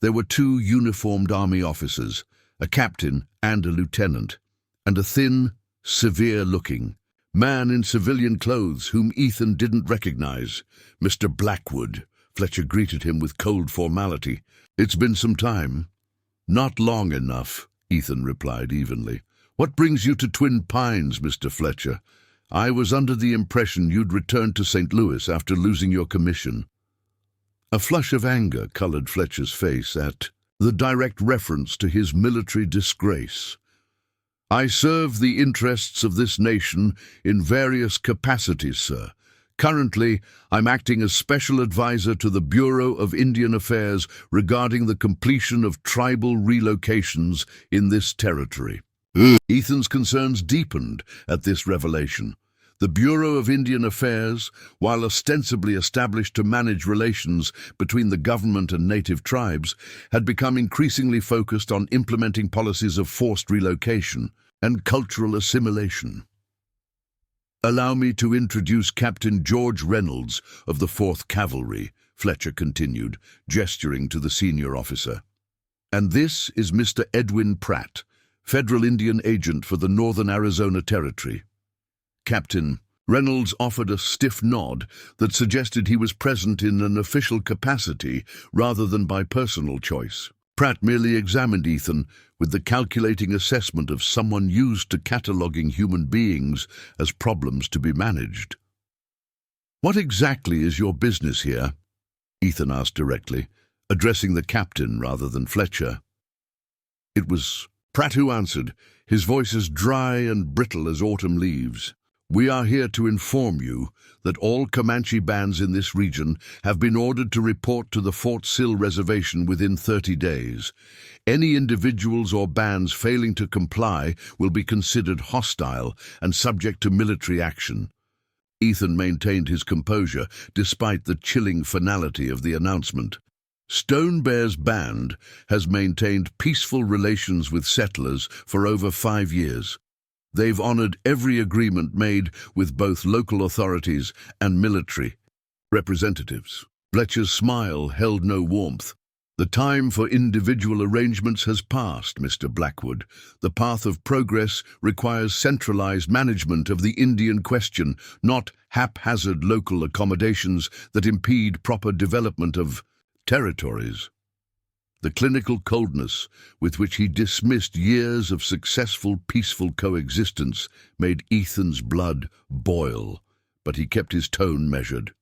there were two uniformed army officers, a captain and a lieutenant, and a thin, severe-looking man in civilian clothes whom Ethan didn't recognize. "Mr. Blackwood," Fletcher greeted him with cold formality. "It's been some time." "Not long enough," Ethan replied evenly. "What brings you to Twin Pines, Mr. Fletcher? I was under the impression you'd returned to St. Louis after losing your commission." A flush of anger colored Fletcher's face at the direct reference to his military disgrace. "I serve the interests of this nation in various capacities, sir. Currently, I'm acting as special advisor to the Bureau of Indian Affairs regarding the completion of tribal relocations in this territory." Ethan's concerns deepened at this revelation. The Bureau of Indian Affairs, while ostensibly established to manage relations between the government and native tribes, had become increasingly focused on implementing policies of forced relocation and cultural assimilation. "Allow me to introduce Captain George Reynolds of the 4th Cavalry," Fletcher continued, gesturing to the senior officer. "And this is Mr. Edwin Pratt, Federal Indian Agent for the Northern Arizona Territory." Captain Reynolds offered a stiff nod that suggested he was present in an official capacity rather than by personal choice. Pratt merely examined Ethan with the calculating assessment of someone used to cataloguing human beings as problems to be managed. "What exactly is your business here?" Ethan asked directly, addressing the captain rather than Fletcher. It was Pratt who answered, his voice as dry and brittle as autumn leaves. "We are here to inform you that all Comanche bands in this region have been ordered to report to the Fort Sill Reservation within 30 days. Any individuals or bands failing to comply will be considered hostile and subject to military action." Ethan maintained his composure despite the chilling finality of the announcement. Stone Bear's band has maintained peaceful relations with settlers for over 5 years. They've honored every agreement made with both local authorities and military representatives. Fletcher's smile held no warmth. "The time for individual arrangements has passed, Mr. Blackwood. The path of progress requires centralized management of the Indian question, not haphazard local accommodations that impede proper development of territories." The clinical coldness with which he dismissed years of successful, peaceful coexistence made Ethan's blood boil, but he kept his tone measured.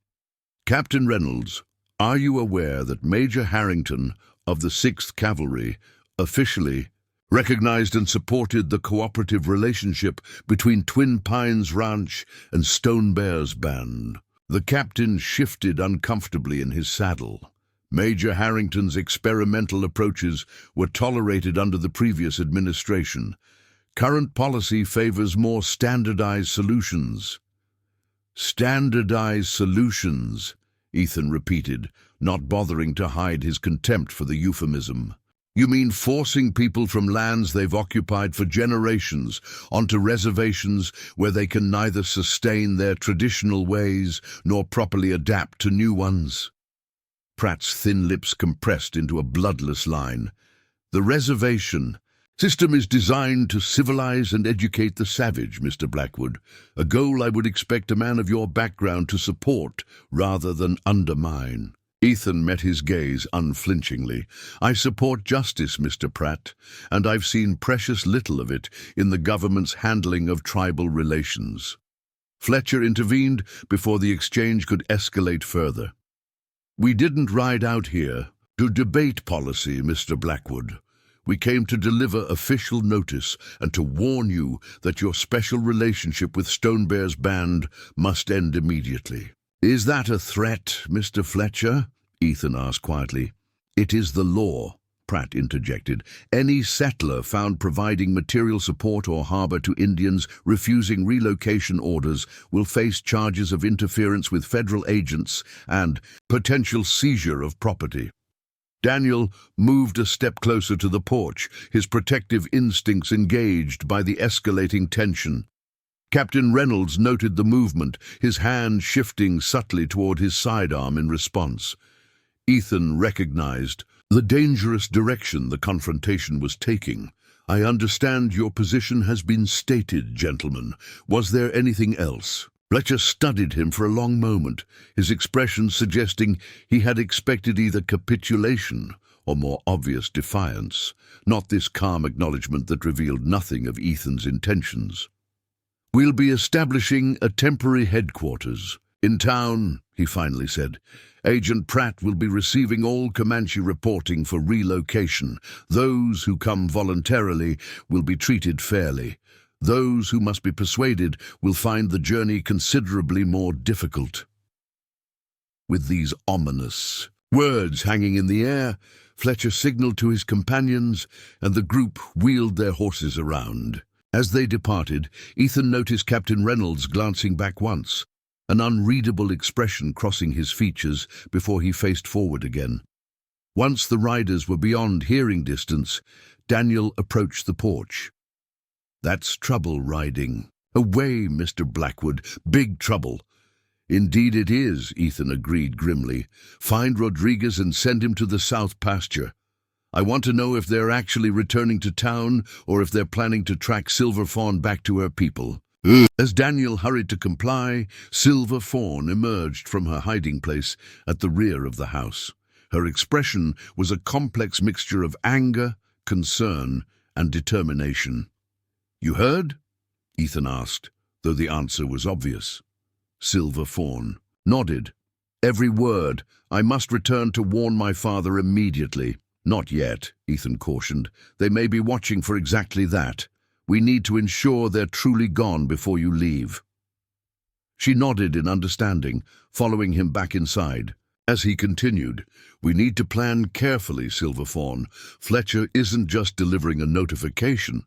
"Captain Reynolds, are you aware that Major Harrington of the 6th Cavalry officially recognized and supported the cooperative relationship between Twin Pines Ranch and Stone Bear's band?" The captain shifted uncomfortably in his saddle. Major Harrington's experimental approaches were tolerated under the previous administration. Current policy favors more standardized solutions. "Standardized solutions," Ethan repeated, not bothering to hide his contempt for the euphemism. "You mean forcing people from lands they've occupied for generations onto reservations where they can neither sustain their traditional ways nor properly adapt to new ones?" Pratt's thin lips compressed into a bloodless line. The reservation system is designed to civilize and educate the savage, Mr. Blackwood, a goal I would expect a man of your background to support rather than undermine. Ethan met his gaze unflinchingly. I support justice, Mr. Pratt, and I've seen precious little of it in the government's handling of tribal relations. Fletcher intervened before the exchange could escalate further. We didn't ride out here to debate policy, Mr. Blackwood. We came to deliver official notice and to warn you that your special relationship with Stonebear's band must end immediately. Is that a threat, Mr. Fletcher? Ethan asked quietly. It is the law, Pratt interjected. Any settler found providing material support or harbor to Indians refusing relocation orders will face charges of interference with federal agents and potential seizure of property. Daniel moved a step closer to the porch, his protective instincts engaged by the escalating tension. Captain Reynolds noted the movement, his hand shifting subtly toward his sidearm in response. Ethan recognized the dangerous direction the confrontation was taking. I understand your position has been stated, gentlemen. Was there anything else? Fletcher studied him for a long moment, his expression suggesting he had expected either capitulation or more obvious defiance, not this calm acknowledgement that revealed nothing of Ethan's intentions. We'll be establishing a temporary headquarters. In town, he finally said. Agent Pratt will be receiving all Comanche reporting for relocation. Those who come voluntarily will be treated fairly. Those who must be persuaded will find the journey considerably more difficult. With these ominous words hanging in the air, Fletcher signaled to his companions, and the group wheeled their horses around. As they departed, Ethan noticed Captain Reynolds glancing back once, an unreadable expression crossing his features before he faced forward again. Once the riders were beyond hearing distance, Daniel approached the porch. That's trouble riding. Away, Mr. Blackwood. Big trouble. Indeed it is, Ethan agreed grimly. Find Rodriguez and send him to the south pasture. I want to know if they're actually returning to town or if they're planning to track Silver Fawn back to her people. As Daniel hurried to comply, Silver Fawn emerged from her hiding place at the rear of the house. Her expression was a complex mixture of anger, concern, and determination. You heard? Ethan asked, though the answer was obvious. Silver Fawn nodded. Every word. I must return to warn my father immediately. Not yet, Ethan cautioned. They may be watching for exactly that. We need to ensure they're truly gone before you leave. She nodded in understanding, following him back inside. As he continued, we need to plan carefully, Silver Fawn. Fletcher isn't just delivering a notification.